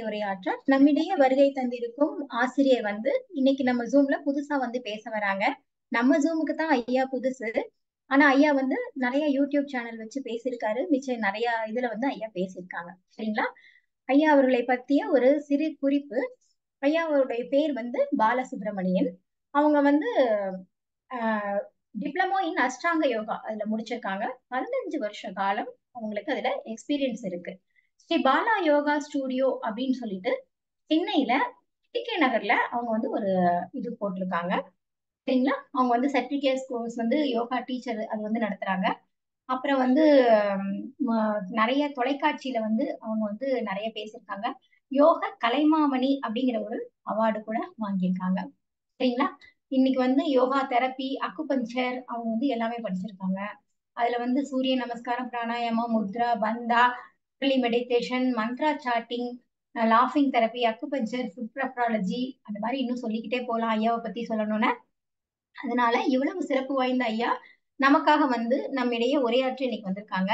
உரையாற்ற நம்மிடையே வருகை தந்திருக்கும் ஆசிரியர் இன்னைக்கு நம்ம ஜூம்ல புதுசா பேச வராங்க. நம்ம ஜூமுக்கு தான் ஐயா புதுசு. ஆனா ஐயா நிறைய யூடியூப் சேனல் வச்சு பேசியிருக்காரு. மிச்சம் நிறைய இதுல ஐயா பேசியிருக்காங்க. சரிங்களா? ஐயா அவர்களை பத்திய ஒரு சிறு குறிப்பு. ஐயா அவருடைய பேர் பாலசுப்ரமணியன். அவங்க டிப்ளமோ இன் அஷ்டாங்க யோகா அதுல முடிச்சிருக்காங்க. 15 வருஷ காலம் அவங்களுக்கு அதுல எக்ஸ்பீரியன்ஸ் இருக்கு. ஸ்ரீ பாலா யோகா ஸ்டூடியோ அப்படின்னு சொல்லிட்டு சென்னையில டிகே நகர்ல அவங்க ஒரு இது போட்டிருக்காங்க. சரிங்களா? அவங்க சர்டிபிகேட் கோர்ஸ் யோகா டீச்சர் அது நடத்துறாங்க. அப்புறம் நிறைய தொலைக்காட்சியில அவங்க நிறைய பேசியிருக்காங்க. யோக கலைமாமணி அப்படிங்கிற ஒரு அவார்டு கூட வாங்கியிருக்காங்க. சரிங்களா? இன்னைக்கு யோகா தெரப்பி, அக்குபஞ்சர் அவங்க எல்லாமே படிச்சிருக்காங்க. அதுல சூரிய நமஸ்காரம், பிராணாயாமம், mudra, bandha, meditation, mantra chanting, லாஃபிங் தெரப்பி, அக்குபஞ்சர், ஃபுட் ப்ரப்ராலஜி, அந்த மாதிரி இன்னும் சொல்லிக்கிட்டே போலாம் ஐயாவை பத்தி சொல்லணும்னு. அதனால இவ்வளவு சிறப்பு வாய்ந்த ஐயா நமக்காக நம்மிடையே உரையாற்றி இன்னைக்கு வந்திருக்காங்க.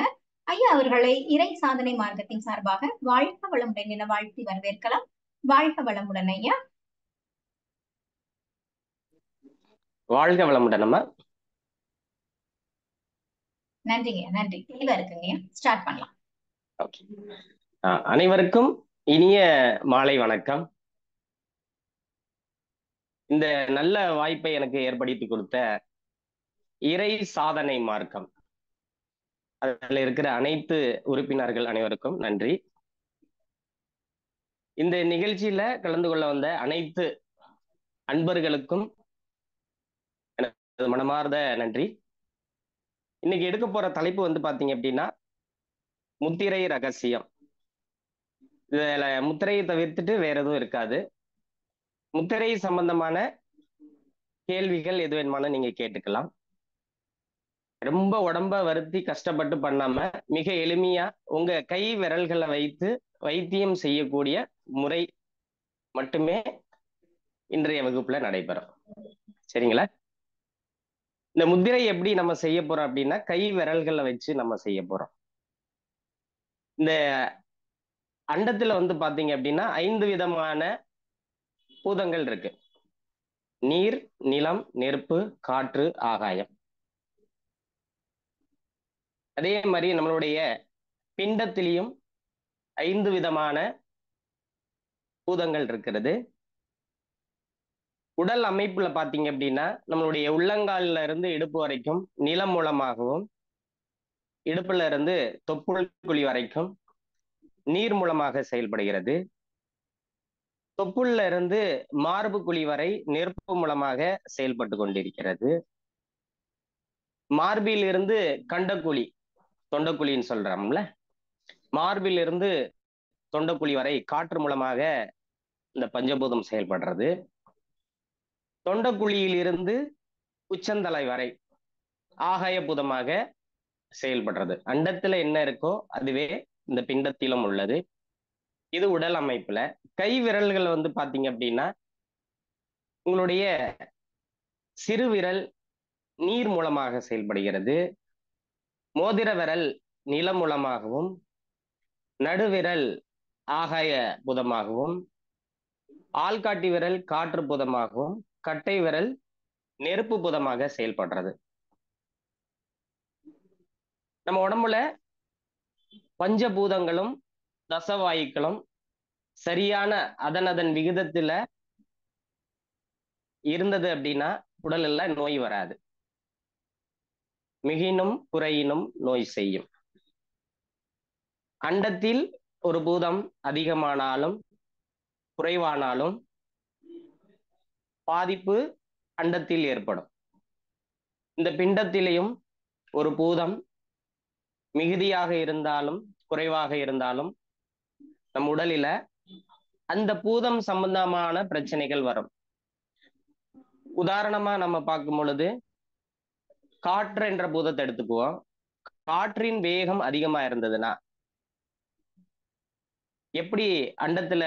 ஐயா அவர்களை இறை சாதனை மார்க்கத்தின் சார்பாக வாழ்க வளமுடன் என வாழ்த்தி வரவேற்கலாம். வாழ்க வளமுடன் ஐயா. வாழ்க வளமுடன் அம்மா. நன்றிங்க, நன்றி. தெளிவா இருக்குங்க. ஸ்டார்ட் பண்ணலாம். அனைவருக்கும் இனிய மாலை வணக்கம். இந்த நல்ல வாய்ப்பை எனக்கு ஏற்படுத்தி கொடுத்த இறை சாதனை மார்க்கம் அதில் இருக்கிற அனைத்து உறுப்பினர்கள் அனைவருக்கும் நன்றி. இந்த நிகழ்ச்சியில கலந்து கொள்ள வந்த அனைத்து அன்பர்களுக்கும் மனமார்ந்த நன்றி. இன்னைக்கு எடுக்க போற தலைப்பு பாத்தீங்க அப்படின்னா முத்திரை ரகசியம். இதுல முத்திரையை தவிர்த்துட்டு வேற எதுவும் இருக்காது. முத்திரை சம்பந்தமான கேள்விகள் எது வேணுமானு நீங்க கேட்டுக்கலாம். ரொம்ப உடம்ப வருத்தி கஷ்டப்பட்டு பண்ணாம மிக எளிமையா உங்க கை விரல்களை வைத்து வைத்தியம் செய்யக்கூடிய முறை மட்டுமே இன்றைய வகுப்புல நடைபெறும். சரிங்களா? இந்த முத்திரை எப்படி நம்ம செய்ய போறோம் அப்படின்னா கை விரல்களை வச்சு நம்ம செய்ய போறோம். இந்த அண்டத்துல பாத்தீங்க அப்படின்னா 5 விதமான பூதங்கள் இருக்கு. நீர், நிலம், நெருப்பு, காற்று, ஆகாயம். அதே மாதிரி நம்மளுடைய பிண்டத்திலையும் 5 விதமான பூதங்கள் இருக்கிறது. உடல் அமைப்புல பாத்தீங்க அப்படின்னா நம்மளுடைய உள்ளங்கால்ல இருந்து இடுப்பு வரைக்கும் நிலம் மூலமாகவும், இடுப்புல இருந்து தொப்புள் குழி வரைக்கும் நீர் மூலமாக செயல்படுகிறது. தொப்புள்ள இருந்து மார்பு குழி வரை நெருப்பு மூலமாக செயல்பட்டு கொண்டிருக்கிறது. மார்பில் இருந்து கண்டக்குழி, தொண்டக்குழின்னு சொல்றோம்ல, மார்பில் இருந்து தொண்டக்குழி வரை காற்று மூலமாக இந்த பஞ்சபூதம் செயல்படுறது. தொண்டக்குழியில் இருந்து உச்சந்தலை வரை ஆகாய பூதமாக செயல்படுறது. அண்டத்துல என்ன இருக்கோ அதுவே இந்த பிண்டத்திலும் உள்ளது. இது உடல் அமைப்புல. கை விரல்கள் பாத்தீங்க அப்படின்னா உங்களுடைய சிறு விரல் நீர் மூலமாக செயல்படுகிறது. மோதிர விரல் நிலம் மூலமாகவும், நடுவிரல் ஆகாய பூதமாகவும், ஆள்காட்டி விரல் காற்று பூதமாகவும், கட்டை விரல் நெருப்பு பூதமாக செயல்படுறது. நம்ம உடம்புல பஞ்சபூதங்களும் தசவாயுக்களும் சரியான அதன் விகிதத்துல இருந்தது அப்படின்னா உடல்ல நோய் வராது. மிகினும் குறையினும் நோய் செய்யும். அண்டத்தில் ஒரு பூதம் அதிகமானாலும் குறைவானாலும் பாதிப்பு அண்டத்தில் ஏற்படும். இந்த பிண்டத்திலையும் ஒரு பூதம் மிகுதியாக இருந்தாலும் குறைவாக இருந்தாலும் நம் உடலில அந்த பூதம் சம்பந்தமான பிரச்சனைகள் வரும். உதாரணமா நம்ம பார்க்கும் பொழுது காற்று என்ற பூதத்தை எடுத்துக்குவோம். காற்றின் வேகம் அதிகமா இருந்ததுன்னா எப்படி அண்டத்துல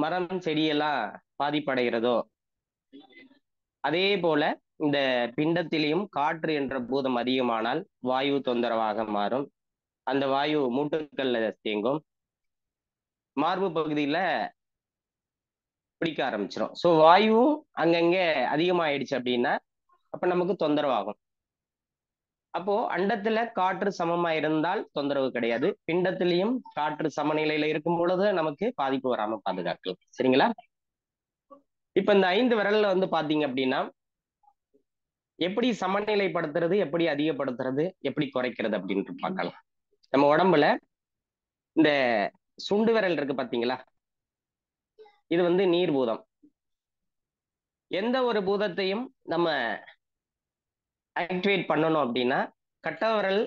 மரம் செடியெல்லாம் பாதிப்படைகிறதோ அதே போல இந்த பிண்டத்திலையும் காற்று என்ற பூதம் அதிகமானால் வாயு தொந்தரவாக மாறும். அந்த வாயு மூட்டுக்கள்ல தேங்கும். மார்பு பகுதியில பிடிக்க ஆரம்பிச்சிடும். ஸோ வாயுவும் அங்கங்க அதிகமாயிடுச்சு அப்படின்னா அப்ப நமக்கு தொந்தரவாகும். அப்போ அண்டத்துல காற்று சமமா இருந்தால் தொந்தரவு கிடையாது. பிண்டத்திலையும் காற்று சமநிலையில இருக்கும் பொழுது நமக்கு பாதிப்பு வராம பாதுகாக்கலாம். சரிங்களா? இப்ப இந்த 5 விரல்ல வந்து பாத்தீங்க அப்படின்னா எப்படி சமநிலைப்படுத்துறது, எப்படி அதிகப்படுத்துறது, எப்படி குறைக்கிறது அப்படின்ட்டு பார்க்கலாம். நம்ம உடம்புல இந்த சுண்டு விரல் இருக்கு பாத்தீங்களா, இது வந்து நீர் பூதம். எந்த ஒரு பூதத்தையும் நம்ம ஆக்டிவேட் பண்ணணும் அப்படின்னா கட்டை விரல்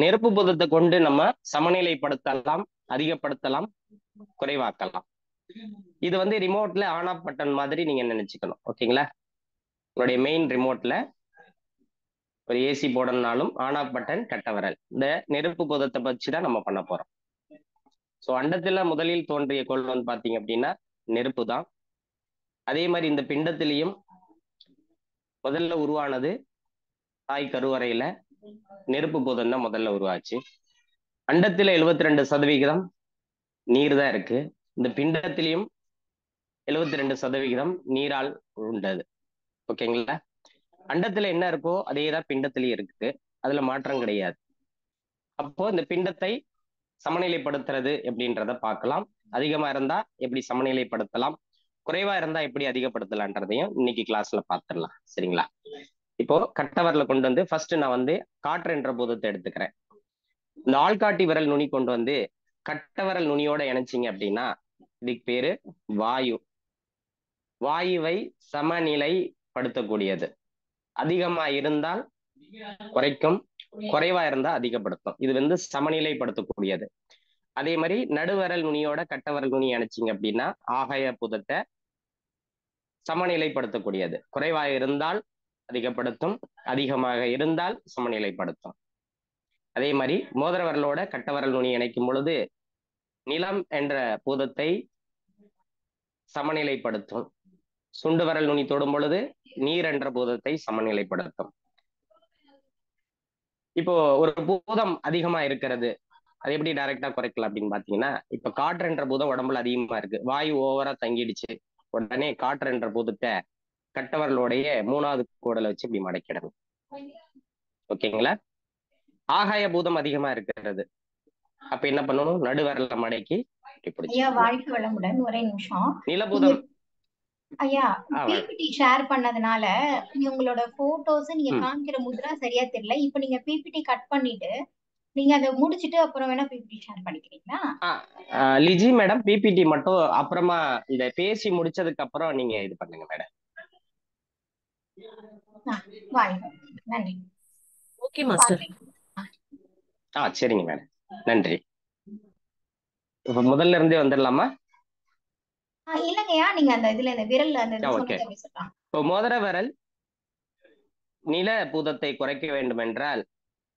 நெருப்பு பூதத்தை கொண்டு நம்ம சமநிலைப்படுத்தலாம், அதிகப்படுத்தலாம், குறைவாக்கலாம். இது வந்து ரிமோட்ல ஆன் ஆஃப் பட்டன் மாதிரி நீங்க நினைச்சுக்கணும். ஓகேங்களா? உங்களுடைய மெயின் ரிமோட்ல ஒரு ஏசி போடணும்னாலும் ஆன் ஆஃப் பட்டன் கட்டை விரல். இந்த நெருப்பு பூதத்தை வச்சுதான் நம்ம பண்ண போறோம். ஸோ அண்டத்துல முதலில் தோன்றிய கோள் வந்து பாத்தீங்க அப்படின்னா நெருப்பு தான். அதே மாதிரி இந்த பிண்டத்திலையும் முதல்ல உருவானது தாய் கருவறையில நெருப்பு பூதம் தான் முதல்ல உருவாச்சு. அண்டத்துல 72% நீர் தான் இருக்கு. இந்த பிண்டத்திலையும் 72% நீரால் உண்டது. ஓகேங்களா? அண்டத்துல என்ன இருக்கோ அதே தான் பிண்டத்திலயும் இருக்கு. அதுல மாற்றம் கிடையாது. அப்போ இந்த பிண்டத்தை சமநிலைப்படுத்துறது எப்படின்றத பார்க்கலாம். அதிகமா இருந்தா எப்படி சமநிலைப்படுத்தலாம், குறைவா இருந்தா எப்படி அதிகப்படுத்தலான்றதையும் இன்னைக்கு கிளாஸ்ல பார்த்துடலாம். சரிங்களா? இப்போ கட்டவரல கொண்டு வந்து ஃபர்ஸ்ட் நான் வந்து காற்று என்ற பூதத்தை எடுத்துக்கிறேன். இந்த ஆள்காட்டி விரல் நுனி கொண்டு வந்து கட்டவரல் நுனியோட இணைச்சிங்க அப்படின்னா இதுக்கு பேரு வாயு. வாயுவை சமநிலைப்படுத்தக்கூடியது. அதிகமா இருந்தால் குறைக்கும், குறைவா இருந்தா அதிகப்படுத்தும். இது வந்து சமநிலைப்படுத்தக்கூடியது. அதே மாதிரி நடுவரல் நுனியோட கட்டவரல் நுனி இணைச்சிங்க அப்படின்னா ஆகாய பூதத்தை சமநிலைப்படுத்தக்கூடியது. குறைவாக இருந்தால் அதிகப்படுத்தும், அதிகமாக இருந்தால் சமநிலைப்படுத்தும். அதே மாதிரி மோதிர விரலோட கட்டவரல் நுனி இணைக்கும் பொழுது நிலம் என்ற பூதத்தை சமநிலைப்படுத்தும். சுண்டு விரல் நுனி தொடும் பொழுது நீர் என்ற பூதத்தை சமநிலைப்படுத்தும். இப்போ ஒரு பூதம் அதிகமா இருக்கிறது, அது எப்படி டைரக்டா குறைக்கலாம் அப்படின்னு பாத்தீங்கன்னா, இப்ப காற்று என்ற பூதம் உடம்புல அதிகமா இருக்கு, வாயு ஓவரா தங்கிடுச்சு, உடனே காற்று என்ற பூதத்தை கட்டவரலோடைய 3வது கோடலை வச்சு இப்படி மடக்கிடணும். ஓகேங்களா? ஆகாய பூதம் அதிகமா இருக்கிறது, அப்ப என்ன பண்ணணும், நடுவரல மடக்கி ஐயா வாழ்க்கை வளமுடன். ஒரே நிமிஷம். நிலபூதம் ஐயா பிபிடி ஷேர் பண்ணதுனால உங்களோட போட்டோஸ் நீங்க காமிக்கிற முத்ரா சரியா தெரியல. இப்ப நீங்க பிபிடி கட் பண்ணிட்டு நீங்க அதை முடிச்சிட்டு அப்புறம் வேணா பிபிடி ஷேர் பண்ணிக்கிறீங்களா? லிஜி மேடம், பிபிடி மட்டும் அப்புறமா இந்த பேசி முடிச்சதுக்கு அப்புறம் நீங்க இது பண்ணுங்க மேடம். நன்றி. Okay master. சரிங்க மேடம், நன்றி. இப்ப முதல்ல இருந்தே வந்துடலாமா? இல்லங்கய்யா, நீங்க அந்த இதுல இந்த விரல் அந்த ஓகே. இப்போ மோதிர விரல் நில பூதத்தை குறைக்க வேண்டும் என்றால்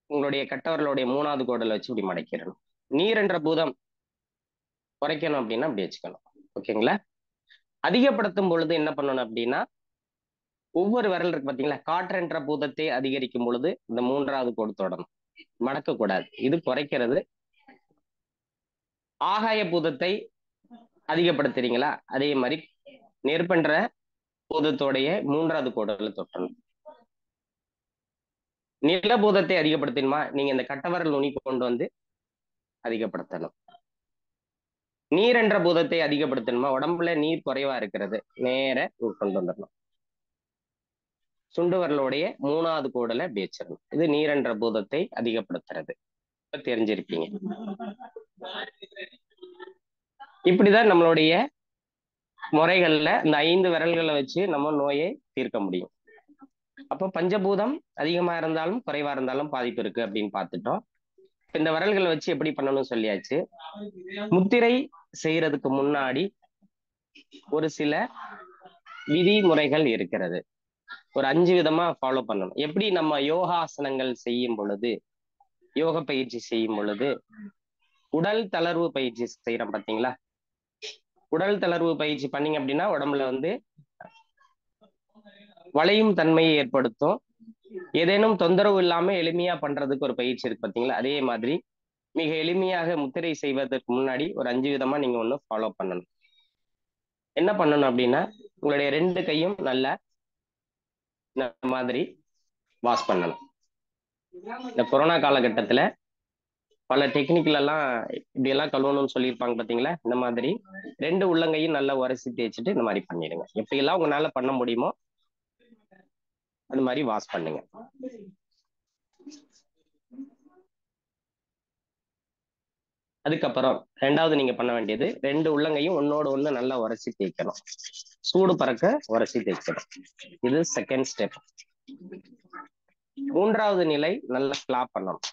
உங்களுடைய கட்டவரலுடைய 3வது கோடலை வச்சு இப்படி மடக்கிடணும். நீர் என்ற பூதம் குறைக்கணும் அப்படின்னா அப்படி வச்சுக்கணும். ஓகேங்களா? அதிகப்படுத்தும் பொழுது என்ன பண்ணணும் அப்படின்னா ஒவ்வொரு விரல் இருக்கு பாத்தீங்களா, காற்று என்ற பூதத்தை அதிகரிக்கும் பொழுது இந்த 3வது கோடு தொடணும், மடக்க கூடாது. இது குறைக்கிறது. ஆகாய பூதத்தை அதிகப்படுத்துறீங்களா, அதே மாதிரி நெருப்பென்ற பூதத்தோடைய 3வது கோடல தொட்டணும். நிலபூதத்தை அதிகப்படுத்தணுமா, நீங்க இந்த கட்டவரல் நுனி கொண்டு வந்து அதிகப்படுத்தணும். நீர் என்ற பூதத்தை அதிகப்படுத்தணுமா, உடம்புல நீர் குறைவா இருக்கிறது, நேர கொண்டு வந்துடணும். சுண்டு வரலுடைய 3வது கோடலை அப்படி வச்சிடணும். இது நீர் என்ற பூதத்தை அதிகப்படுத்துறது. தெரிஞ்சிருப்பீங்க. இப்படிதான் நம்மளுடைய முறைகள்ல இந்த 5 விரல்களை வச்சு நம்ம நோயை தீர்க்க முடியும். அப்போ பஞ்சபூதம் அதிகமா இருந்தாலும் குறைவா இருந்தாலும் பாதிப்பு இருக்கு அப்படின்னு பார்த்துட்டோம். இந்த விரல்களை வச்சு எப்படி பண்ணணும்னு சொல்லியாச்சு. முத்திரை செய்யறதுக்கு முன்னாடி ஒரு சில விதிமுறைகள் இருக்கிறது. ஒரு 5 விதமா ஃபாலோ பண்ணணும். எப்படி நம்ம யோகாசனங்கள் செய்யும் பொழுது, யோக பயிற்சி செய்யும் பொழுது உடல் தளர்வு பயிற்சி செய்யறோம் பாத்தீங்களா, உடல் தளர்வு பயிற்சி பண்ணீங்க அப்படின்னா உடம்புல வந்து வளையும் தன்மையை ஏற்படுத்தும். ஏதேனும் தொந்தரவு இல்லாம எளிமையா பண்றதுக்கு ஒரு பயிற்சி இருக்கு பாத்தீங்களா, அதே மாதிரி மிக எளிமையாக முத்திரை செய்வதற்கு முன்னாடி ஒரு 5 விதமா நீங்க ஒன்று ஃபாலோ பண்ணணும். என்ன பண்ணணும் அப்படின்னா, உங்களுடைய 2 கையும் நல்லா இந்த மாதிரி வாஷ் பண்ணணும். இந்த கொரோனா காலகட்டத்துல பல டெக்னிக்கல் எல்லாம் இப்படி எல்லாம் கழுவணும்னு சொல்லியிருப்பாங்க பாத்தீங்களா? இந்த மாதிரி 2 உள்ளங்கையும் நல்லா உரசி தேய்ச்சிட்டு இந்த மாதிரி பண்ணிடுங்க. எப்படி எல்லாம் உங்களால பண்ண முடியுமோ அது மாதிரி வாஷ் பண்ணுங்க. அதுக்கப்புறம் 2வது நீங்க பண்ண வேண்டியது 2 உள்ளங்கையும் ஒன்னோட ஒண்ணு நல்லா உரசி தேய்க்கணும். சூடு பறக்க உரசி தேய்க்கணும். இது செகண்ட் ஸ்டெப். 3வது நிலை நல்லா கிளாப் பண்ணணும்.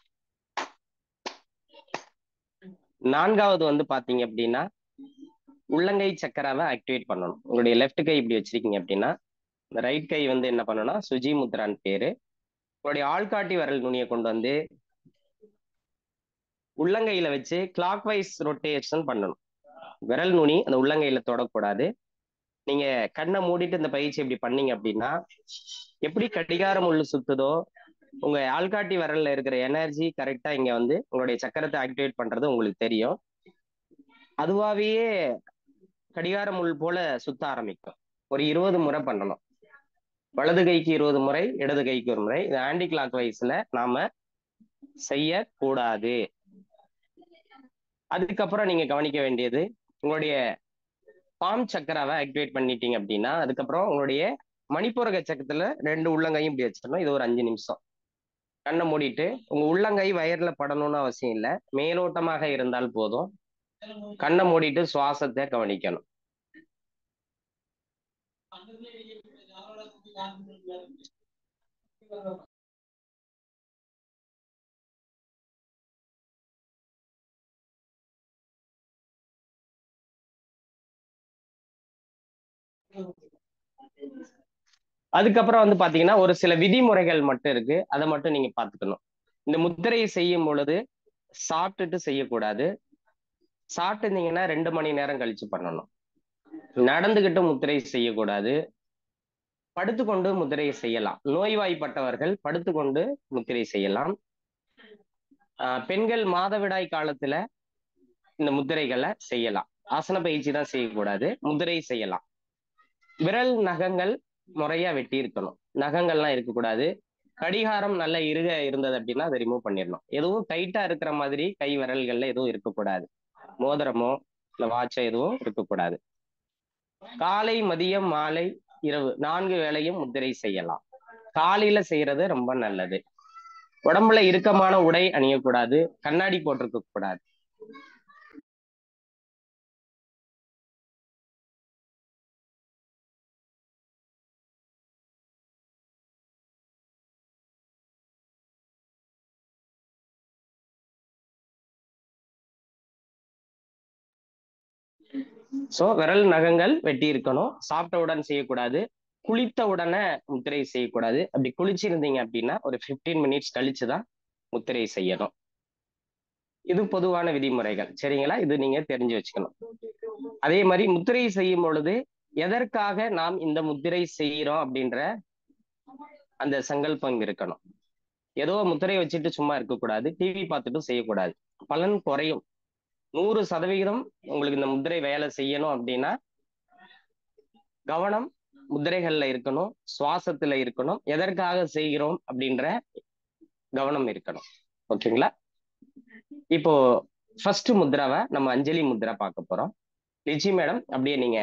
4வது வந்து பாத்தீங்க அப்படின்னா உள்ளங்கை சக்கராவை ஆக்டிவேட் பண்ணணும். உங்களுடைய லெஃப்ட் கை இப்படி வச்சிருக்கீங்க அப்படின்னா ரைட் கை வந்து என்ன பண்ணணும்னா சுஜி முத்ரான்னு பேரு. உங்களுடைய ஆள்காட்டி விரல் நுனியை கொண்டு வந்து உள்ளங்கையில வச்சு கிளாக் வைஸ் ரொட்டேஷன் பண்ணணும். விரல் நுனி அந்த உள்ளங்கையில தொடக்கூடாது. நீங்க கண்ணை மூடிட்டு இந்த பயிற்சி எப்படி பண்ணீங்க அப்படின்னா, எப்படி கடிகார முள்ளு சுத்துதோ உங்க ஆள்காட்டி விரல்ல இருக்கிற எனர்ஜி கரெக்டா இங்க வந்து உங்களுடைய சக்கரத்தை ஆக்டிவேட் பண்றது உங்களுக்கு தெரியும். அதுவாவே கடிகார முள் போல சுத்த ஆரம்பிக்கும். ஒரு 20 முறை பண்ணணும். வலது கைக்கு 20 முறை, இடது கைக்கு 1 முறை. இது ஆன்டி கிளாக் வைஸ்ல நாம செய்யக்கூடாது. அதுக்கப்புறம் நீங்க கவனிக்க வேண்டியது, உங்களுடைய பாம் சக்கராவை ஆக்டிவேட் பண்ணிட்டீங்க அப்படின்னா அதுக்கப்புறம் உங்களுடைய மணிப்பூரக சக்கரத்துல 2 உள்ளங்கையும் இப்படி வச்சிடணும். இது ஒரு 5 நிமிஷம். கண்ணை மூடிட்டு உங்க உள்ளங்கை வயர்ல படணும்னு அவசியம் இல்லை, மேலோட்டமாக இருந்தால் போதும். கண்ணை மூடிட்டு சுவாசத்தை கவனிக்கணும். அதுக்கப்புறம் வந்து பாத்தீங்கன்னா ஒரு சில விதிமுறைகள் மட்டும் இருக்கு, அதை மட்டும் நீங்க பாத்துக்கணும். இந்த முத்திரையை செய்யும் பொழுது சாப்பிட்டுட்டு செய்யக்கூடாது. சாப்பிட்டு இருந்தீங்கன்னா 2 மணி நேரம் கழிச்சு பண்ணணும். நடந்துகிட்டு முத்திரை செய்யக்கூடாது. படுத்துக்கொண்டு முத்திரை செய்யலாம். நோய்வாய்ப்பட்டவர்கள் படுத்துக்கொண்டு முத்திரை செய்யலாம். பெண்கள் மாதவிடாய் காலத்துல இந்த முத்திரைகளை செய்யலாம். ஆசன பயிற்சி தான் செய்யக்கூடாது, முத்திரை செய்யலாம். விரல் நகங்கள் முறையா வெட்டி இருக்கணும். நகங்கள்லாம் இருக்கக்கூடாது. கடிகாரம் நல்ல இருக இருந்தது அப்படின்னா அதை ரிமூவ் பண்ணிடணும். எதுவும் டைட்டா இருக்கிற மாதிரி கை விரல்கள்ல எதுவும் இருக்கக்கூடாது. மோதிரமோ இல்ல வாட்சோ எதுவும் இருக்கக்கூடாது. காலை, மதியம், மாலை, இரவு 4 வேளையும் முத்திரை செய்யலாம். காலையில செய்யறது ரொம்ப நல்லது. உடம்புல இறுக்கமான உடை அணியக்கூடாது. கண்ணாடி போட்டிருக்க கூடாது. சோ விரல் நகங்கள் வெட்டி இருக்கணும். சாப்பிட்டவுடன் செய்யக்கூடாது. குளித்த உடனே முத்திரை செய்யக்கூடாது. அப்படி குளிச்சிருந்தீங்க அப்படின்னா ஒரு 15 மினிட்ஸ் கழிச்சுதான் முத்திரை செய்யணும். இது பொதுவான விதிமுறைகள், சரிங்களா? இது நீங்க தெரிஞ்சு வச்சுக்கணும். அதே மாதிரி முத்திரை செய்யும் பொழுது எதற்காக நாம் இந்த முத்திரை செய்யறோம் அப்படின்ற அந்த சங்கல்பம் இருக்கணும். ஏதோ முத்திரை வச்சுட்டு சும்மா இருக்கக்கூடாது. டிவி பார்த்துட்டும் செய்யக்கூடாது. பலன் குறையும். 100% உங்களுக்கு இந்த முத்திரை வேலை செய்யணும் அப்படின்னா கவனம் முத்திரைகள்ல இருக்கணும், சுவாசத்துல இருக்கணும், எதற்காக செய்கிறோம் அப்படின்ற கவனம் இருக்கணும். ஓகேங்களா? இப்போ ஃபர்ஸ்ட் முத்ராவை நம்ம அஞ்சலி முத்ரா பார்க்க போறோம். லிச்சி மேடம் அப்படியே நீங்க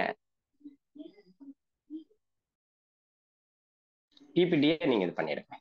பிபிடியை நீங்க இது பண்ணிடுங்க.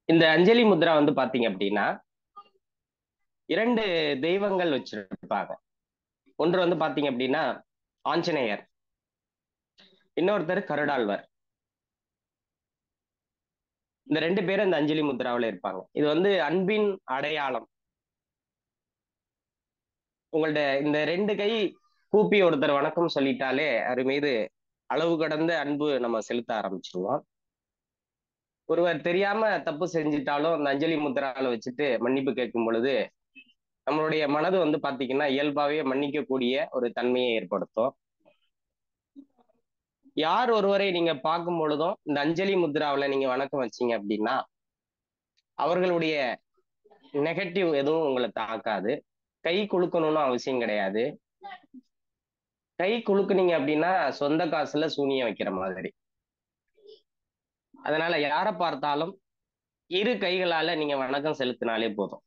இந்த அஞ்சலி முத்ரா வந்து பாத்தீங்க அப்படின்னா 2 தெய்வங்கள் வச்சிருப்பாங்க. ஒன்று வந்து பாத்தீங்க அப்படின்னா ஆஞ்சநேயர், இன்னொருத்தர் கருடாழ்வார். இந்த 2 பேரும் இந்த அஞ்சலி முத்ராவில் இருப்பாங்க. இது வந்து அன்பின் அடையாளம். உங்கள்ட்ட இந்த 2 கை கூப்பி ஒருத்தர் வணக்கம் சொல்லிட்டாலே அவர் மீது அளவு கடந்த அன்பு நம்ம செலுத்த ஆரம்பிச்சிருவோம். ஒருவர் தெரியாம தப்பு செஞ்சிட்டாலும் அந்த அஞ்சலி முத்ரால வச்சுட்டு மன்னிப்பு கேட்கும் பொழுது நம்மளுடைய மனது வந்து பாத்தீங்கன்னா இயல்பாவே மன்னிக்கக்கூடிய ஒரு தன்மையை ஏற்படுத்தும். யார் ஒருவரை நீங்க பார்க்கும் பொழுதும் இந்த அஞ்சலி முத்ராவில் நீங்க வணக்கம் வச்சீங்க அப்படின்னா அவர்களுடைய நெகட்டிவ் எதுவும் உங்களை தாக்காது. கை குலுக்கணும்னு அவசியம் கிடையாது. கை குலுக்குனீங்க அப்படின்னா சொந்த காசுல சூனியம் வைக்கிற மாதிரி. அதனால யாரை பார்த்தாலும் இரு கைகளால நீங்க வணக்கம் செலுத்தினாலே போதும்.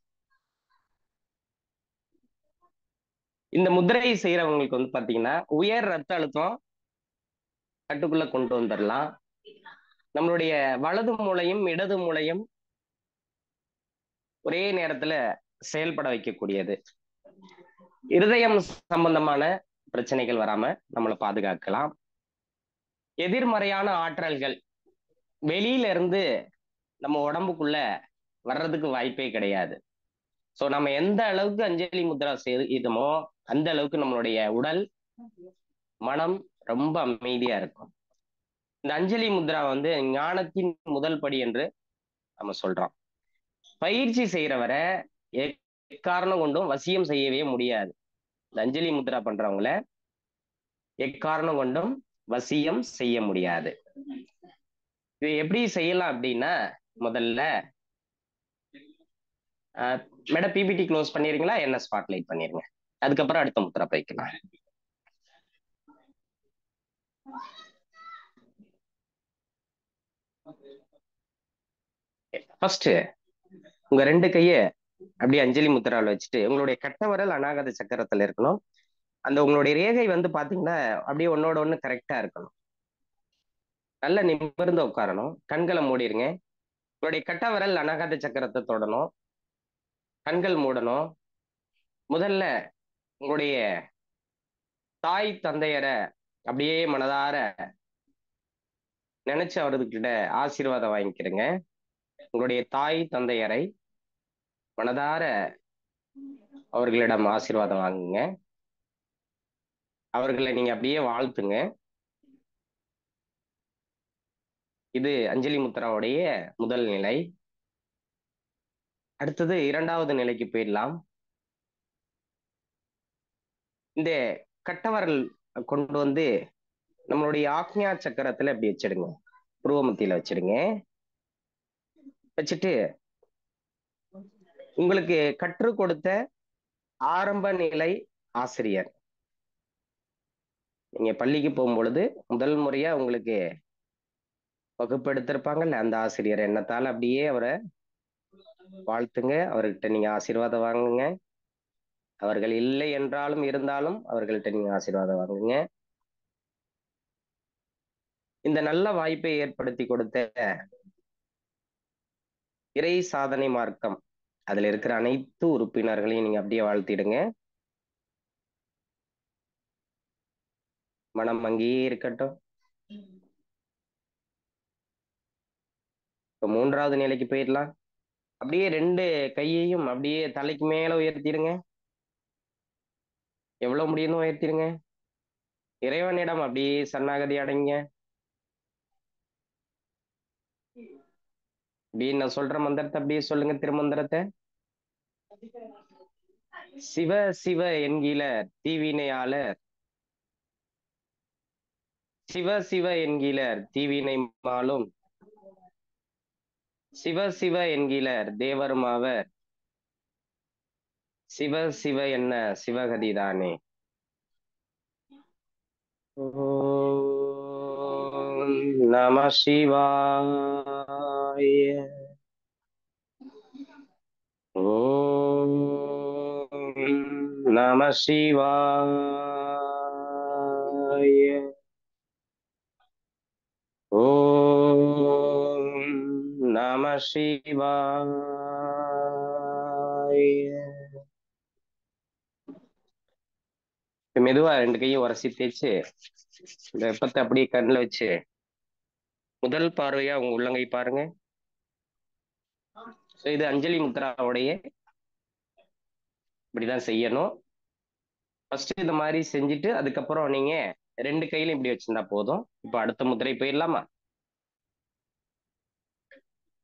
இந்த முத்திரையை செய்யறவங்களுக்கு வந்து பாத்தீங்கன்னா உயர் ரத்த அழுத்தம் கட்டுக்குள்ள கொண்டு வந்துடலாம். நம்மளுடைய வலது மூளையும் இடது மூளையும் ஒரே நேரத்துல செயல்பட வைக்கக்கூடியது. இருதயம் சம்பந்தமான பிரச்சனைகள் வராம நம்மளை பாதுகாக்கலாம். எதிர்மறையான ஆற்றல்கள் வெளியில இருந்து நம்ம உடம்புக்குள்ள வர்றதுக்கு வாய்ப்பே கிடையாது. ஸோ நம்ம எந்த அளவுக்கு அஞ்சலி முத்ரா செய்தோமோ அந்த அளவுக்கு நம்மளுடைய உடல் மனம் ரொம்ப அமைதியா இருக்கும். இந்த அஞ்சலி முத்ரா வந்து ஞானத்தின் முதல் படி என்று நம்ம சொல்றோம். பயிற்சி செய்யறவரை எக்காரணம் கொண்டும் வசியம் செய்யவே முடியாது. இந்த அஞ்சலி முத்ரா பண்றவங்கள எக்காரணம் கொண்டும் வசியம் செய்ய முடியாது. இது எப்படி செய்யலாம் அப்படின்னா முதல்ல மேடம் பிபிடி க்ளோஸ் பண்ணிருங்களா, என்ன ஸ்பாட்லைட் பண்ணிருங்க, அதுக்கப்புறம் அடுத்த முத்ரா போய்க்கலாம். ஃபர்ஸ்ட் உங்க 2 கைய அப்படியே அஞ்சலி முத்ராவில் வச்சுட்டு உங்களுடைய கட்ட விரல் அநாகத சக்கரத்துல இருக்கணும். அந்த உங்களுடைய ரேகை வந்து பாத்தீங்கன்னா அப்படியே ஒன்னோட ஒண்ணு கரெக்டா இருக்கணும். நல்ல நிமிர்ந்து உட்காரணும். கண்களை மூடிருங்க. உங்களுடைய கட்ட விரல் அநாகத சக்கரத்தை தொடணும். கண்கள் மூடணும். முதல்ல உங்களுடைய தாய் தந்தையரை அப்படியே மனதார நினைச்சு அவர்கிட்ட ஆசீர்வாதம் வாங்கிக்கிறங்க. உங்களுடைய தாய் தந்தையரை மனதார அவர்களிடம் ஆசீர்வாதம் வாங்குங்க. அவர்களை நீங்க அப்படியே வாழ்த்துங்க. இது அஞ்சலி முத்ராவுடைய முதல் நிலை. அடுத்தது 2வது நிலைக்கு போயிடலாம். இந்த கட்டவரல் கொண்டு வந்து நம்மளுடைய ஆக்ஞா சக்கரத்துல இப்படி வச்சிடுங்க. புருவ மத்தியில வச்சிடுங்க. வச்சுட்டு உங்களுக்கு கற்றுக் கொடுத்த ஆரம்ப நிலை ஆசிரியர், நீங்க பள்ளிக்கு போகும் பொழுது முதல் முறையா உங்களுக்கு வகுப்பு எடுத்திருப்பாங்கல்ல அந்த ஆசிரியர் எண்ணத்தால் அப்படியே அவரை வாழ்த்துங்க. அவர்கிட்ட நீங்க ஆசீர்வாதம் வாங்குங்க. அவர்கள் இல்லை என்றாலும் இருந்தாலும் அவர்கள்ட்ட நீங்க ஆசீர்வாதம் வாங்குங்க. இந்த நல்ல வாய்ப்பை ஏற்படுத்தி கொடுத்த இறை சாதனை மார்க்கம் அதுல இருக்கிற அனைத்து உறுப்பினர்களையும் நீங்க அப்படியே வாழ்த்திடுங்க. மனம் அங்கேயே இருக்கட்டும். இப்ப 3வது நிலைக்கு போயிடலாம். அப்படியே 2 கையையும் அப்படியே தலைக்கு மேல உயர்த்திடுங்க. எவ்வளவு முடியுமோ உயர்த்திடுங்க. இறைவனிடம் அப்படியே சரணாகதி அடைங்க. அப்படியே நான் சொல்ற மந்திரத்தை அப்படியே சொல்லுங்க. திருமந்திரத்தை சிவ சிவ என்கிற தீவினையாளர், சிவ சிவ என்கிற தீவினை மாலும், சிவ சிவ என்கிற தேவருமாவர், சிவ சிவ என்ன சிவகதிதானே. ஓம் நம சிவாய. ஓம் நம சிவாய. ஓம் நம சிவாய. மெதுவா 2 கையும் உரசி தேய்ச்சு இந்த வெப்பத்தை அப்படியே கண்ணில் வச்சு முதல் பார்வையா உங்க உள்ளங்கை பாருங்க. ஸோ இது அஞ்சலி முத்ராவுடைய இப்படிதான் செய்யணும். ஃபர்ஸ்ட் இந்த மாதிரி செஞ்சுட்டு அதுக்கப்புறம் நீங்க 2 கையிலும் இப்படி வச்சிருந்தா போதும். இப்போ அடுத்த முத்திரை போயிடலாமா?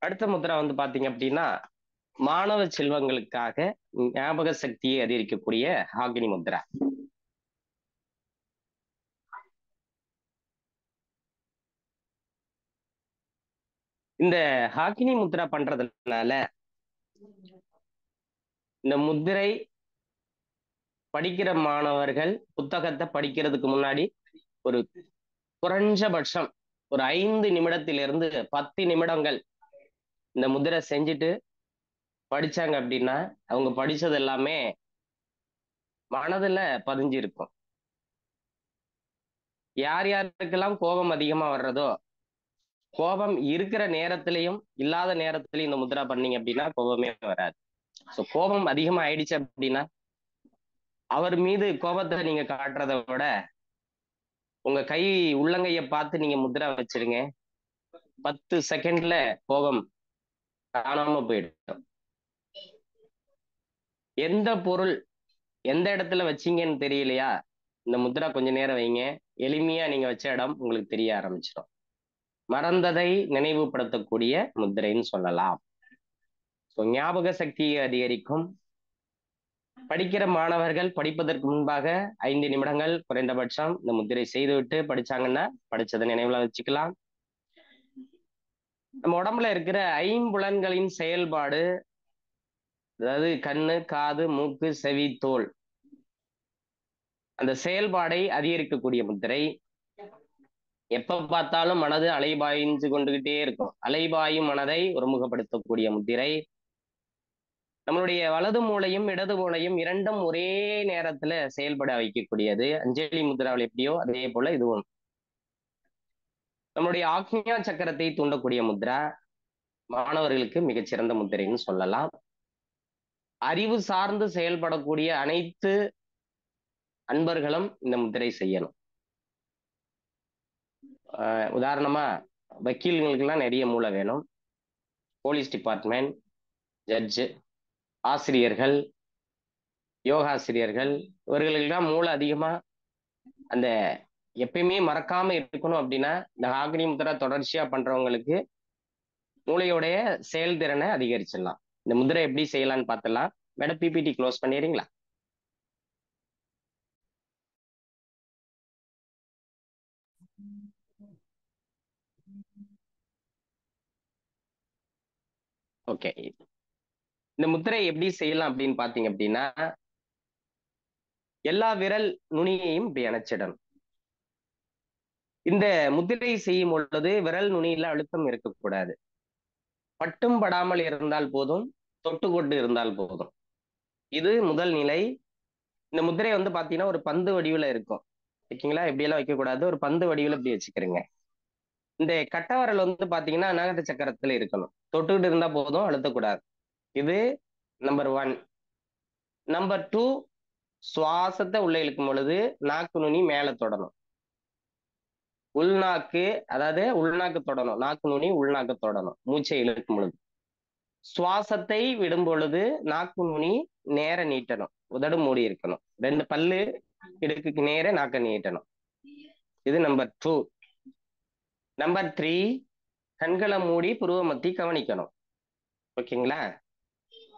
அடுத்த முத்திரை வந்து பாத்தீங்க அப்படின்னா மாணவ செல்வங்களுக்காக ஞாபக சக்தியை அதிகரிக்கக்கூடிய ஹாகினி முத்ரா. இந்த ஹாகினி முத்ரா பண்றதுனால இந்த முத்திரை படிக்கிற மாணவர்கள் புத்தகத்தை படிக்கிறதுக்கு முன்னாடி ஒரு குறைஞ்சபட்சம் ஒரு 5 நிமிடத்திலிருந்து 10 நிமிடங்கள் இந்த முத்திரை செஞ்சுட்டு படிச்சாங்க அப்படின்னா அவங்க படிச்சது எல்லாமே மனதுல பதிஞ்சு இருக்கும். யார் யாருக்கெல்லாம் கோபம் அதிகமா வர்றதோ, கோபம் இருக்கிற நேரத்திலையும் இல்லாத நேரத்திலையும் இந்த முத்ரா பண்ணீங்க அப்படின்னா கோபமே வராது. ஸோ கோபம் அதிகமா ஆயிடுச்சு அப்படின்னா அவர் மீது கோபத்தை நீங்க காட்டுறதை விட உங்க கை உள்ளங்கைய பார்த்து நீங்க முத்ரா வச்சிருங்க. 10 செகண்ட்ல கோபம் காணாம போயிடும். எந்த பொருள் எந்த இடத்துல வச்சீங்கன்னு தெரியலையா, இந்த முத்ரா கொஞ்ச நேரம் வைங்க. எளிமையா நீங்க வச்ச இடம் உங்களுக்கு தெரிய ஆரம்பிச்சிடும். மறந்ததை நினைவுபடுத்தக்கூடிய முத்திரைன்னு சொல்லலாம். ஸோ ஞாபக சக்தியை அதிகரிக்கும். படிக்கிற மாணவர்கள் படிப்பதற்கு முன்பாக 5 நிமிடங்கள் குறைந்தபட்சம் இந்த முத்திரை செய்துவிட்டு படிச்சாங்கன்னா படிச்சதை நினைவுல வச்சுக்கலாம். நம்ம உடம்புல இருக்கிற 5 புலன்களின் செயல்பாடு, அதாவது கண்ணு, காது, மூக்கு, செவி, தோல், அந்த செயல்பாடை அதிகரிக்கக்கூடிய முத்திரை. எப்ப பார்த்தாலும் மனது அலைபாய்ந்து கொண்டுகிட்டே இருக்கும். அலைபாயும் மனதை ஒருமுகப்படுத்தக்கூடிய முத்திரை. நம்மளுடைய வலது மூளையும் இடது மூளையும் இரண்டும் ஒரே நேரத்துல செயல்பட வைக்கக்கூடியது. அஞ்சலி முத்ராவில் எப்படியோ அதே போல இதுவும். நம்மளுடைய ஆக்ஞா சக்கரத்தை தூண்டக்கூடிய முத்ரா. மாணவர்களுக்கு மிகச்சிறந்த முத்திரைன்னு சொல்லலாம். அறிவு சார்ந்து செயல்படக்கூடிய அனைத்து அன்பர்களும் இந்த முத்திரை செய்யணும். உதாரணமா வக்கீல்களுக்கெல்லாம் நிறைய மூளை வேணும். போலீஸ் டிபார்ட்மெண்ட், ஜட்ஜு, ஆசிரியர்கள், யோகாசிரியர்கள், இவர்களுக்கெல்லாம் மூளை அதிகமா அந்த எப்பயுமே மறக்காம இருக்கணும் அப்படின்னா இந்த ஆக்னி முத்ரா தொடர்ச்சியா பண்றவங்களுக்கு மூளையோடைய செயல்திறனை அதிகரிச்சிடலாம். இந்த முதிரை எப்படி செய்யலாம்னு பார்த்துலாம். மேடம் பிபிடி க்ளோஸ் பண்ணிடுறீங்களா? ஓகே, இந்த முத்திரை எப்படி செய்யலாம் அப்படின்னு பாத்தீங்க அப்படின்னா எல்லா விரல் நுனியையும் இப்படி அணைச்சிடணும். இந்த முத்திரை செய்யும் பொழுது விரல் நுனியில அழுத்தம் இருக்கக்கூடாது. பட்டும் படாமல் இருந்தால் போதும், தொட்டு கொண்டு இருந்தால் போதும். இது முதல் நிலை. இந்த முத்திரை வந்து பாத்தீங்கன்னா ஒரு பந்து வடிவில் இருக்கும். ஓகேங்களா? இப்படியெல்லாம் வைக்கக்கூடாது. ஒரு பந்து வடிவில் இப்படி வச்சுக்கிறீங்க. இந்த கட்டவரல் வந்து பாத்தீங்கன்னா அநாகத சக்கரத்துல இருக்கணும். தொட்டுக்கிட்டு இருந்தா போதும், அழுத்தக்கூடாது. இது நம்பர் 1. நம்பர் 2, சுவாசத்தை உள்ள இழுக்கும் பொழுது நாக்கு நுனி மேல தொடணும். உள்நாக்கு, அதாவது உள்நாக்கு தொடணும். நாக்கு நுனி உள்நாக்கு தொடணும் மூச்சை இழுக்கும் பொழுது. சுவாசத்தை விடும் பொழுது நாக்கு நுனி நேர நீட்டணும். உதடு மூடி இருக்கணும். 2 பல்லு இடுக்குக்கு நேர நாக்க நீட்டணும். இது நம்பர் 2. நம்பர் 3, கண்களை மூடி புருவ மத்தி கவனிக்கணும். ஓகேங்களா?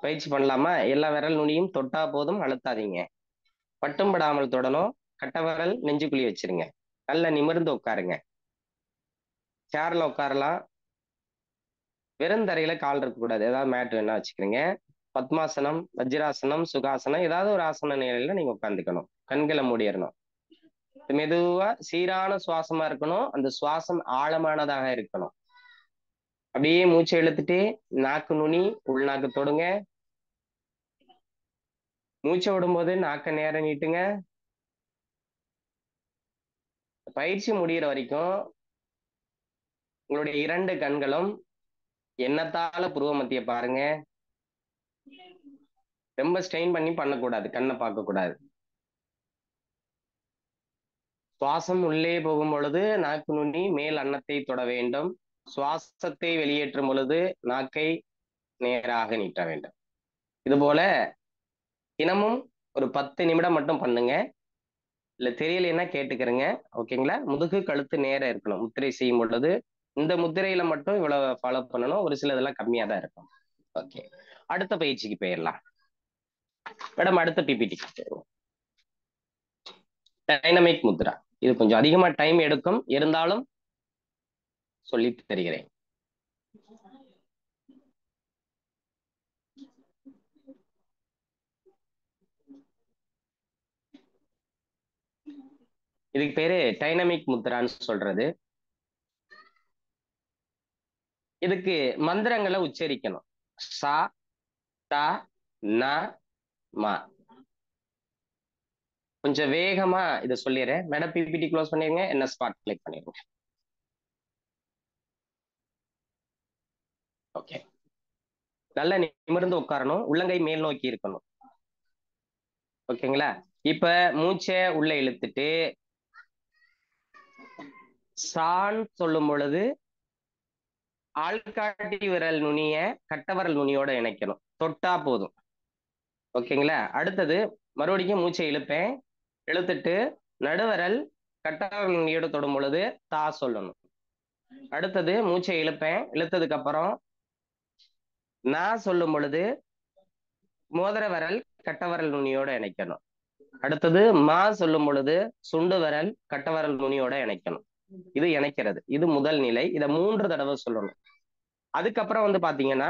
பயிற்சி பண்ணலாமா? எல்லா விரல் நுனியும் தொட்டா போதும், அழுத்தாதீங்க. பட்டும் படாமல் தொடணும். கட்ட விரல் நெஞ்சுக்குழி வச்சிருங்க. நல்லா நிமிர்ந்து உட்காருங்க. சேர்ல உட்காரலாம். வெறுந்தரையில கால் இருக்கக்கூடாது. ஏதாவது மேட் வேணா வச்சுக்கிறீங்க. பத்மாசனம், வஜ்ராசனம், சுகாசனம், ஏதாவது ஒரு ஆசன நிலையில நீங்க உட்காந்துக்கணும். கண்களை மூடிடணும். மெதுவா சீரான சுவாசமா இருக்கணும். அந்த சுவாசம் ஆழமானதாக இருக்கணும். அப்படியே மூச்சை இழுத்துட்டு நாக்கு நுனி உள்நாக்கு தொடுங்க. மூச்சை விடும்போது நாக்க நேரம் நீட்டுங்க. பயிற்சி முடிகிற வரைக்கும் உங்களுடைய 2 கண்களும் எண்ணத்தால புருவ மத்திய பாருங்க. ரொம்ப ஸ்ட்ரெயின் பண்ணி பண்ணக்கூடாது. கண்ணை பார்க்க கூடாது. சுவாசம் உள்ளே போகும் பொழுது நாக்கு நுனி மேல் அன்னத்தை தொட வேண்டும். சுவாசத்தை வெளியேற்றும் பொழுது நாக்கை நேராக நீட்ட வேண்டும். இது போல தினமும் ஒரு 10 நிமிடம் மட்டும் பண்ணுங்க. இல்ல தெரியலைன்னா கேட்டுக்கிறங்க. ஓகேங்களா? முதுகு கழுத்து நேரா இருக்கணும் முத்திரை செய்யும் பொழுது. இந்த முத்திரையில மட்டும் இவ்வளவு ஃபாலோ பண்ணணும். ஒரு சில இதெல்லாம் கம்மியா தான் இருக்கும். ஓகே, அடுத்த பயிற்சிக்கு போயிடலாம். மேடம் அடுத்த பிபிடி டைனமிக் முத்ரா. இது கொஞ்சம் அதிகமா டைம் எடுக்கும், இருந்தாலும் சொல்லி தருகிறேன். இதுக்கு பேரு டைனமிக் முத்ரான்னு சொல்றது. இதுக்கு மந்திரங்களை உச்சரிக்கணும். சா த ந ம. கொஞ்சம் வேகமா இதை சொல்லிடுறேன். மேடம் பிபிடி க்ளோஸ் பண்ணிருங்க, என்ன ஸ்பாட் கிளிக் பண்ணிருங்க. ஓகே, நல்லா நிமிர்ந்து உட்காரணும், உள்ளங்கை மேல் நோக்கி இருக்கணும். ஓகேங்களா? இப்ப மூச்சை உள்ள இழுத்துட்டு சான் சொல்லும் பொழுது ஆள்காட்டி விரல் நுனிய கட்டவரல் நுனியோட இணைக்கணும், தொட்டா போதும். ஓகேங்களா? அடுத்தது மறுபடியும் மூச்சை இழுப்பேன், இழுத்துட்டு நடுவரல் கட்டவரல் நுனியோட தொடும் பொழுது தா சொல்லணும். அடுத்தது மூச்சை இழுப்பேன், இழுத்ததுக்கு அப்புறம் நான் சொல்லும் பொழுது மோதிர விரல் கட்டவரல் நுனியோட இணைக்கணும். அடுத்தது மா சொல்லும் பொழுது சுண்டு விரல் கட்டவரல் நுனியோட இணைக்கணும். இது இணைக்கிறது, இது முதல் நிலை. இதை 3 தடவை சொல்லணும். அதுக்கப்புறம் வந்து பாத்தீங்கன்னா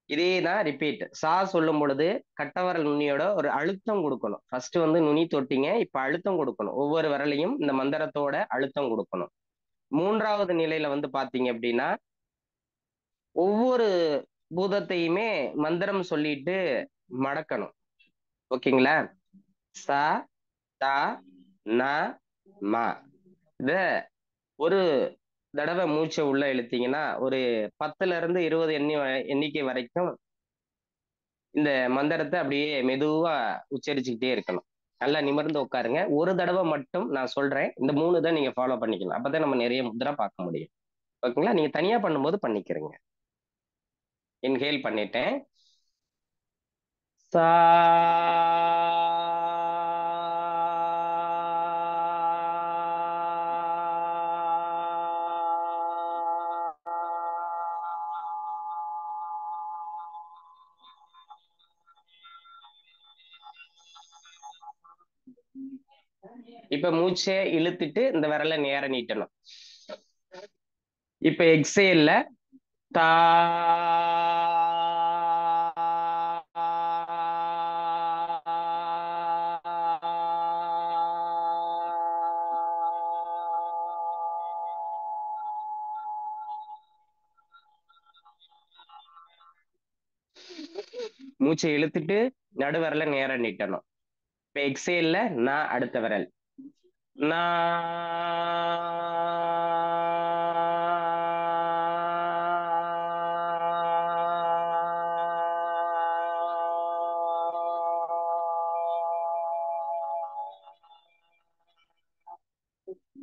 இதே தான் ரிப்பீட். சா சொல்லும் பொழுது கட்டவரல் நுனியோட ஒரு அழுத்தம் கொடுக்கணும். ஃபர்ஸ்ட் வந்து நுனி தொட்டிங்க, இப்ப அழுத்தம் கொடுக்கணும். ஒவ்வொரு விரலையும் இந்த மந்திரத்தோட அழுத்தம் கொடுக்கணும். 3வது நிலையில வந்து பாத்தீங்க அப்படின்னா ஒவ்வொரு பூதத்தையுமே மந்திரம் சொல்லிட்டு மடக்கணும். ஓகேங்களா? ச த ந ம. இத ஒரு தடவை மூச்சை உள்ள இழுத்தீங்கன்னா ஒரு 10ல இருந்து 20 எண்ணிக்கை வரைக்கும் இந்த மந்திரத்தை அப்படியே மெதுவா உச்சரிச்சுக்கிட்டே இருக்கணும். நல்லா நிமிர்ந்து உட்காருங்க. ஒரு தடவை மட்டும் நான் சொல்றேன், இந்த 3 தான் நீங்க ஃபாலோ பண்ணிக்கலாம். அப்பதான் நம்ம நிறைய முத்ரா பார்க்க முடியும். ஓகேங்களா? நீங்க தனியா பண்ணும்போது பண்ணிக்கிறீங்க. இன்ஹேல் பண்ணிட்டேன். சா இப்ப மூச்சை இழுத்துட்டு இந்த விரலை நேர நீட்டணும். இப்ப எக்ஸேல்ல தா மூச்சை இழுத்துட்டு நடுவரல நேர நீட்டணும். இப்ப எக்ஸேல்ல நான் அடுத்த விரல்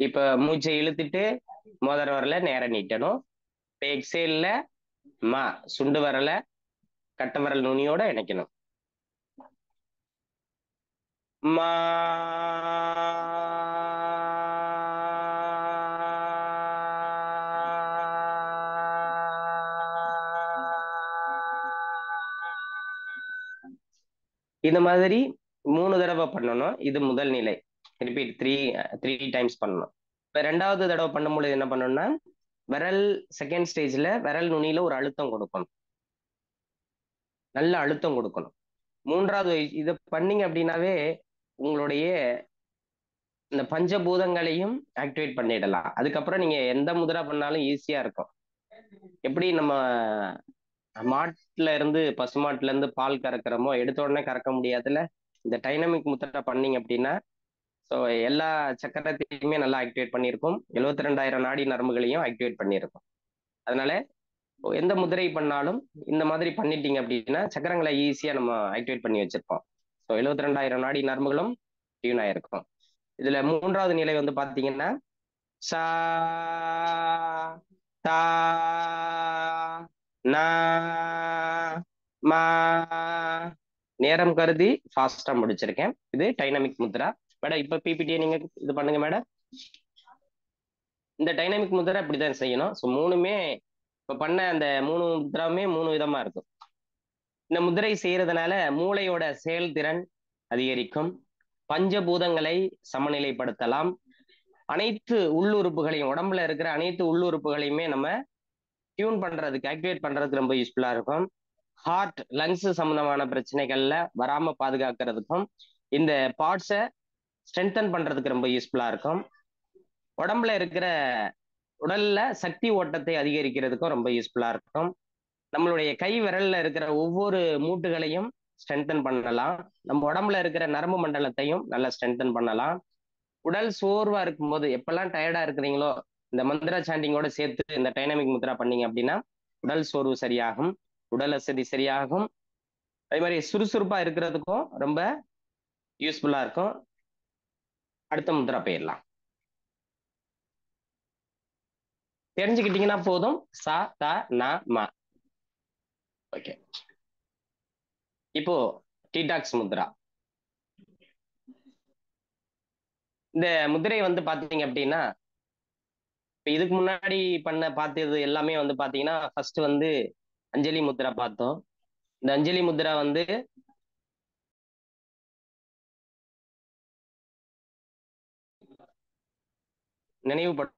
இப்ப மூச்சை இழுத்துட்டு மோதிர வரல நேர நீட்டணும். இப்ப எக்ஸேல்ல மா சுண்டு வரல கட்ட விரல் நுனியோட இணைக்கணும். மா இந்த மாதிரி 3 தடவை பண்ணணும். இது முதல் நிலை. ரிப்பீட் த்ரீ டைம்ஸ் பண்ணணும். இப்ப 2வது தடவை பண்ணும்பொழுது என்ன பண்ணணும்னா விரல் செகண்ட் ஸ்டேஜ்ல விரல் நுனியில ஒரு அழுத்தம் கொடுக்கணும், நல்ல அழுத்தம் கொடுக்கணும். 3வது இதை பண்ணீங்க அப்படின்னாவே உங்களுடைய இந்த பஞ்சபூதங்களையும் ஆக்டிவேட் பண்ணிடலாம். அதுக்கப்புறம் நீங்க எந்த முதிரா பண்ணாலும் ஈஸியா இருக்கும். எப்படி நம்ம மாட்டுல இருந்து பசுமாட்டுல இருந்து பால் கறக்கிறோமோ எடுத்த உடனே கறக்க முடியாதுல, இந்த டைனமிக் முத்திரை பண்ணீங்க அப்படின்னா ஸோ எல்லா சக்கரத்தையுமே நல்லா ஆக்டிவேட் பண்ணியிருக்கும், 72,000 நாடி நரம்புகளையும் ஆக்டிவேட் பண்ணியிருக்கும். அதனால எந்த முதிரை பண்ணாலும் இந்த மாதிரி பண்ணிட்டீங்க அப்படின்னா சக்கரங்களை ஈஸியா நம்ம ஆக்டிவேட் பண்ணி வச்சிருப்போம். ஸோ 72,000 நாடி நரம்புகளும் டியூன் ஆயிருக்கும். இதுல 3வது நிலை வந்து பாத்தீங்கன்னா சா தா நா நேரம் கருதி ஃபாஸ்டா முடிச்சிருக்கேன். இது டைனமிக் முத்ரா. மேடம் இப்ப பிபிடியை நீங்க இது பண்ணுங்க மேடம். இந்த டைனமிக் முத்ரா இப்படிதான் செய்யணும். ஸோ மூணுமே இப்ப பண்ண அந்த 3 முத்ராவுமே 3 விதமா இருக்கும். இந்த முதிரை செய்யறதுனால மூளையோட செயல்திறன் அதிகரிக்கும், பஞ்சபூதங்களை சமநிலைப்படுத்தலாம், அனைத்து உள்ளுறுப்புகளையும் உடம்புல இருக்கிற அனைத்து உள்ளுறுப்புகளையுமே நம்ம டியூன் பண்றதுக்கு ஆக்டிவேட் பண்றதுக்கு ரொம்ப யூஸ்ஃபுல்லா இருக்கும். ஹார்ட் லங்ஸ் சம்பந்தமான பிரச்சனைகள்ல வராம பாதுகாக்கிறதுக்கும் இந்த பார்ட்ஸை ஸ்ட்ரென்தன் பண்றதுக்கு ரொம்ப யூஸ்ஃபுல்லா இருக்கும். உடம்புல இருக்கிற உடல்ல சக்தி ஓட்டத்தை அதிகரிக்கிறதுக்கும் ரொம்ப யூஸ்ஃபுல்லா இருக்கும். நம்மளுடைய கை விரல்ல இருக்கிற ஒவ்வொரு மூட்டுகளையும் ஸ்ட்ரென்தன் பண்ணலாம். நம்ம உடம்புல இருக்கிற நரம்பு மண்டலத்தையும் நல்லா ஸ்ட்ரென்தன் பண்ணலாம். உடல் சோர்வா இருக்கும்போது எப்பெல்லாம் டயர்டா இருக்கிறீங்களோ இந்த மந்திரா சாண்டிங்கோட சேர்த்து இந்த டைனமிக் முத்ரா பண்ணீங்க அப்படின்னா உடல் சோர்வு சரியாகும், உடல் அசதி சரியாகும். அதே மாதிரி சுறுசுறுப்பா இருக்கிறதுக்கும் ரொம்ப யூஸ்ஃபுல்லா இருக்கும். அடுத்த முத்ரா போயிடலாம். தெரிஞ்சுக்கிட்டீங்கன்னா போதும். சா த ந ம. ஓகே, இப்போ டீடாக்ஸ் முத்ரா. இந்த முதிரை வந்து பாத்தீங்க அப்படின்னா இதுக்கு முன்னாடி பார்த்தது எல்லாமே வந்து பாத்தீங்கன்னா ஃபர்ஸ்ட் வந்து அஞ்சலி முத்ரா பார்த்தோம். இந்த அஞ்சலி முத்ரா வந்து நினைவுபடுத்த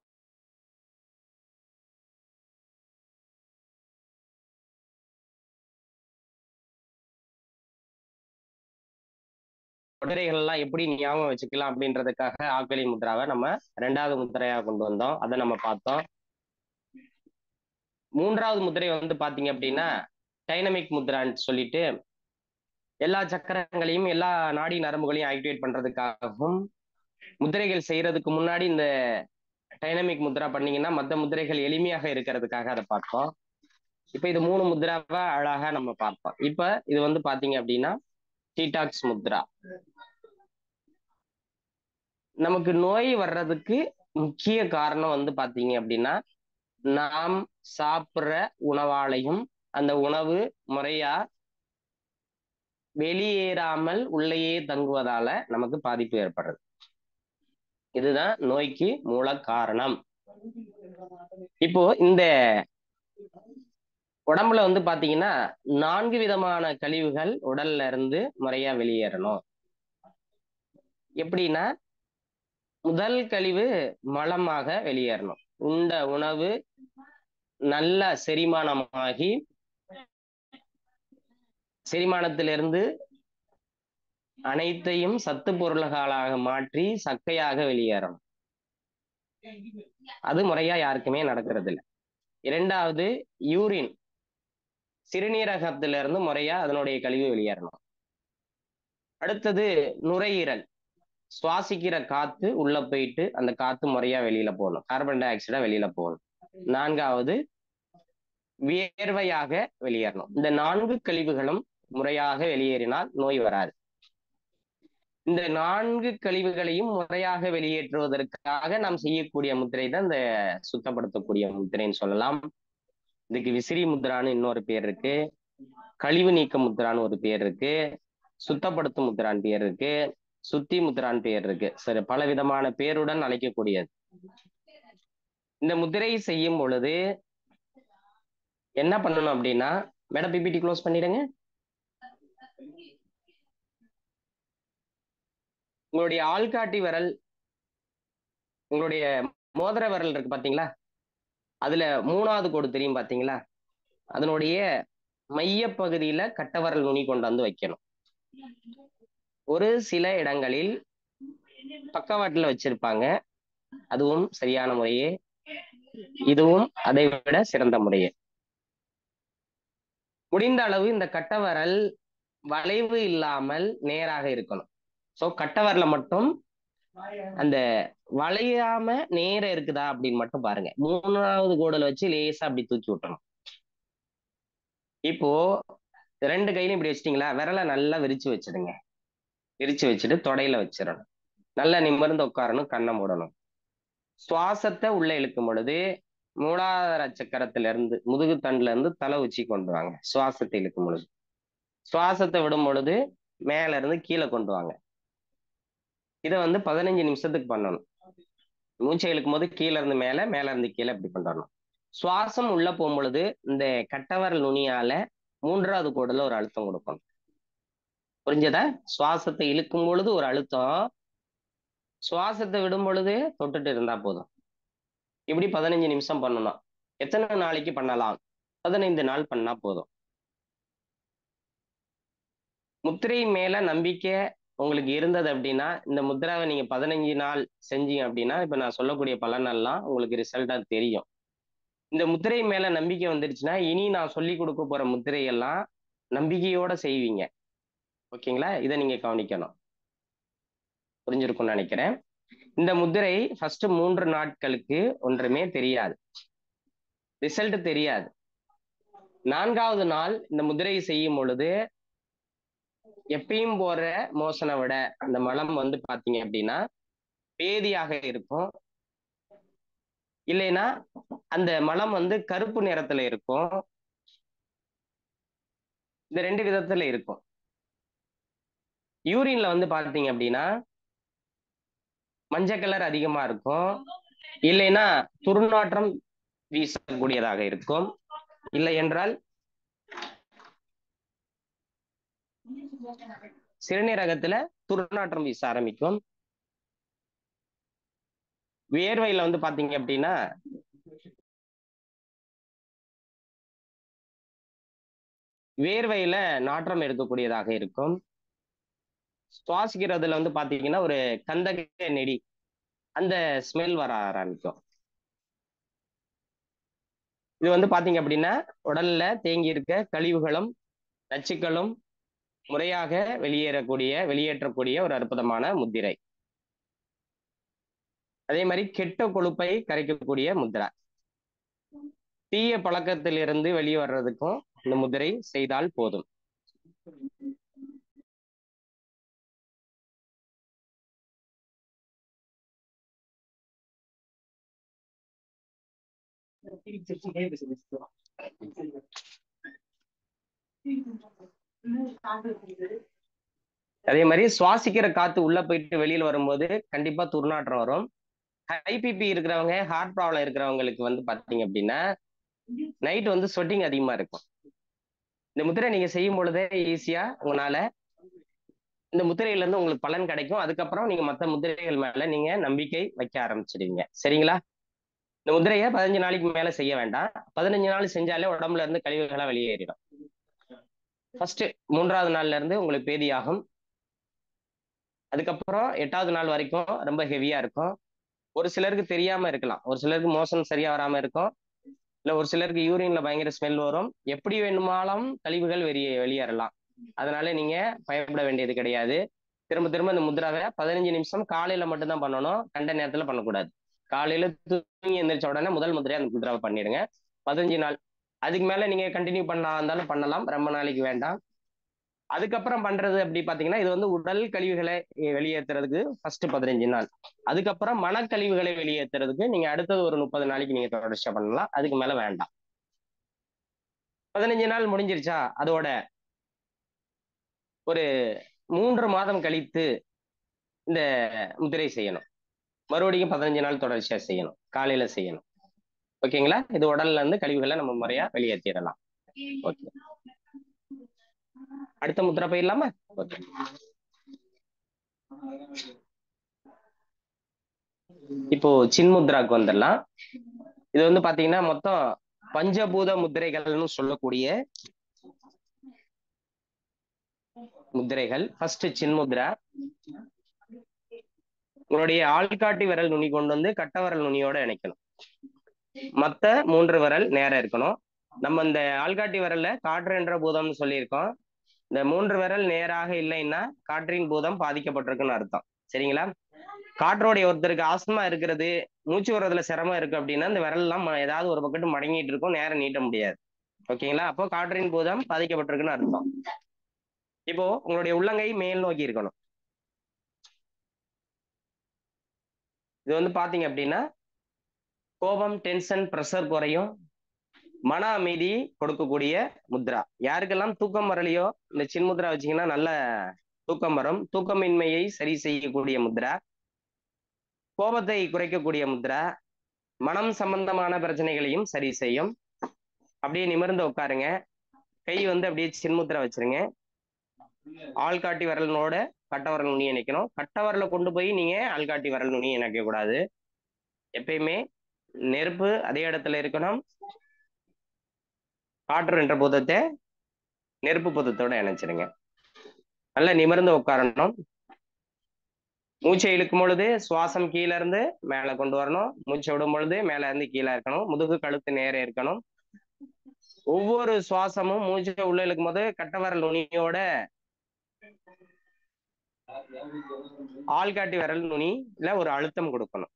முதிரைகள்லாம் எப்படி ஞாபகம் வச்சுக்கலாம் அப்படின்றதுக்காக ஆக்களி முத்ராவை நம்ம 2வது முத்திரையா கொண்டு வந்தோம். அதை நம்ம பார்த்தோம். 3வது முத்திரை வந்து பாத்தீங்க அப்படின்னா டைனமிக் முத்ரான்னு சொல்லிட்டு எல்லா சக்கரங்களையும் எல்லா நாடி நரம்புகளையும் ஆக்டிவேட் பண்றதுக்காகவும், முதிரைகள் செய்யறதுக்கு முன்னாடி இந்த டைனமிக் முத்ரா பண்ணீங்கன்னா மற்ற முதிரைகள் எளிமையாக இருக்கிறதுக்காக அதை பார்த்தோம். இப்ப இது 3 முத்ராவை அழகா நம்ம பார்ப்போம். இப்ப இது வந்து பாத்தீங்க அப்படின்னா டீடாக்ஸ் முத்ரா. நமக்கு நோய் வர்றதுக்கு முக்கிய காரணம் வந்து பாத்தீங்க அப்படின்னா நாம் சாப்பிட்ற உணவாலையும் அந்த உணவு முறையா வெளியேறாமல் உள்ளேயே தங்குவதால நமக்கு பாதிப்பு ஏற்படுறது. இதுதான் நோய்க்கு மூல காரணம். இப்போ இந்த உடம்புல வந்து பாத்தீங்கன்னா 4 விதமான கழிவுகள் உடல்ல இருந்து முறையா வெளியேறணும். எப்படின்னா முதல் கழிவு மலமாக வெளியேறணும். உண்ட உணவு நல்ல செரிமானமாகி செரிமானத்திலிருந்து அனைத்தையும் சத்து பொருள்களாக மாற்றி சக்கையாக வெளியேறணும். அது முறையா யாருக்குமே நடக்கிறது இல்லை. 2வது யூரின், சிறுநீரகத்திலிருந்து முறையா அதனுடைய கழிவு வெளியேறணும். அடுத்தது நுரையீரல், சுவாசிக்கிற காத்து உள்ள போயிட்டு அந்த காத்து முறையா வெளியில போகணும், கார்பன் டை ஆக்சைடா வெளியில போகணும். 4வது வியர்வையாக வெளியேறணும். இந்த 4 கழிவுகளும் முறையாக வெளியேறினால் நோய் வராது. இந்த 4 கழிவுகளையும் முறையாக வெளியேற்றுவதற்காக நாம் செய்யக்கூடிய முத்திரை தான் இந்த சுத்தப்படுத்தக்கூடிய முத்திரைன்னு சொல்லலாம். இதுக்கு விசிறி முத்ரான்னு இன்னொரு பேர் இருக்கு, கழிவு நீக்க முத்ரான்னு ஒரு பேர் இருக்கு, சுத்தப்படுத்தும் முத்ரான்னு பேர் இருக்கு, சுத்தி முத்ரான்னு பேர் இருக்கு. சரி, பல விதமான பேருடன் அழைக்கக்கூடியது. இந்த முத்திரை செய்யும் பொழுது என்ன பண்ணணும் அப்படின்னா, மேடம் பிபிடி க்ளோஸ் பண்ணிடுங்க. உங்களுடைய ஆள்காட்டி விரல், உங்களுடைய மோதிர விரல் இருக்கு பாத்தீங்களா, அதுல 3வது கோடு தெரியும் பாத்தீங்களா, அதனுடைய மைய பகுதியில கட்டவரல் நுனி கொண்டு வந்து வைக்கணும். ஒரு சில இடங்களில் பக்கவாட்டுல வச்சிருப்பாங்க, அதுவும் சரியான முறையே, இதுவும் அதை விட சிறந்த முறையே. முடிந்த அளவு இந்த கட்டவரல் வளைவு இல்லாமல் நேராக இருக்கணும். சோ கட்டவரல மட்டும் அந்த வளையாம நேர இருக்குதா அப்படின்னு மட்டும் பாருங்க. 3வது கோடுல வச்சு லேசா அப்படி தூக்கி விட்டணும். இப்போ 2 கையிலும் இப்படி வச்சிட்டீங்களா, விரலை நல்லா விரிச்சு வச்சிடுங்க. விரிச்சு வச்சுட்டு தொடையில வச்சிடணும். நல்லா நிமிர்ந்து உட்காரணும், கண்ணை மூடணும். சுவாசத்தை உள்ள இழுக்கும் பொழுது மூலாதார சக்கரத்துல இருந்து முதுகு தண்டுல இருந்து தலை உச்சி கொண்டு வாங்க. சுவாசத்தை இழுக்கும் பொழுது சுவாசத்தை விடும் பொழுது மேல இருந்து கீழே கொண்டு வாங்க. இதை வந்து 15 நிமிஷத்துக்கு பண்ணணும். மூச்சை இழுக்கும் போது கீழே இருந்து மேல, மேல இருந்து கீழே இப்படி கொண்டு வரணும். சுவாசம் உள்ள போகும் பொழுது இந்த கட்டவரல் நுனியால 3வது கோடுல ஒரு அழுத்தம் கொடுக்கணும். புரிஞ்சதா? சுவாசத்தை இழுக்கும் பொழுது ஒரு அழுத்தம், சுவாசத்தை விடும் பொழுது தொட்டுட்டு இருந்தா போதும். இப்படி 15 நிமிஷம் பண்ணணும். எத்தனை நாளைக்கு பண்ணலாம்? 15 நாள் பண்ணா போதும். முத்திரை மேல நம்பிக்கை உங்களுக்கு இருந்தது அப்படின்னா, இந்த முத்திராவை நீங்க 15 நாள் செஞ்சீங்க அப்படின்னா, இப்ப நான் சொல்லக்கூடிய பலனெல்லாம் உங்களுக்கு ரிசல்ட்டா தெரியும். இந்த முத்திரை மேல நம்பிக்கை வந்துருச்சுன்னா, இனி நான் சொல்லி கொடுக்க போற முத்திரையெல்லாம் நம்பிக்கையோட செய்வீங்க. ஓகேங்களா? இதை நீங்க கவனிக்கணும். புரிஞ்சிருக்கும்னு நினைக்கிறேன். இந்த முத்திரை ஃபர்ஸ்ட் 3 நாட்களுக்கு ஒன்றுமே தெரியாது, ரிசல்ட் தெரியாது. 4வது நாள் இந்த முத்திரையை செய்யும் பொழுது எப்பயும் போற மோசனை விட அந்த மலம் வந்து பாத்தீங்க அப்படின்னா பேதியாக இருக்கும். இல்லைன்னா அந்த மலம் வந்து கருப்பு நிறத்துல இருக்கும். இந்த 2 விதத்துல இருக்கும். யூரின்ல வந்து பாத்தீங்க அப்படின்னா மஞ்சள் கலர் அதிகமா இருக்கும், இல்லைன்னா துர்நாற்றம் வீசக்கூடியதாக இருக்கும், இல்லை என்றால் சிறுநீரகத்துல துர்நாற்றம் வீச ஆரம்பிக்கும். வியர்வையில வந்து பாத்தீங்க அப்படின்னா வேர்வையில நாற்றம் எடுக்கக்கூடியதாக இருக்கும். சுவாசிக்கிறதுல வந்து பாத்தீங்கன்னா ஒரு கந்தக நெடி அந்த ஸ்மெல் வர ஆரம்பிக்கும். இது வந்து பாத்தீங்க அப்படின்னா உடல்ல தேங்கி இருக்க கழிவுகளும் நச்சுக்களும் முறையாக வெளியேற்றக்கூடிய ஒரு அற்புதமான முத்திரை. அதே மாதிரி கெட்ட கொழுப்பை கரைக்கக்கூடிய முத்திரை. தீய பழக்கத்திலிருந்து வெளியே வர்றதுக்கும் இந்த முத்திரை செய்தால் போதும். அதே மாதிரி சுவாசிக்கிற காத்து உள்ள போயிட்டு வெளியில வரும்போது கண்டிப்பா துர்நாற்றம் வரும். ஹை பிபி இருக்கிறவங்க, ஹார்ட் ப்ராப்ளம் இருக்கிறவங்களுக்கு வந்து பாத்தீங்க அப்படின்னா நைட் வந்து ஸ்வெட்டிங் அதிகமா இருக்கும். இந்த முத்திரை நீங்க செய்யும் பொழுதே ஈஸியா உங்களால இந்த முத்திரையில இருந்து உங்களுக்கு பலன் கிடைக்கும். அதுக்கப்புறம் நீங்க மற்ற முத்திரைகள் மேல நீங்க நம்பிக்கை வைக்க ஆரம்பிச்சிடுவீங்க. சரிங்களா? இந்த முத்திரையை 15 நாளைக்கு மேல செய்ய வேண்டாம். 15 நாள் செஞ்சாலே உடம்புல இருந்து கழிவுகளா வெளியேறிடும். ஃபர்ஸ்ட் 3வது நாள்ல இருந்து உங்களுக்கு பேதியாகும். அதுக்கப்புறம் 8வது நாள் வரைக்கும் ரொம்ப ஹெவியா இருக்கும். ஒரு சிலருக்கு தெரியாம இருக்கலாம், ஒரு சிலருக்கு மோஷன் சரியா வராம இருக்கும், இல்ல ஒரு சிலருக்கு யூரின்ல பயங்கர ஸ்மெல் வரும். எப்படி வேணுமாலும் கழிவுகள் வெளியேறலாம். அதனால நீங்க பயப்பட வேண்டியது கிடையாது. திரும்ப திரும்ப இந்த முத்ராவை 15 நிமிஷம் காலையில மட்டும்தான் பண்ணணும், கண்ட நேரத்துல பண்ணக்கூடாது. காலையில தூங்கி எந்திரிச்ச உடனே முதல் முதிரையை அந்த முத்ராவை பண்ணிடுங்க. 15 நாள். அதுக்கு மேல நீங்க கண்டினியூ பண்ணா இருந்தாலும் பண்ணலாம், ரொம்ப நாளைக்கு வேண்டாம். அதுக்கப்புறம் பண்றது அப்படி பாத்தீங்கன்னா இது வந்து உடல் கழிவுகளை வெளியேற்றுறதுக்கு ஃபர்ஸ்ட் 15 நாள். அதுக்கப்புறம் மனக்கழிவுகளை வெளியேற்றுறதுக்கு நீங்க அடுத்தது ஒரு 30 நாளைக்கு நீங்க தொடர்ச்சியா பண்ணலாம். அதுக்கு மேல வேண்டாம். 15 நாள் முடிஞ்சிருச்சா, அதோட ஒரு 3 மாதம் கழித்து இந்த முதிரை செய்யணும். மறுபடியும் 15 நாள் தொடர்ச்சியா செய்யணும், காலையில செய்யணும். ஓகேங்களா? இது உடல்ல இருந்து கழிவுகளை நம்ம முறையா வெளியேற்றிடலாம். ஓகே, அடுத்த முத்திரை போயிடலாமா? ஓகே. இப்போ சின்முத்ராக்கு வந்துடலாம். இது வந்து பாத்தீங்கன்னா மொத்தம் பஞ்சபூத முத்திரைகள்னு சொல்லக்கூடிய முத்திரைகள். ஃபர்ஸ்ட் சின்முத்ரா. உங்களுடைய ஆள்காட்டி விரல் நுனி கொண்டு வந்து கட்டவரல் நுனியோட இணைக்கணும். மத்த 3 விரல் நேரம் இருக்கணும். நம்ம இந்த ஆள்காட்டி விரல்ல காற்று என்ற பூதம்னு சொல்லியிருக்கோம். இந்த 3 விரல் நேராக இல்லைன்னா காற்றின் பூதம் பாதிக்கப்பட்டிருக்குன்னு அர்த்தம். சரிங்களா? காற்றோடைய ஒருத்தருக்கு ஆஸ்துமா இருக்கிறது, மூச்சு விடுறதுல சிரமம் இருக்கு அப்படின்னா இந்த விரல் எல்லாம் ஏதாவது ஒரு பக்கத்து மடங்கிட்டு இருக்கும், நேரம் நீட்ட முடியாது. ஓகேங்களா? அப்போ காற்றின் பூதம் பாதிக்கப்பட்டிருக்குன்னு அர்த்தம். இப்போ உங்களுடைய உள்ளங்கை மேல் நோக்கி இருக்கணும். இது வந்து பாத்தீங்க அப்படின்னா கோபம், டென்ஷன், ப்ரெஷர் குறையும். மன அமைதி கொடுக்கக்கூடிய முத்ரா. யாருக்கெல்லாம் தூக்கம் வரலையோ இந்த சின்முத்ரா வச்சீங்கன்னா நல்ல தூக்கம் வரும். தூக்கமின்மையை சரி செய்யக்கூடிய முத்ரா, கோபத்தை குறைக்கக்கூடிய முத்ரா, மனம் சம்பந்தமான பிரச்சனைகளையும் சரி செய்யும். அப்படியே நிமிர்ந்து உட்காருங்க. கை வந்து அப்படியே சின்முத்ரா வச்சிருங்க. ஆள்காட்டி விரலனோட கட்டவரல் நுனி இணைக்கணும். கட்டவரலை கொண்டு போய் நீங்க ஆள்காட்டி விரல் நுனி இணைக்க கூடாது. எப்பயுமே நெருப்பு அதே இடத்துல இருக்கணும். காற்று என்ற பூதத்தை நெருப்பு பூதத்தோட இணைச்சிருங்க. நல்லா நிமிர்ந்து உட்காரணும். மூச்சை இழுக்கும் பொழுது சுவாசம் கீழே இருந்து மேல கொண்டு வரணும். மூச்சை விடும் பொழுது மேல இருந்து கீழே இருக்கணும். முதுகு கழுத்து நேர இருக்கணும். ஒவ்வொரு சுவாசமும் மூச்சை உள்ள இழுக்கும் போது கட்டவரல் நுனியோட ஆள்காட்டி விரல் நுனியில ஒரு அழுத்தம் கொடுக்கணும்.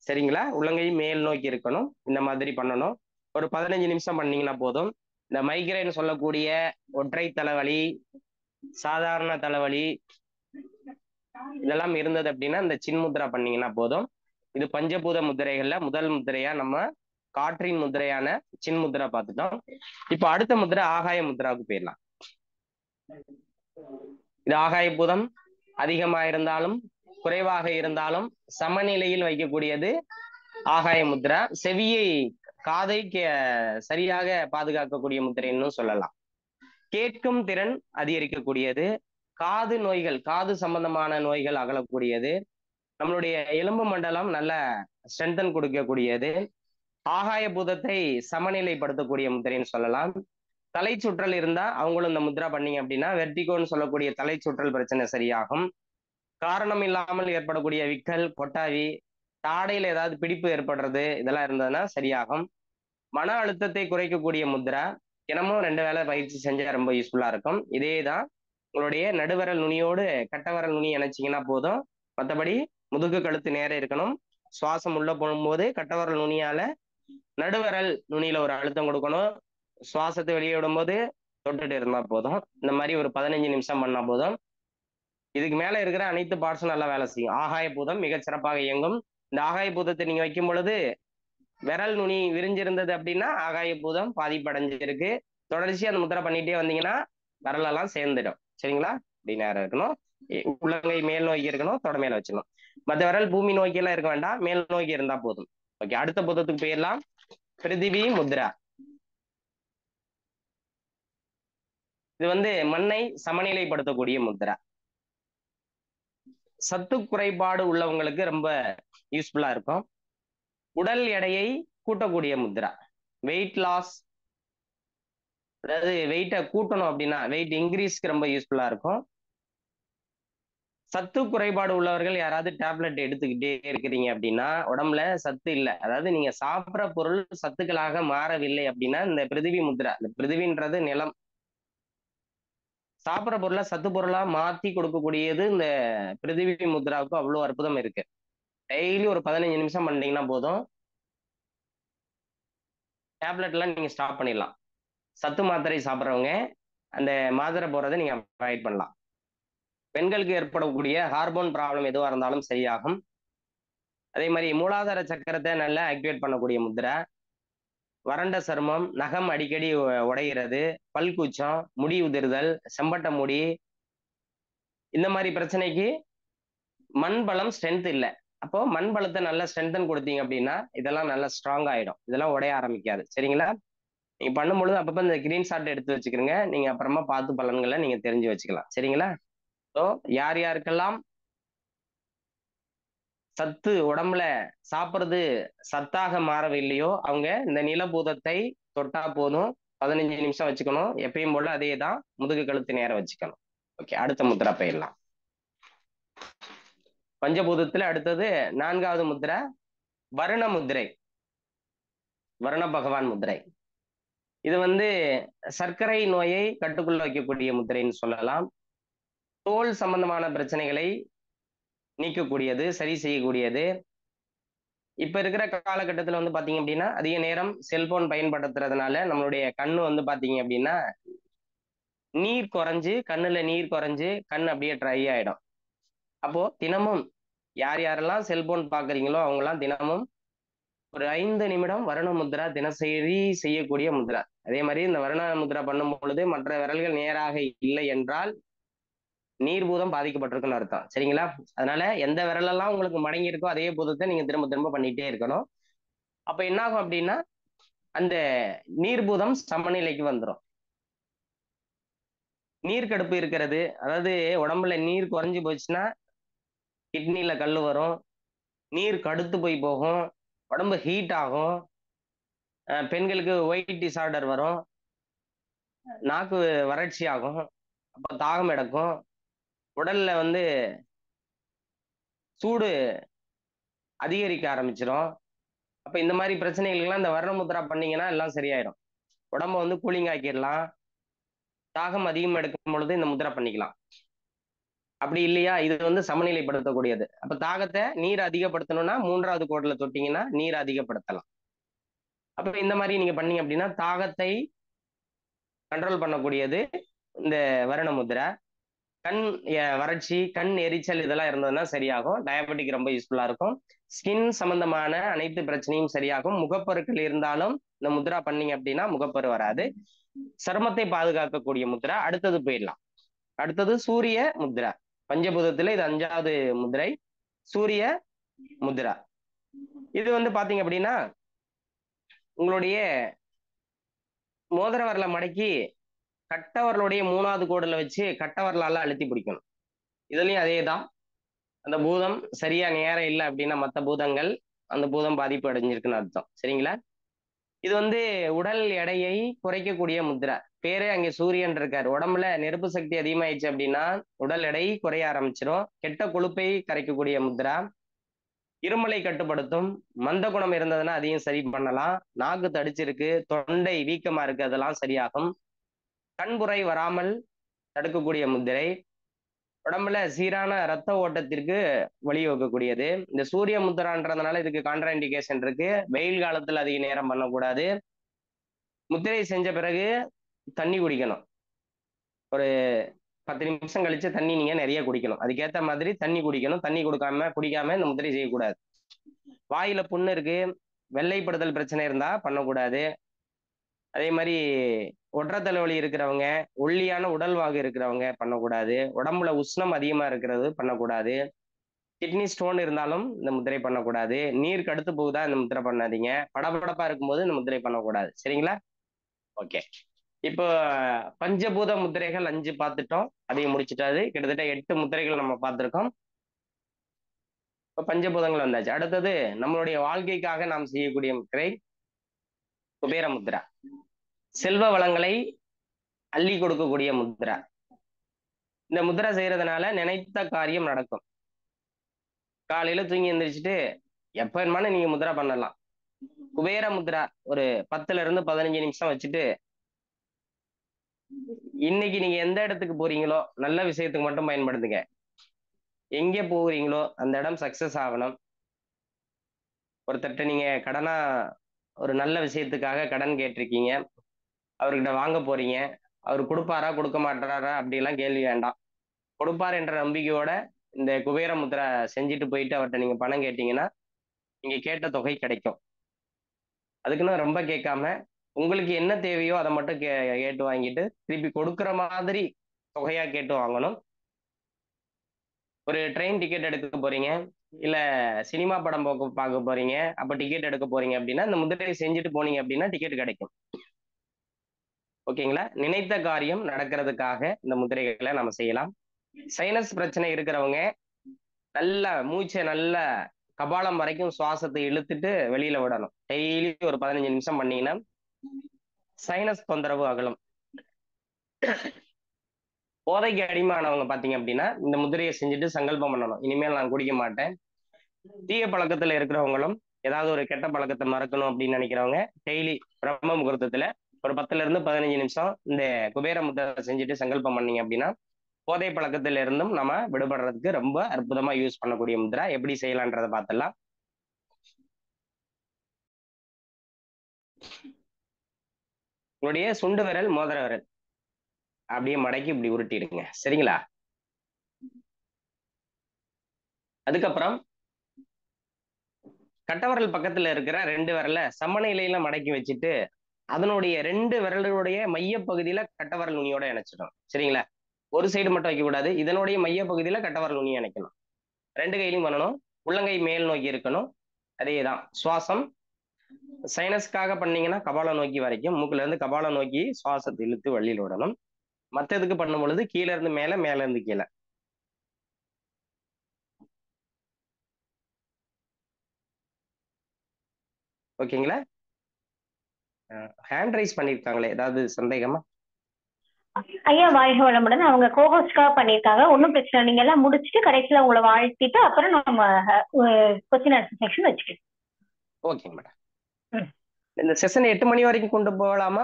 சரிங்களா? உள்ளங்கை மேல் நோக்கி இருக்கணும். இந்த மாதிரி பண்ணணும். ஒரு 15 நிமிஷம் பண்ணீங்கன்னா போதும். இந்த மைக்ரைன் சொல்லக்கூடிய ஒற்றை தலைவலி, சாதாரண தலைவலி இதெல்லாம் இருந்தது அப்படின்னா இந்த சின்முத்ரா பண்ணீங்கன்னா போதும். இது பஞ்சபூத முத்திரைகள்ல முதல் முத்திரையா நம்ம காற்றின் முத்திரையான சின்முத்ரா பார்த்துட்டோம். இப்ப அடுத்த முத்திரை ஆகாய முத்ராவுக்கு போயிடலாம். இது ஆகாய பூதம் அதிகமா இருந்தாலும் குறைவாக இருந்தாலும் சமநிலையில் வைக்கக்கூடியது ஆகாய முத்ரா. செவியை காதை சரியாக பாதுகாக்கக்கூடிய முத்திரைன்னு சொல்லலாம். கேட்கும் திறன் அதிகரிக்கக்கூடியது. காது நோய்கள், காது சம்பந்தமான நோய்கள் அகலக்கூடியது. நம்மளுடைய எலும்பு மண்டலம் நல்ல ஸ்ட்ரென்தன் கொடுக்கக்கூடியது. ஆகாய பூதத்தை சமநிலைப்படுத்தக்கூடிய முத்திரைன்னு சொல்லலாம். தலை சுற்றல் இருந்தா அவங்களும் இந்த முத்ரா பண்ணீங்க அப்படின்னா வெர்டிகோன்னு சொல்லக்கூடிய தலை சுற்றல் பிரச்சனை சரியாகும். காரணம் இல்லாமல் ஏற்படக்கூடிய விக்கல், கொட்டாவி, தாடையில ஏதாவது பிடிப்பு ஏற்படுறது இதெல்லாம் இருந்ததுன்னா சரியாகும். மன அழுத்தத்தை குறைக்கக்கூடிய முத்ரா. தினமும் 2 வேளை பயிற்சி செஞ்சா ரொம்ப யூஸ்ஃபுல்லா இருக்கும். இதே தான் உங்களுடைய நடுவரல் நுனியோடு கட்டவரல் நுனி இணைச்சிங்கன்னா போதும். மற்றபடி முதுகு கழுத்து நேரம் இருக்கணும். சுவாசம் உள்ள போகும்போது கட்டவரல் நுனியால நடுவரல் நுனியில ஒரு அழுத்தம் கொடுக்கணும். சுவாசத்தை வெளியே விடும்போது தொட்டுட்டு இருந்தா போதும். இந்த மாதிரி ஒரு 15 நிமிஷம் பண்ணா போதும். இதுக்கு மேல இருக்கிற அனைத்து பார்ட்ஸும் நல்லா வேலை செய்யும். ஆகாய பூதம் மிகச் சிறப்பாக இயங்கும். இந்த ஆகாய பூதத்தை நீங்க வைக்கும் பொழுது விரல் நுனி விரிஞ்சிருந்தது அப்படின்னா ஆகாய பூதம் பாதிப்படைஞ்சிருக்கு. தொடர்ச்சியா அந்த முத்திரை பண்ணிட்டே வந்தீங்கன்னா விரலெல்லாம் சேர்ந்துடும். சரிங்களா? இப்படி நேரம் இருக்கணும். உள்ளங்கை மேல் நோக்கி இருக்கணும். தொட மேல வச்சுக்கணும். மற்ற விரல் பூமி நோக்கி எல்லாம் இருக்க வேண்டாம். மேல் நோக்கி இருந்தா போதும். ஓகே, அடுத்த பூதத்துக்கு போயிடலாம். பிருத்திவி முத்ரா. இது வந்து மண்ணை சமநிலைப்படுத்தக்கூடிய முத்ரா. சத்து குறைபாடு உள்ளவங்களுக்கு ரொம்ப யூஸ்ஃபுல்லா இருக்கும். உடல் எடையை கூட்டக்கூடிய முத்ரா. வெயிட் லாஸ், அதாவது வெயிட்டை கூட்டணும் அப்படின்னா வெயிட் இன்க்ரீஸ்க்கு ரொம்ப யூஸ்ஃபுல்லா இருக்கும். சத்து குறைபாடு உள்ளவர்கள் யாராவது டேப்லெட் எடுத்துக்கிட்டே இருக்கிறீங்க அப்படின்னா உடம்புல சத்து இல்லை, அதாவது நீங்க சாப்பிட்ற பொருள் சத்துக்களாக மாறவில்லை அப்படின்னா இந்த பிருத்திவி முத்ரா, இந்த பிருத்திவின்றது நிலம், சாப்பிட்ற பொருளை சத்து பொருளா மாத்தி கொடுக்கக்கூடியது இந்த பிருத்திவி முத்ராவுக்கு அவ்வளோ அற்புதம் இருக்கு. டெய்லி ஒரு 15 நிமிஷம் பண்ணீங்கன்னா போதும். டேப்லெட்லாம் நீங்க ஸ்டாப் பண்ணிடலாம். சத்து மாத்திரை சாப்பிட்றவங்க அந்த மாத்திரை போறதை நீங்க அவாய்ட் பண்ணலாம். பெண்களுக்கு ஏற்படக்கூடிய ஹார்மோன் ப்ராப்ளம் எதுவாக இருந்தாலும் சரியாகும். அதே மாதிரி மூலாதார சக்கரத்தை நல்லா ஆக்டிவேட் பண்ணக்கூடிய முத்ரா. வறண்ட சருமம், நகம் அடிக்கடி உடைகிறது, பல்கூச்சம், முடி உதிர்தல், செம்பட்ட முடி, இந்த மாதிரி பிரச்சனைக்கு மண் பலம் ஸ்ட்ரென்த் இல்லை. அப்போ மண் பலத்தை நல்லா ஸ்ட்ரென்தன் கொடுத்தீங்க அப்படின்னா இதெல்லாம் நல்லா ஸ்ட்ராங் ஆயிடும். இதெல்லாம் உடைய ஆரம்பிக்காது. சரிங்களா? நீங்க பண்ணும்பொழுது அப்பப்போ இந்த கிரீன் ஷாட் எடுத்து வச்சுக்கிறீங்க. நீங்க அப்புறமா பார்த்து பலன்களை நீங்க தெரிஞ்சு வச்சுக்கலாம். சரிங்களா? ஸோ யார் யாருக்கெல்லாம் சத்து உடம்புல சாப்பிட்றது சத்தாக மாறவில்லையோ அவங்க இந்த நிலபூதத்தை தொட்டா போதும். 15 நிமிஷம் வச்சுக்கணும். எப்பயும் போல அதே தான், முதுகு கழுத்து நேரம் வச்சுக்கணும். ஓகே, அடுத்த முத்ரா போயிடலாம். பஞ்சபூதத்துல அடுத்தது 4வது முத்ரா வருண முத்திரை, வருண பகவான் முத்திரை. இது வந்து சர்க்கரை நோயை கட்டுக்குள்ள வைக்கக்கூடிய முத்திரைன்னு சொல்லலாம். தோல் சம்பந்தமான பிரச்சனைகளை நீக்கக்கூடியது, சரி செய்யக்கூடியது. இப்ப இருக்கிற காலகட்டத்தில் வந்து பாத்தீங்க அப்படின்னா அதிக நேரம் செல்போன் பயன்படுத்துறதுனால நம்மளுடைய கண்ணு வந்து பாத்தீங்க அப்படின்னா நீர் குறைஞ்சு, கண்ணுல நீர் குறைஞ்சு கண் அப்படியே ட்ரை ஆயிடும். அப்போ தினமும் யார் யாரெல்லாம் செல்போன் பாக்குறீங்களோ அவங்கெல்லாம் தினமும் ஒரு 5 நிமிடம் வருண முத்ரா தினசரி செய்யக்கூடிய முத்ரா. அதே மாதிரி இந்த வருண முத்ரா பண்ணும் பொழுது மற்ற விரல்கள் நேராக இல்லை என்றால் நீர்பூதம் பாதிக்கப்பட்டிருக்குன்னு அர்த்தம். சரிங்களா? அதனால எந்த விரலெல்லாம் உங்களுக்கு மடங்கி இருக்கோ அதே பூதத்தை நீங்க திரும்ப திரும்ப பண்ணிட்டே இருக்கணும். அப்ப என்ன ஆகும் அப்படின்னா அந்த நீர்பூதம் சமநிலைக்கு வந்துடும். நீர் கடுப்பு இருக்கிறது, அதாவது உடம்புல நீர் குறைஞ்சு போச்சுன்னா கிட்னில கல் வரும், நீர் கடுத்து போய் போகும், உடம்பு ஹீட் ஆகும், பெண்களுக்கு ஒயிட் டிசார்டர் வரும், நாக்கு வறட்சி ஆகும், அப்போ தாகம் எடுக்கும், உடல்ல வந்து சூடு அதிகரிக்க ஆரம்பிச்சிடும். அப்ப இந்த மாதிரி பிரச்சனைகளுக்கெல்லாம் இந்த வர்ண முத்ரா பண்ணீங்கன்னா எல்லாம் சரியாயிடும். உடம்ப வந்து கூலிங் ஆக்கிடலாம். தாகம் அதிகம் எடுக்கும் பொழுது இந்த முத்ரா பண்ணிக்கலாம். அப்படி இல்லையா, இது வந்து சமநிலைப்படுத்தக்கூடியது. அப்ப தாகத்தை நீர் அதிகப்படுத்தணும்னா 3வது கோட்ல தொட்டீங்கன்னா நீர் அதிகப்படுத்தலாம். அப்ப இந்த மாதிரி நீங்க பண்ணீங்க அப்படின்னா தாகத்தை கண்ட்ரோல் பண்ணக்கூடியது இந்த வருண முத்ரா. கண் வறட்சி, கண் எரிச்சல் இதெல்லாம் இருந்ததுன்னா சரியாகும். டயபெட்டிக் ரொம்ப யூஸ்ஃபுல்லா இருக்கும். ஸ்கின் சம்பந்தமான அனைத்து பிரச்சனையும் சரியாகும். முகப்பருக்கள் இருந்தாலும் இந்த முத்ரா பண்ணீங்க அப்படின்னா முகப்பரு வராது. சருமத்தை பாதுகாக்கக்கூடிய முத்ரா. அடுத்தது போயிடலாம். அடுத்தது சூரிய முத்ரா. பஞ்சபூதத்துல இது 5வது முத்ரை, சூரிய முத்ரா. இது வந்து பாத்தீங்க அப்படின்னா உங்களுடைய மோதிர வரலை மடக்கி கட்டவர்களுடைய 3வது கோடுல வச்சு கட்டவரலால அழுத்தி பிடிக்கணும். இதுலயும் அதே தான். அந்த பூதம் சரியா நேரம் இல்லை அப்படின்னா மற்ற பூதங்கள் அந்த பூதம் பாதிப்பு அடைஞ்சிருக்குன்னு அர்த்தம். சரிங்களா? இது வந்து உடல் எடையை குறைக்கக்கூடிய முத்ரா. பேரே அங்கே சூரியன் இருக்காரு. உடம்புல நெருப்பு சக்தி அதிகமாயிடுச்சு அப்படின்னா உடல் எடை குறைய ஆரம்பிச்சிடும். கெட்ட கொழுப்பை கரைக்கக்கூடிய முத்ரா. இருமலை கட்டுப்படுத்தும். மந்த குணம் இருந்ததுன்னா அதையும் சரி பண்ணலாம். நாக்கு தடிச்சிருக்கு, தொண்டை வீக்கமா இருக்கு, அதெல்லாம் சரியாகும். கண்புரை வராமல் தடுக்கக்கூடிய முத்திரை. உடம்புல சீரான ரத்த ஓட்டத்திற்கு வழிவகுக்கக்கூடியது. இந்த சூரிய முத்திரான்றதுனால இதுக்கு கான்ட்ரா இண்டிகேஷன் இருக்கு. வெயில் காலத்துல அதிக நேரம் பண்ணக்கூடாது. முத்திரை செஞ்ச பிறகு தண்ணி குடிக்கணும். ஒரு 10 நிமிஷம் கழிச்சு தண்ணி நீங்க நிறைய குடிக்கணும். அதுக்கேற்ற மாதிரி தண்ணி குடிக்கணும். தண்ணி குடிக்காம இந்த முத்திரை செய்யக்கூடாது. வாயில புண்ணு இருக்கு, வெள்ளைப்படுதல் பிரச்சனை இருந்தா பண்ணக்கூடாது. அதே மாதிரி ஒற்றை தலைவலி இருக்கிறவங்க, ஒல்லியான உடல்வாகு இருக்கிறவங்க பண்ணக்கூடாது. உடம்புல உஷ்ணம் அதிகமா இருக்கிறது பண்ணக்கூடாது. கிட்னி ஸ்டோன் இருந்தாலும் இந்த முத்திரை பண்ணக்கூடாது. நீர் கடுத்து போகுதா இந்த முத்திரை பண்ணாதீங்க. படபடப்பா இருக்கும்போது இந்த முத்திரை பண்ணக்கூடாது. சரிங்களா? ஓகே. இப்போ பஞ்சபூத முத்திரைகள் 5 பார்த்துட்டோம். அதையும் முடிச்சுட்டாது. கிட்டத்தட்ட 8 முத்திரைகள் நம்ம பார்த்திருக்கோம். இப்போ பஞ்சபூதங்கள் வந்தாச்சு. அடுத்தது நம்மளுடைய வாழ்க்கைக்காக நாம் செய்யக்கூடிய முத்திரை குபேர முத்திரா. செல்வ வளங்களை அள்ளி கொடுக்கக்கூடிய முத்திரா. இந்த முத்திரை செய்யறதுனால நினைத்த காரியம் நடக்கும். காலையில தூங்கி எந்திரிச்சுட்டு எப்ப வேணுமானு நீங்க முத்திரா பண்ணலாம். குபேர முத்திரா ஒரு 10ல இருந்து 15 நிமிஷம் வச்சுட்டு இன்னைக்கு நீங்க எந்த இடத்துக்கு போறீங்களோ நல்ல விஷயத்துக்கு மட்டும் பயன்படுத்துங்க. எங்க போகிறீங்களோ அந்த இடம் சக்சஸ் ஆகணும். ஒருத்தர்கிட்ட நீங்க கடனா ஒரு நல்ல விஷயத்துக்காக கடன் கேட்டிருக்கீங்க, அவர்கிட்ட வாங்க போறீங்க, அவர் கொடுப்பாரா கொடுக்க மாட்டாரா அப்படிலாம் கேள்வி வேண்டாம். கொடுப்பார் என்ற நம்பிக்கையோட இந்த குபேர முத்திரை செஞ்சுட்டு போயிட்டு அவர்கிட்ட நீங்க பணம் கேட்டீங்கன்னா நீங்க கேட்ட தொகை கிடைக்கும். அதுக்குன்னு ரொம்ப கேட்காம உங்களுக்கு என்ன தேவையோ அதை மட்டும் கேட்டு வாங்கிட்டு திருப்பி கொடுக்குற மாதிரி தொகையா கேட்டு வாங்கணும். ஒரு ட்ரெயின் டிக்கெட் எடுக்க போறீங்க, இல்ல சினிமா படம் பார்க்க போறீங்க, அப்ப டிக்கெட் எடுக்க போறீங்க அப்படின்னா இந்த முத்திரையை செஞ்சுட்டு போனீங்க அப்படின்னா டிக்கெட் கிடைக்கும். ஓகேங்களா? நினைத்த காரியம் நடக்கிறதுக்காக இந்த முத்திரைகளை நம்ம செய்யலாம். சைனஸ் பிரச்சனை இருக்கிறவங்க நல்ல மூச்சை நல்ல கபாலம் வரைக்கும் சுவாசத்தை இழுத்துட்டு வெளியில விடணும். டெய்லி ஒரு 15 நிமிஷம் பண்ணீங்கன்னா சைனஸ் தொந்தரவு அகலும். போதைக்கு அடிமையானவங்க பாத்தீங்க அப்படின்னா இந்த முத்திரையை செஞ்சுட்டு சங்கல்பம் பண்ணணும், இனிமேல் நான் குடிக்க மாட்டேன். தீய பழக்கத்துல இருக்கிறவங்களும் ஏதாவது ஒரு கெட்ட பழக்கத்தை மறக்கணும் அப்படின்னு நினைக்கிறவங்க டெய்லி பிரம்ம முகூர்த்தத்துல ஒரு 10ல இருந்து 15 நிமிஷம் இந்த குபேர முத்திரை செஞ்சுட்டு சங்கல்பம் பண்ணீங்க அப்படின்னா போதை பழக்கத்துல இருந்தும் நம்ம விடுபடுறதுக்கு ரொம்ப அற்புதமா யூஸ் பண்ணக்கூடிய முத்திரை. எப்படி செய்யலான்றதை பார்த்துடலாம். உங்களுடைய சுண்டு விரல் மோதிர விரல் அப்படியே மடக்கி இப்படி உருட்டிடுங்க. சரிங்களா? அதுக்கப்புறம் கட்டவரல் பக்கத்துல இருக்கிற 2 விரல சமநிலையில மடக்கி வச்சுட்டு அதனுடைய 2 விரல்களுடைய மையப்பகுதியில கட்டவரல் நுனியோட இணைச்சிடணும். சரிங்களா? ஒரு சைடு மட்டும் வைக்க கூடாது. இதனுடைய மையப்பகுதியில கட்டவரல் நுனியை இணைக்கணும். 2 கையிலையும் பண்ணணும். உள்ளங்கை மேல் நோக்கி இருக்கணும். அதேதான் சுவாசம். சைனஸ்க்காக பண்ணீங்கன்னா கபாலம் நோக்கி வரைக்கும், மூக்குல இருந்து கபாலம் நோக்கி சுவாசத்தை இழுத்து வள்ளியில் விடணும். மற்றதுக்கு பண்ணும் பொழுது கீழ இருந்து மேல, மேல இருந்து கீழே. ஓகேங்களா? ஹேண்ட் ரைஸ் பண்ணிருக்காங்களே, ஏதாவது சந்தேகமா? ஐயா வாழ்க வளமுடன். அவங்க கோஹோஸ்டாக பண்ணியிருக்காங்க. ஒன்றும் பிரச்சனை இல்லை. நீங்க எல்லாம் முடிச்சுட்டு கடைசியில் உங்களை வாழ்த்திட்டு அப்புறம் நம்ம கொஸ்டின் ஆன்சர் செக்ஷன் வச்சுக்கலாம். ஓகேங்க மேடம். இந்த செஷன் 8 மணி வரைக்கும் கொண்டு போகலாமா?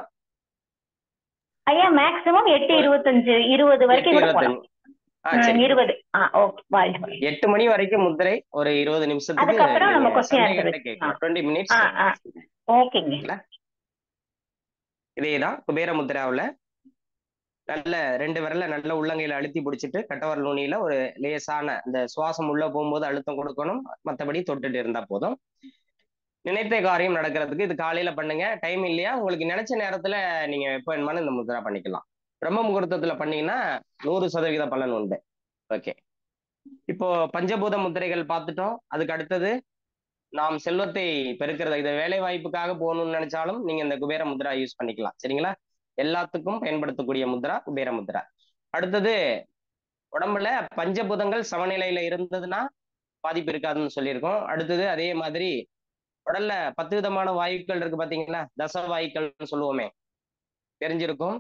ஐயா மேக்ஸிமம் 8:25 20 வரைக்கும் கூட போகலாம். 20. ஓகே வாழ்க. 8 மணி வரைக்கும் முத்திரை, ஒரு 20 நிமிஷத்துக்கு அதுக்கப்புறம் நம்ம கொஸ்டின் ஆன்சர் கேட்கலாம். 20 மினிட்ஸ். ஓகேங்க. இதேதான் குபேர முத்திராவில் நல்ல 2 விரல நல்ல உள்ளங்கையில அழுத்தி பிடிச்சிட்டு கட்டவரல் நுனியில ஒரு லேசான இந்த சுவாசம் உள்ள போகும்போது அழுத்தம் கொடுக்கணும். மற்றபடி தொட்டுட்டு இருந்தா போதும். நினைத்த காரியம் நடக்கிறதுக்கு இது காலையில பண்ணுங்க. டைம் இல்லையா உங்களுக்கு நினைச்ச நேரத்துல நீங்க எப்ப வேணுமானு இந்த முத்திரா பண்ணிக்கலாம். பிரம்ம முகூர்த்தத்துல பண்ணீங்கன்னா 100% பலன் உண்டு. ஓகே, இப்போ பஞ்சபூத முத்திரைகள் பார்த்துட்டோம். அதுக்கு அடுத்தது நாம் செல்வத்தை பெருக்கிறது. இதை வேலை வாய்ப்புக்காக போகணும்னு நினைச்சாலும் நீங்க இந்த குபேர முத்ரா யூஸ் பண்ணிக்கலாம். சரிங்களா? எல்லாத்துக்கும் பயன்படுத்தக்கூடிய முத்ரா குபேர முத்ரா. அடுத்தது உடம்புல பஞ்சபூதங்கள் சமநிலையில இருந்ததுன்னா பாதிப்பு இருக்காதுன்னு சொல்லியிருக்கோம். அடுத்தது அதே மாதிரி உடல்ல 10 விதமான வாயுக்கள் இருக்கு பாத்தீங்களா, தச வாயுக்கள்னு சொல்லுவோமே, தெரிஞ்சிருக்கும்.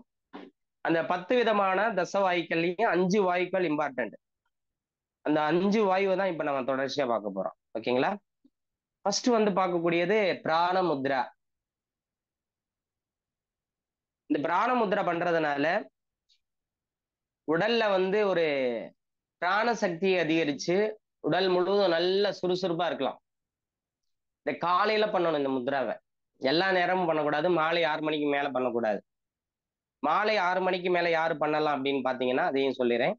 அந்த 10 விதமான தச வாயுக்கள்லயும் 5 வாயுக்கள் இம்பார்ட்டன்ட். அந்த 5 வாயுவை தான் இப்ப நம்ம தொடர்ச்சியா பார்க்க போறோம். ஓகேங்களா? ஃபர்ஸ்ட் வந்து பார்க்கக்கூடியது பிராண முத்ரா. இந்த பிராண முத்ரா பண்றதுனால உடல்ல வந்து ஒரு பிராண சக்தியை அதிகரிச்சு உடல் முழுவதும் நல்ல சுறுசுறுப்பா இருக்கலாம். இந்த காலையில பண்ணணும் இந்த முத்ராவை. எல்லா நேரமும் பண்ணக்கூடாது. மாலை 6 மணிக்கு மேல பண்ணக்கூடாது. மாலை 6 மணிக்கு மேல யாரு பண்ணலாம் அப்படின்னு பாத்தீங்கன்னா அதையும் சொல்லிடுறேன்.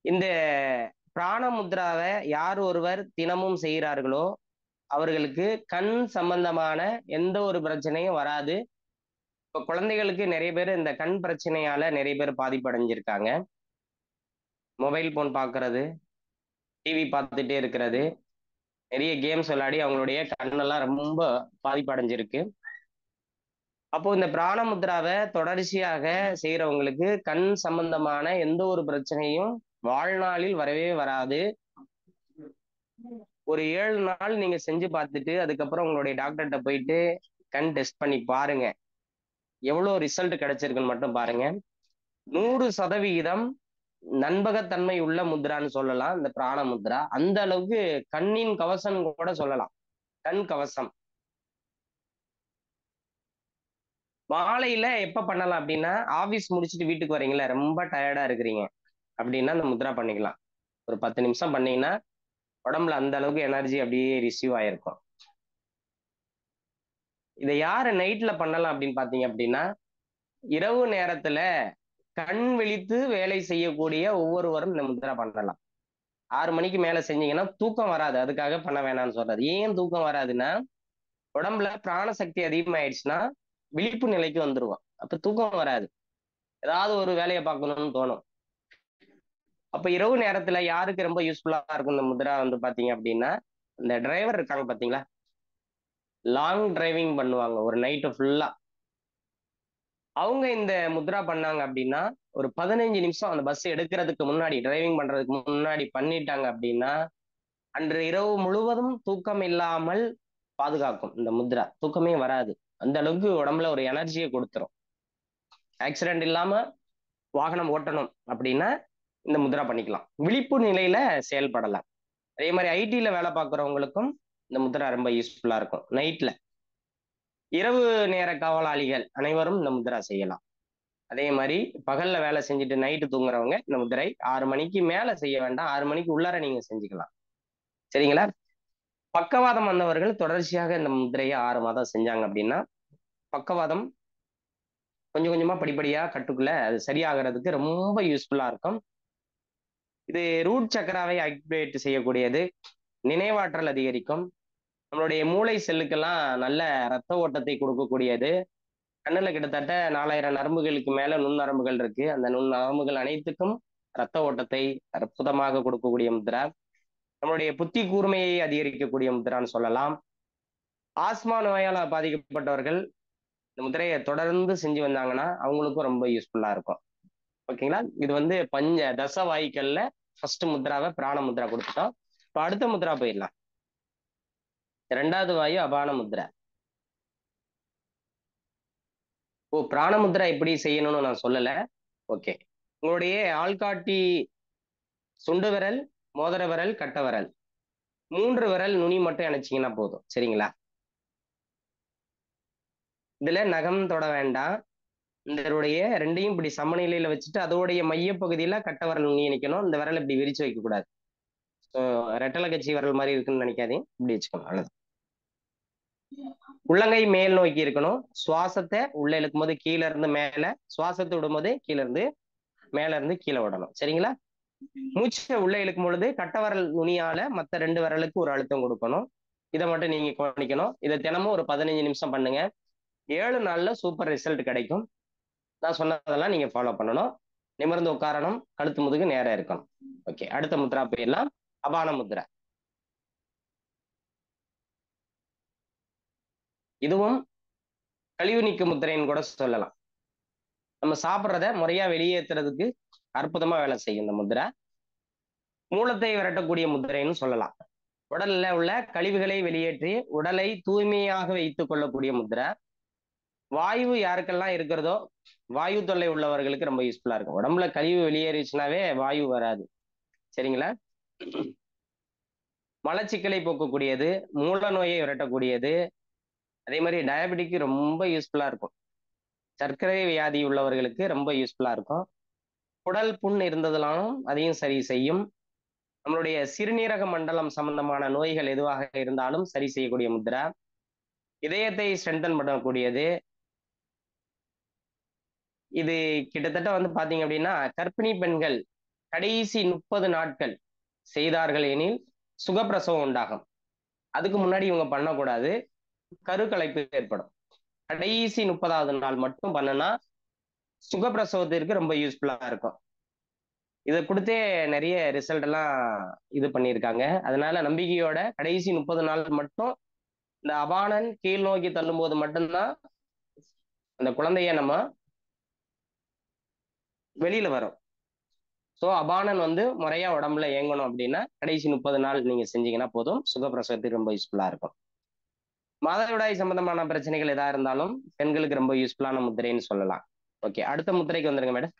இந்த பிராண முத்ராவை யார் ஒருவர் தினமும் செய்கிறார்களோ அவர்களுக்கு கண் சம்பந்தமான எந்த ஒரு பிரச்சனையும் வராது. இப்ப குழந்தைகளுக்கு நிறைய பேர் இந்த கண் பிரச்சனையால நிறைய பேர் பாதிப்படைஞ்சிருக்காங்க. மொபைல் போன் பார்க்கறது, டிவி பார்த்துட்டே இருக்கிறது, நிறைய கேம்ஸ் விளையாடி அவங்களுடைய கண்ணெல்லாம் ரொம்ப பாதிப்படைஞ்சிருக்கு. அப்போ இந்த பிராண முத்ராவை தொடர்ச்சியாக செய்யறவங்களுக்கு கண் சம்பந்தமான எந்த ஒரு பிரச்சனையும் வாழ்நாளில் வரவே வராது. ஒரு 7 நாள் நீங்க செஞ்சு பார்த்துட்டு அதுக்கப்புறம் உங்களுடைய டாக்டர்கிட்ட போயிட்டு கண் டெஸ்ட் பண்ணி பாருங்க, எவ்வளவு ரிசல்ட் கிடைச்சிருக்குன்னு மட்டும் பாருங்க. 100% நண்பகத்தன்மை உள்ள முத்ரான்னு சொல்லலாம் இந்த பிராண முத்ரா. அந்த அளவுக்கு கண்ணின் கவசம் கூட சொல்லலாம், கண் கவசம். மாலையில எப்ப பண்ணலாம் அப்படின்னா, ஆபீஸ் முடிச்சுட்டு வீட்டுக்கு வரீங்களா, ரொம்ப டயர்டா இருக்கிறீங்க அப்படின்னா இந்த முத்ரா பண்ணிக்கலாம். ஒரு 10 நிமிஷம் பண்ணீங்கன்னா உடம்புல அந்த அளவுக்கு எனர்ஜி அப்படியே ரிசீவ் ஆயிருக்கும். இதை யாரு நைட்ல பண்ணலாம் அப்படின்னு பாத்தீங்க அப்படின்னா, இரவு நேரத்துல கண் விழித்து வேலை செய்யக்கூடிய ஒவ்வொருவரும் இந்த முத்ரா பண்ணலாம். 6 மணிக்கு மேல செஞ்சீங்கன்னா தூக்கம் வராது. அதுக்காக பண்ண வேணாம்னு சொல்றது. ஏன் தூக்கம் வராதுன்னா, உடம்புல பிராண சக்தி அதிகமாயிடுச்சுன்னா விழிப்பு நிலைக்கு வந்துருவோம். அப்ப தூக்கம் வராது, ஏதாவது ஒரு வேலையை பார்க்கணும்னு தோணும். அப்ப இரவு நேரத்துல யாருக்கு ரொம்ப யூஸ்ஃபுல்லா இருக்கும் இந்த முத்ரா வந்து பாத்தீங்க அப்படின்னா, இந்த டிரைவர் இருக்காங்க பாத்தீங்களா, லாங் டிரைவிங் பண்ணுவாங்க ஒரு நைட்டு ஃபுல்லா, அவங்க இந்த முத்ரா பண்ணாங்க அப்படின்னா ஒரு 15 நிமிஷம் அந்த பஸ் எடுக்கிறதுக்கு முன்னாடி, டிரைவிங் பண்றதுக்கு முன்னாடி பண்ணிட்டாங்க அப்படின்னா அன்று இரவு முழுவதும் தூக்கம் இல்லாமல் பாதுகாக்கும். இந்த முத்ரா தூக்கமே வராது. அந்த அளவுக்கு உடம்புல ஒரு எனர்ஜியை கொடுத்துரும். ஆக்சிடென்ட் இல்லாம வாகனம் ஓட்டணும் அப்படின்னா இந்த முத்ரா பண்ணிக்கலாம். விழிப்பு நிலையில செயல்படலாம். அதே மாதிரி ஐடில வேலை பார்க்குறவங்களுக்கும் இந்த முத்ரா ரொம்ப யூஸ்ஃபுல்லா இருக்கும். நைட்ல இரவு நேர காவலாளிகள் அனைவரும் இந்த முத்ரா செய்யலாம். அதே மாதிரி பகல்ல வேலை செஞ்சுட்டு நைட்டு தூங்குறவங்க இந்த முத்திரை 6 மணிக்கு மேல செய்ய வேண்டாம், 6 மணிக்கு உள்ளார நீங்க செஞ்சுக்கலாம். சரிங்களா? பக்கவாதம் வந்தவர்கள் தொடர்ச்சியாக இந்த முத்திரையை 6 மாதம் செஞ்சாங்க அப்படின்னா பக்கவாதம் கொஞ்சம் கொஞ்சமா படிப்படியா கட்டுக்குள்ள அது சரியாகிறதுக்கு ரொம்ப யூஸ்ஃபுல்லா இருக்கும். இது ரூட் சக்கராவை ஆக்டிவேட் செய்யக்கூடியது. நினைவாற்றல் அதிகரிக்கும், நம்மளுடைய மூளை செல்லுக்கெல்லாம் நல்ல ரத்த ஓட்டத்தை கொடுக்கக்கூடியது. கண்ணுல கிட்டத்தட்ட 4000 நரம்புகளுக்கு மேல நுண்ணரம்புகள் இருக்கு. அந்த நுண்ணரம்புகள் அனைத்துக்கும் ரத்த ஓட்டத்தை அற்புதமாக கொடுக்கக்கூடிய முத்ரா. நம்மளுடைய புத்தி கூர்மையை அதிகரிக்கக்கூடிய முத்ரான்னு சொல்லலாம். ஆஸ்மா நோயால பாதிக்கப்பட்டவர்கள் இந்த முத்திரையை தொடர்ந்து செஞ்சு வந்தாங்கன்னா அவங்களுக்கும் ரொம்ப யூஸ்ஃபுல்லா இருக்கும். ஓகேங்களா? இது வந்து தச வாயுக்கள்ல ஃபர்ஸ்ட் முத்ராவை பிராண முத்ரா கொடுத்துட்டோம். இப்போ அடுத்த முத்ரா போயிடலாம். 2வது வாயு அபான முத்ரா. பிராண முத்ரா எப்படி செய்யணும்னு நான் சொல்லல. ஓகே, உங்களுடைய ஆள்காட்டி சுண்டு விரல், மோதிர விரல், கட்ட விரல் 3 விரல் நுனி மட்டும் இணைச்சிங்கன்னா போதும். சரிங்களா? இதுல நகம் தொட வேண்டாம். இதனுடைய 2யும் இப்படி சமநிலையில வச்சுட்டு அதோடைய மையப்பகுதியில கட்ட விரல் நுனி இணைக்கணும். இந்த விரல் இப்படி விரிச்சு வைக்க கூடாது. ரெட்டலை கட்சி விரல் மாதிரி இருக்குன்னு நினைக்காதீங்க, இப்படி வச்சுக்கணும். அவ்வளவுதான். உள்ளங்கை மேல் நோக்கி இருக்கணும். சுவாசத்தை உள்ள இழுக்கும் போது கீழே இருந்து மேல, சுவாசத்தை விடும்போது கீழே இருந்து மேல இருந்து கீழே விடணும். சரிங்களா? மூச்சை உள்ள இழுக்கும் பொழுது கட்டவரல் நுனியால மற்ற 2 விரலுக்கு ஒரு அழுத்தம் கொடுக்கணும். இதை மட்டும் நீங்க கவனிக்கணும். இதை தினமும் ஒரு 15 நிமிஷம் பண்ணுங்க. 7 நாள்ல சூப்பர் ரிசல்ட் கிடைக்கும். நான் சொன்னதெல்லாம் நீங்க ஃபாலோ பண்ணணும். நிமிர்ந்து உட்காரணும், கழுத்து முதுகு நேரம் இருக்கணும். ஓகே, அடுத்த முத்ரா போயிடலாம். அபான முத்ரா. இதுவும் கழிவு நீக்க முத்திரைன்னு கூட சொல்லலாம். நம்ம சாப்பிட்றத முறையா வெளியேற்றுறதுக்கு அற்புதமா வேலை செய்யும் இந்த முத்ரா. மூலத்தை விரட்டக்கூடிய முத்திரைன்னு சொல்லலாம். உடல்ல உள்ள கழிவுகளை வெளியேற்றி உடலை தூய்மையாக வைத்துக் கொள்ளக்கூடிய முத்ரா. வாயு யாருக்கெல்லாம் இருக்கிறதோ, வாயு தொல்லை உள்ளவர்களுக்கு ரொம்ப யூஸ்ஃபுல்லா இருக்கும். உடம்புல கழிவு வெளியேறிச்சுனாவே வாயு வராது. சரிங்களா? மலச்சிக்கலை போக்கக்கூடியது, மூல நோயை விரட்டக்கூடியது. அதே மாதிரி டயபெட்டிக்கு ரொம்ப யூஸ்ஃபுல்லா இருக்கும். சர்க்கரை வியாதி உள்ளவர்களுக்கு ரொம்ப யூஸ்ஃபுல்லா இருக்கும். குடல் புண் இருந்ததுனாலும் அதையும் சரி செய்யும். நம்மளுடைய சிறுநீரக மண்டலம் சம்பந்தமான நோய்கள் எதுவாக இருந்தாலும் சரி செய்யக்கூடிய முத்ரா. இதயத்தை ஸ்ட்ரென்தன் பண்ணக்கூடியது. இது கிட்டத்தட்ட வந்து பாத்தீங்க அப்படின்னா, கர்ப்பிணி பெண்கள் கடைசி 30 நாட்கள் செய்தார்கள் எனில் சுகப்பிரசவம் உண்டாகும். அதுக்கு முன்னாடி இவங்க பண்ணக்கூடாது, கருக்கலைப்பு ஏற்படும். கடைசி 30வது நாள் மட்டும் பண்ணுனா சுகப்பிரசவத்திற்கு ரொம்ப யூஸ்ஃபுல்லா இருக்கும். இதை கொடுத்தே நிறைய ரிசல்ட் எல்லாம் இது பண்ணியிருக்காங்க. அதனால நம்பிக்கையோட கடைசி 30 நாள் மட்டும் இந்த அபானன் கீழ் நோக்கி தள்ளும் போது மட்டும்தான் அந்த குழந்தைய நம்ம வெளியில வரும். ஸோ அபானன் வந்து முறையா உடம்புல இயங்கணும் அப்படின்னா கடைசி 30 நாள் நீங்க செஞ்சீங்கன்னா போதும். சுகப்பிரசவத்துக்கு ரொம்ப யூஸ்ஃபுல்லா இருக்கும். மாதவிடாய் சம்பந்தமான பிரச்சனைகள் எதா இருந்தாலும் பெண்களுக்கு ரொம்ப யூஸ்ஃபுல்லான முத்திரைன்னு சொல்லலாம். ஓகே, அடுத்த முத்திரைக்கு வந்துருங்க மேடம்.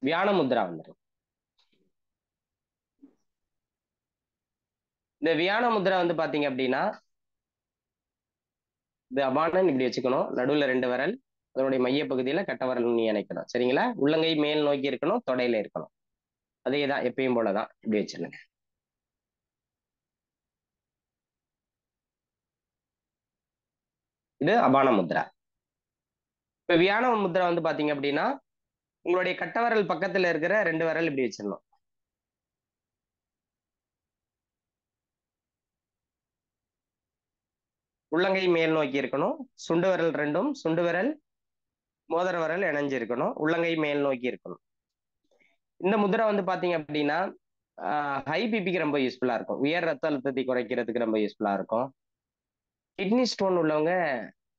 வியான முத்ரா வந்துடும். இந்த வியான முத்ரா வந்து பாத்தீங்க அப்படின்னா, இந்த அபானன் இப்படி வச்சுக்கணும். நடுவுல 2 விரல், அதனுடைய மைய பகுதியில கட்ட விரல் நுனி இணைக்கணும். சரிங்களா? உள்ளங்கை மேல் நோக்கி இருக்கணும், தொடையில இருக்கணும். அதேதான் எப்பயும் போலதான், இப்படி வச்சிருங்க. இது அபான முத்ரா. இப்ப வியான முத்ரா வந்து பாத்தீங்க அப்படின்னா, உங்களுடைய கட்ட விரல் பக்கத்துல இருக்கிற 2 விரல் இப்படி வச்சிடணும். உள்ளங்கை மேல் நோக்கி இருக்கணும். சுண்டு விரல் 2ம் சுண்டு விரல் மோதிர விரல் இணைஞ்சு இருக்கணும். உள்ளங்கை மேல் நோக்கி இருக்கணும். இந்த முத்ரா வந்து பாத்தீங்க அப்படின்னா ஹை பிபிக்கு ரொம்ப யூஸ்ஃபுல்லா இருக்கும். உயர் ரத்த அழுத்தத்தை குறைக்கிறதுக்கு ரொம்ப யூஸ்ஃபுல்லா இருக்கும். கிட்னி ஸ்டோன் உள்ளவங்க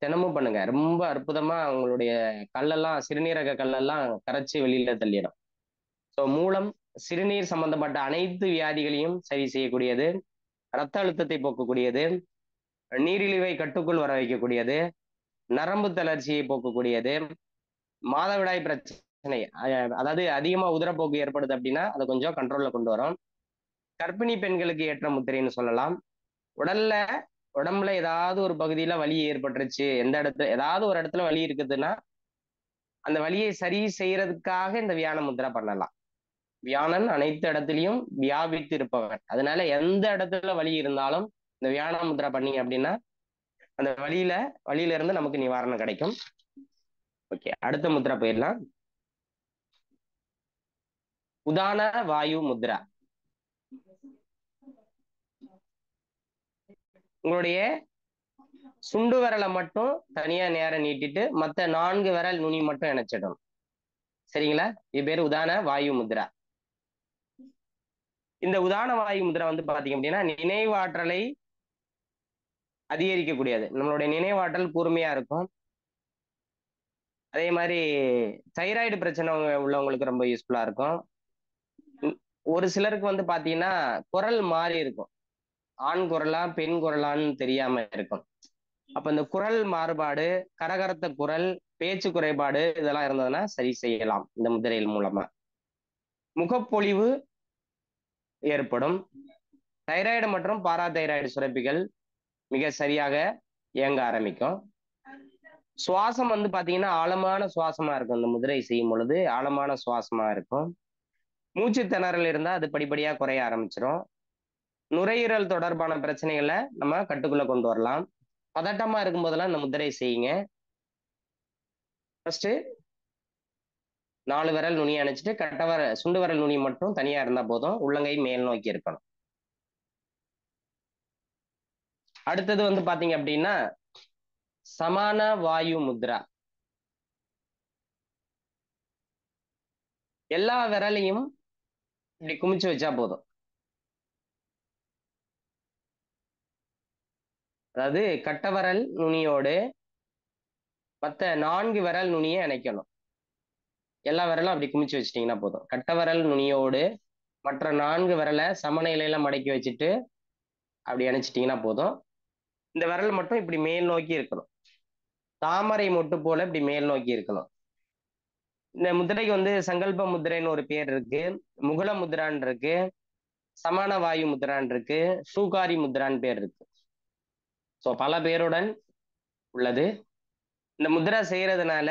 தினமும் பண்ணுங்க. ரொம்ப அற்புதமா அவங்களுடைய கல்லெல்லாம், சிறுநீரக கல்லெல்லாம் கரைச்சி வெளியில தள்ளிடும். ஸோ மூலம் சிறுநீர் சம்பந்தப்பட்ட அனைத்து வியாதிகளையும் சரி செய்யக்கூடியது, ரத்த அழுத்தத்தை போக்கக்கூடியது, நீரிழிவை கட்டுக்குள் வர வைக்கக்கூடியது, நரம்பு தளர்ச்சியை போக்கக்கூடியது, மாதவிடாய் பிரச்சனை, அதாவது அதிகமா உதிரப்போக்கு ஏற்படுது அப்படின்னா அதை கொஞ்சம் கண்ட்ரோல்ல கொண்டு வரும். கர்ப்பிணி பெண்களுக்கு ஏற்ற முத்திரைன்னு சொல்லலாம். உடம்புல ஏதாவது ஒரு பகுதியில வலி ஏற்பட்டுருச்சு, எந்த இடத்துல ஏதாவது ஒரு இடத்துல வலி இருக்குதுன்னா அந்த வலியை சரி செய்யறதுக்காக இந்த வியான முத்ரா பண்ணலாம். வியானன் அனைத்து இடத்துலையும் வியாபித்து இருப்பவன். அதனால எந்த இடத்துல வலி இருந்தாலும் இந்த வியான முத்ரா பண்ணீங்க அப்படின்னா அந்த வலியில இருந்து நமக்கு நிவாரணம் கிடைக்கும். ஓகே, அடுத்த முத்ரா போயிடலாம். உதான வாயு முத்ரா. உங்களுடைய சுண்டு விரலை மட்டும் தனியா நேரம் நீட்டிட்டு மற்ற 4 விரல் நுனி மட்டும் இணைச்சிடணும். சரிங்களா? இது பேர் உதான வாயு முத்ரா. இந்த உதான வாயு முத்ரா வந்து பாத்தீங்க அப்படின்னா நினைவாற்றலை அதிகரிக்கக்கூடியது. நம்மளுடைய நினைவாற்றல் கூர்மையா இருக்கும். அதே மாதிரி தைராய்டு பிரச்சனை உள்ளவங்களுக்கு ரொம்ப யூஸ்ஃபுல்லா இருக்கும். ஒரு சிலருக்கு வந்து பாத்தீங்கன்னா குரல் மாறி இருக்கும். ஆண் குரலா பெண் குரலான்னு தெரியாம இருக்கும். அப்ப இந்த குரல் மாறுபாடு, கரகரத்த குரல், பேச்சு குறைபாடு இதெல்லாம் இருந்ததுன்னா சரி செய்யலாம் இந்த முதிரைகள் மூலமா. முகப்பொலிவு ஏற்படும். தைராய்டு மற்றும் பாராதைராய்டு சுரப்பிகள் மிக சரியாக இயங்க ஆரம்பிக்கும். சுவாசம் வந்து பாத்தீங்கன்னா ஆழமான சுவாசமா இருக்கும். இந்த முதிரை செய்யும் பொழுது ஆழமான சுவாசமா இருக்கும். மூச்சு திணறல் இருந்தா அது படிப்படியா குறைய ஆரம்பிச்சிடும். நுரையீரல் தொடர்பான பிரச்சனைகளை நம்ம கட்டுக்குள்ள கொண்டு வரலாம். பதட்டமா இருக்கும் போதெல்லாம் இந்த முதிரை செய்யுங்க. ஃபர்ஸ்ட் 4 விரல் நுனி அணைச்சிட்டு சுண்டு விரல் நுனி மட்டும் தனியா இருந்தா போதும். உள்ளங்கை மேல் நோக்கி இருக்கணும். அடுத்தது வந்து பாத்தீங்க அப்படின்னா சமான வாயு முத்ரா. எல்லா விரலையும் இப்படி குமிச்சு வச்சா போதும். அதாவது கட்டவரல் நுனியோடு மற்ற 4 விரல் நுனியை இணைக்கணும். எல்லா விரலும் அப்படி குமிச்சு வச்சிட்டீங்கன்னா போதும். கட்டவரல் நுனியோடு மற்ற 4 விரலை சமநிலையில மடக்கி வச்சுட்டு அப்படி இணைச்சிட்டீங்கன்னா போதும். இந்த விரல் மட்டும் இப்படி மேல் நோக்கி இருக்கணும். தாமரை மொட்டு போல இப்படி மேல் நோக்கி இருக்கணும். இந்த முத்திரைக்கு வந்து சங்கல்ப முத்திரைன்னு ஒரு பேர் இருக்கு, முகுல முத்ரான் இருக்கு, சமான வாயு முத்ரான் இருக்கு, சூகாரி முத்ரான் பேர் இருக்கு. ஸோ பல பேருடன் உள்ளது. இந்த முத்ரா செய்யறதுனால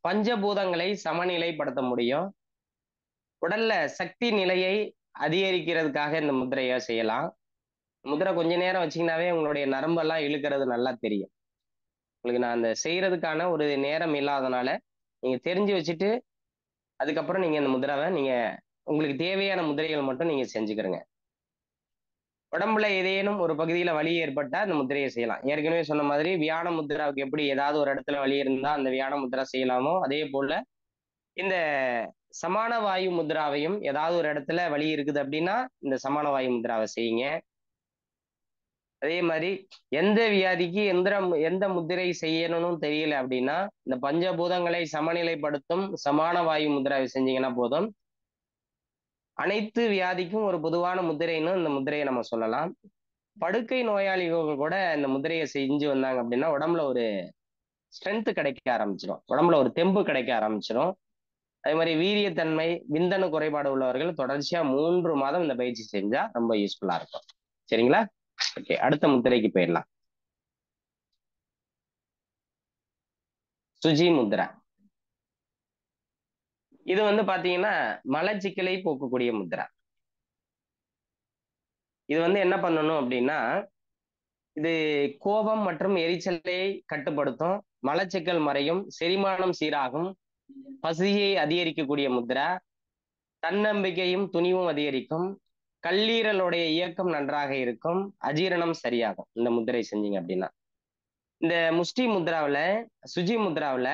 பஞ்சபூதங்களை சமநிலைப்படுத்த முடியும். உடல்ல சக்தி நிலையை அதிகரிக்கிறதுக்காக இந்த முத்திரையை செய்யலாம். முத்திரை கொஞ்ச நேரம் வச்சீங்கன்னாவே உங்களுடைய நரம்பெல்லாம் இழுக்கிறது நல்லா தெரியும். உங்களுக்கு நான் அந்த செய்யறதுக்கான ஒரு நேரம் இல்லாதனால நீங்க தெரிஞ்சு வச்சுட்டு அதுக்கப்புறம் நீங்க இந்த முதிராவை நீங்க உங்களுக்கு தேவையான முதிரைகள் மட்டும் நீங்க செஞ்சுக்கிறங்க. உடம்புல ஏதேனும் ஒரு பகுதியில வலி ஏற்பட்டா அந்த முதிரையை செய்யலாம். ஏற்கனவே சொன்ன மாதிரி வியான முத்ராவுக்கு எப்படி ஏதாவது ஒரு இடத்துல வலி இருந்தா அந்த வியான முத்ரா செய்யலாமோ அதே போல இந்த சமான வாயு முத்ராவையும் ஏதாவது ஒரு இடத்துல வலி இருக்குது அப்படின்னா இந்த சமான வாயு முத்ராவை செய்யுங்க. அதே மாதிரி எந்த வியாதிக்கு எந்த முத்திரை செய்யணும்னு தெரியல அப்படின்னா இந்த பஞ்சபூதங்களை சமநிலைப்படுத்தும் சமான வாயு முத்திரை செஞ்சீங்கன்னா போதும். அனைத்து வியாதிக்கும் ஒரு பொதுவான முத்திரைன்னு இந்த முத்திரையை நம்ம சொல்லலாம். படுக்கை நோயாளிகள் கூட இந்த முத்திரையை செஞ்சு வந்தாங்க அப்படின்னா உடம்புல ஒரு ஸ்ட்ரென்த் கிடைக்க ஆரம்பிச்சிடும், உடம்புல ஒரு தெம்பு கிடைக்க ஆரம்பிச்சிடும். அதே மாதிரி வீரியத்தன்மை, விந்தணு குறைபாடு உள்ளவர்கள் தொடர்ச்சியா 3 மாதம் இந்த பயிற்சி செஞ்சா ரொம்ப யூஸ்ஃபுல்லா இருக்கும். சரிங்களா? ஓகே, அடுத்த முத்திரைக்கு போயிடலாம். சுஜி முத்ரா. இது வந்து பாத்தீங்கன்னா மலச்சிக்கலை போக்கக்கூடிய முத்ரா. இது வந்து என்ன பண்ணணும் அப்படின்னா இது கோபம் மற்றும் எரிச்சலை கட்டுப்படுத்தும், மலச்சிக்கல் மறையும், செரிமானம் சீராகும், பசியை அதிகரிக்கக்கூடிய முத்ரா, தன்னம்பிக்கையும் துணிவும் அதிகரிக்கும், கல்லீரலுடைய இயக்கம் நன்றாக இருக்கும், அஜீரணம் சரியாகும் இந்த முத்திரை செஞ்சீங்க அப்படின்னா. இந்த முஷ்டி முத்ராவில் சுஜி முத்ராவில்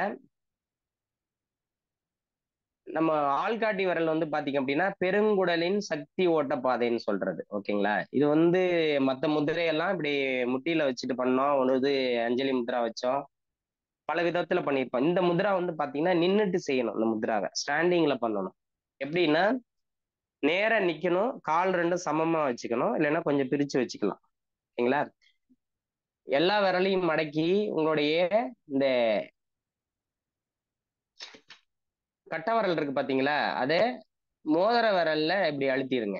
நம்ம ஆள்காட்டி விரல் வந்து பாத்தீங்க அப்படின்னா பெருங்குடலின் சக்தி ஓட்ட பாதைன்னு சொல்றது. ஓகேங்களா? இது வந்து மற்ற முத்திரையெல்லாம் இப்படி முட்டியில வச்சுட்டு பண்ணோம், ஒரு அஞ்சலி முத்ரா வச்சோம், பல விதத்துல பண்ணியிருப்போம். இந்த முத்ரா வந்து பாத்தீங்கன்னா நின்றுட்டு செய்யணும். இந்த முத்ராவை ஸ்டாண்டிங்ல பண்ணணும். எப்படின்னா நேரா நிக்கணும், கால் ரெண்டும் சமமா வச்சுக்கணும், இல்லைன்னா கொஞ்சம் பிரிச்சு வச்சுக்கலாம். ஓகேங்களா? எல்லா விரலையும் மடக்கி உங்களுடைய இந்த கட்ட விரல் இருக்கு பாத்தீங்களா, அதை மோதிர விரல்ல இப்படி அழுத்திடுங்க.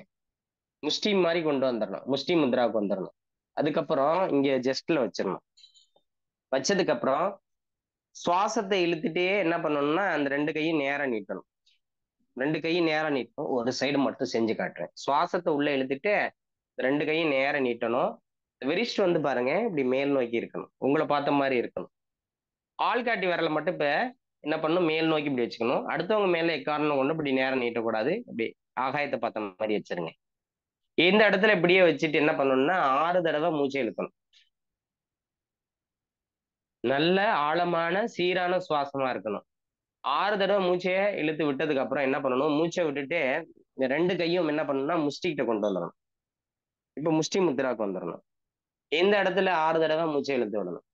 முஷ்டி மாதிரி கொண்டு வந்துடணும், முஷ்டி முத்ராவுக்கு வந்துடணும். அதுக்கப்புறம் இங்க ஜஸ்ட்ல வச்சிடணும். வச்சதுக்கு அப்புறம் சுவாசத்தை இழுத்துட்டே என்ன பண்ணணும்னா அந்த 2 கையும் நேரம் நீட்டணும். 2 கையும் நேரம் நீட்டணும். ஒரு சைடு மட்டும் செஞ்சு காட்டுறேன். சுவாசத்தை உள்ள இழுத்துட்டு 2 கையும் நேரம் நீட்டணும். விரிஸ்ட் வந்து பாருங்க இப்படி மேல் நோக்கி இருக்கணும், உங்களை பார்த்த மாதிரி இருக்கணும். ஆள்காட்டி விரலை மட்டும் இப்ப என்ன பண்ணணும், மேல் நோக்கி இப்படி வச்சுக்கணும். அடுத்தவங்க மேல எக்காரணம் கொண்டு இப்படி நேரம் நீட்டக்கூடாது. இப்படி ஆகாயத்தை பார்த்த மாதிரி வச்சிருங்க. இந்த இடத்துல இப்படியே வச்சுட்டு என்ன பண்ணணும்னா 6 தடவை மூச்சை இழுக்கணும். நல்ல ஆழமான சீரான சுவாசமா இருக்கணும். 6 தடவை மூச்சைய இழுத்து விட்டதுக்கு அப்புறம் என்ன பண்ணணும், மூச்சை விட்டுட்டு இந்த 2 கையும் என்ன பண்ணணும்னா முஷ்டிகிட்ட கொண்டு வந்துடணும். இப்ப முஷ்டி முத்திராக்கு வந்துடணும். இந்த இடத்துல 6 தடவை மூச்சை இழுத்து விடணும்.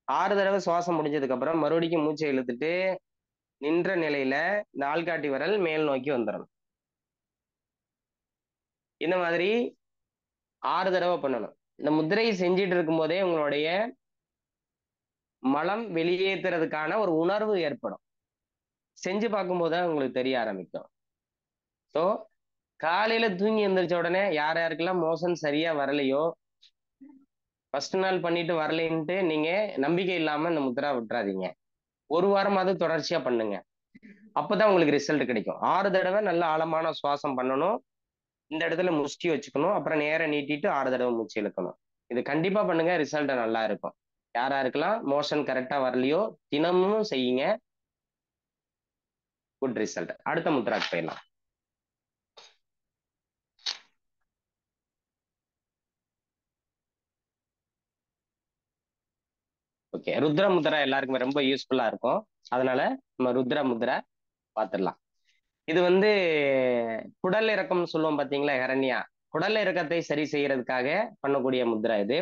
6 தடவை சுவாசம் முடிஞ்சதுக்கு அப்புறம் மறுபடியும் மூச்சை இழுத்துட்டு நின்ற நிலையில இந்த ஆள்காட்டி விரல் மேல் நோக்கி வந்துடணும். இந்த மாதிரி 6 தடவை பண்ணணும். இந்த முத்திரையை செஞ்சிட்டு இருக்கும் போதே உங்களுடைய மலம் வெளியேற்றுறதுக்கான ஒரு உணர்வு ஏற்படும். செஞ்சு பார்க்கும்போது தான் உங்களுக்கு தெரிய ஆரம்பிக்கும். ஸோ காலையில தூங்கி எந்திரிச்ச உடனே யார் யாருக்கெல்லாம் மோஷன் சரியா வரலையோ, ஃபர்ஸ்ட் நாள் பண்ணிட்டு வரலைன்ட்டு நீங்க நம்பிக்கை இல்லாம இந்த முத்திரா விட்டுறாதீங்க. 1 வாரமாவது தொடர்ச்சியா பண்ணுங்க. அப்பதான் உங்களுக்கு ரிசல்ட் கிடைக்கும். 6 தடவை நல்ல ஆழமான சுவாசம் பண்ணணும். இந்த இடத்துல முஷ்டி வச்சுக்கணும். அப்புறம் நேரா நீட்டிட்டு 6 தடவை மூச்சு இழுக்கணும். இது கண்டிப்பா பண்ணுங்க, ரிசல்ட் நல்லா இருக்கும். யார் யாருக்கெல்லாம் மோஷன் கரெக்டா வரலையோ தினமும் செய்யுங்க. Good result. அடுத்த முத்ராக்கு போயிடலாம். ஓகே, ருத்ர முத்ரா எல்லாருக்குமே ரொம்ப யூஸ்ஃபுல்லா இருக்கும். அதனால நம்ம ருத்ர முத்ரா பார்த்துடலாம். இது வந்து குடல் இறக்கம்னு சொல்லுவோம் பாத்தீங்களா, ஹெரண்யா. குடல் இறக்கத்தை சரி செய்யறதுக்காக பண்ணக்கூடிய முத்ரா இது.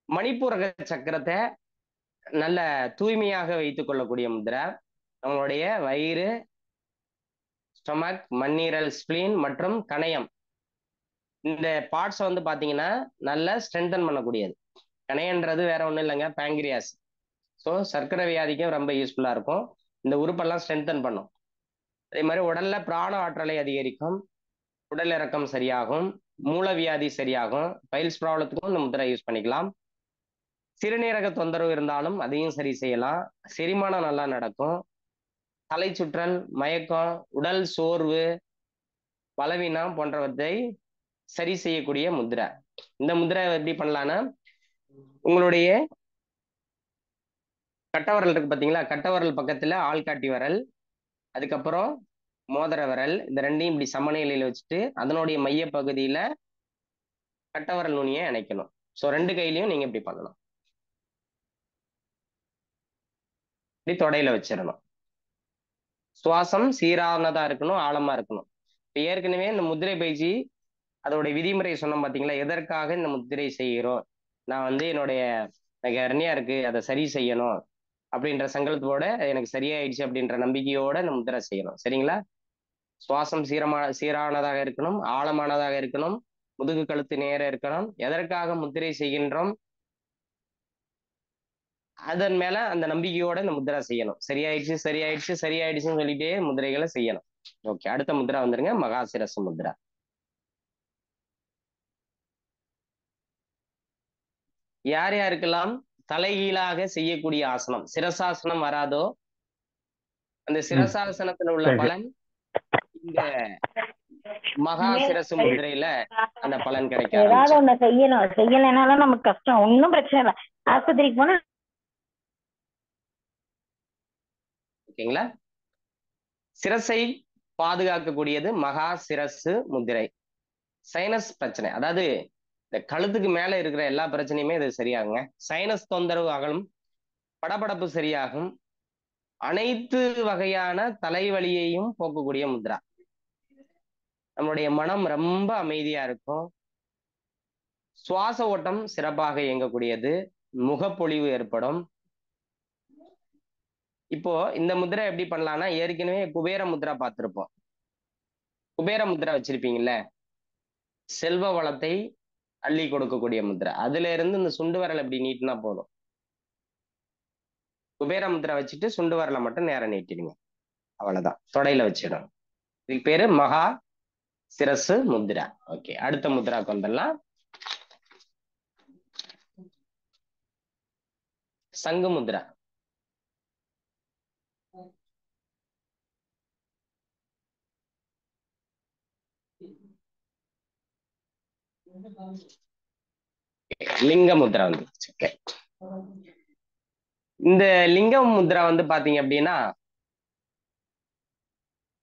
மணிப்பூரக சக்கரத்தை நல்ல தூய்மையாக வைத்துக் கொள்ளக்கூடிய முத்ரா. நம்மளுடைய வயிறு, ஸ்டொமக், மண்ணீரல், ஸ்பிளீன் மற்றும் கணையம், இந்த பார்ட்ஸை வந்து பாத்தீங்கன்னா நல்லா ஸ்ட்ரென்தன் பண்ணக்கூடியது. கணையன்றது வேற ஒண்ணும் இல்லைங்க, பேங்க்ரியாஸ். ஸோ சர்க்கரை வியாதிக்கும் ரொம்ப யூஸ்ஃபுல்லா இருக்கும். இந்த உறுப்பெல்லாம் ஸ்ட்ரென்தன் பண்ணும். அதே மாதிரி உடல்ல பிராண ஆற்றலை அதிகரிக்கும், உடல் இறக்கம் சரியாகும், மூலவியாதி சரியாகும், பைல்ஸ் ப்ராப்ளத்துக்கும் இந்த முத்திரை யூஸ் பண்ணிக்கலாம். சிறுநீரக தொந்தரவு இருந்தாலும் அதையும் சரி செய்யலாம். செரிமானம் நல்லா நடக்கும். தலை சுற்றல், மயக்கம், உடல் சோர்வு, பலவீனம் போன்றவற்றை சரி செய்யக்கூடிய முத்திரை. இந்த முத்திரை எப்படி பண்ணலாம்னா, உங்களுடைய கட்டவரல் இருக்கு பாத்தீங்களா, கட்டவரல் பக்கத்துல ஆள்காட்டி விரல், அதுக்கப்புறம் மோதிர விரல், இந்த ரெண்டையும் இப்படி சமநிலையில வச்சுட்டு அதனுடைய மைய பகுதியில கட்டவரல் நுனியை இணைக்கணும். ஸோ 2 கையிலையும் நீங்க இப்படி பண்ணணும். இப்படி தொடையில வச்சிடணும். சுவாசம் சீரானதா இருக்கணும், ஆழமா இருக்கணும். இப்போ ஏற்கனவே இந்த முத்திரை பயிற்சி அதோடைய விதிமுறை சொன்னோம் பாத்தீங்களா, எதற்காக இந்த முத்திரை செய்கிறோம், நான் வந்து என்னுடைய எனக்கு ஹெர்னியா இருக்கு அதை சரி செய்யணும் அப்படின்ற சங்கல்பத்தோட, எனக்கு சரியாயிடுச்சு அப்படின்ற நம்பிக்கையோட இந்த முத்திரை செய்யணும். சரிங்களா? சுவாசம் சீரானதாக இருக்கணும், ஆழமானதாக இருக்கணும், முதுகு கழுத்து நேர இருக்கணும். எதற்காக முத்திரை செய்கின்றோம், அதன் மேல அந்த நம்பிக்கையோட இந்த முத்திரை செய்யணும். சரியாயிடுச்சு சரியாயிடுச்சு சரியாயிடுச்சுன்னு சொல்லிட்டே முதிரைகளை செய்யணும். ஓகே, அடுத்த முத்திரா வந்துருங்க, மகாசிரசு முத்திரா. யார் யாருக்கெல்லாம் தலைகீழாக செய்யக்கூடிய ஆசனம், சிரசாசனம் வராதோ, அந்த சிரசாசனத்துல உள்ள பலன் இந்த மகா சிரசு முத்திரையில அந்த பலன் கிடைக்க ஏதாவது ஒண்ணு செய்யணும். செய்யலைனாலும் நமக்கு கஷ்டம். ஒன்னும் பிரச்சனை இல்லை. ஆஸ்பத்திரிக்கு போனா ஓகேங்களா. சிரசை பாதுகாக்கக்கூடியது மகா சிரசு முத்திரை. சைனஸ் பிரச்சனை, அதாவது இந்த கழுத்துக்கு மேல இருக்கிற எல்லா பிரச்சனையுமே இது சரியாகுங்க. சைனஸ் தொந்தரவு அகலும், படபடப்பு சரியாகும், அனைத்து வகையான தலைவலியையும் போக்கக்கூடிய முத்ரா. நம்மளுடைய மனம் ரொம்ப அமைதியா இருக்கும், சுவாச ஓட்டம் சிறப்பாக இயங்கக்கூடியது, முகப்பொழிவு ஏற்படும். இப்போ இந்த முத்திரை எப்படி பண்ணலாம்னா, ஏற்கனவே குபேர முத்ரா பார்த்திருப்போம். குபேர முத்ரா வச்சிருப்பீங்கல்ல, செல்வ வளத்தை அள்ளி கொடுக்கக்கூடிய முத்ரா. அதுல இருந்து இந்த சுண்டு வரலை இப்படி நீட்டினா போதும். குபேர முத்ரா வச்சுட்டு சுண்டு வரலை மட்டும் நேரம் நீட்டிடுங்க, அவ்வளவுதான். தொடையில வச்சிடும். இதுக்கு பேரு மகா சிரசு முத்ரா. ஓகே, அடுத்த முத்ராக்கு வந்துடலாம். சங்கு முத்ரா. லிங்க முத்ரா வந்து இந்த லிங்க முத்ரா வந்து பாத்தீங்க அப்படின்னா,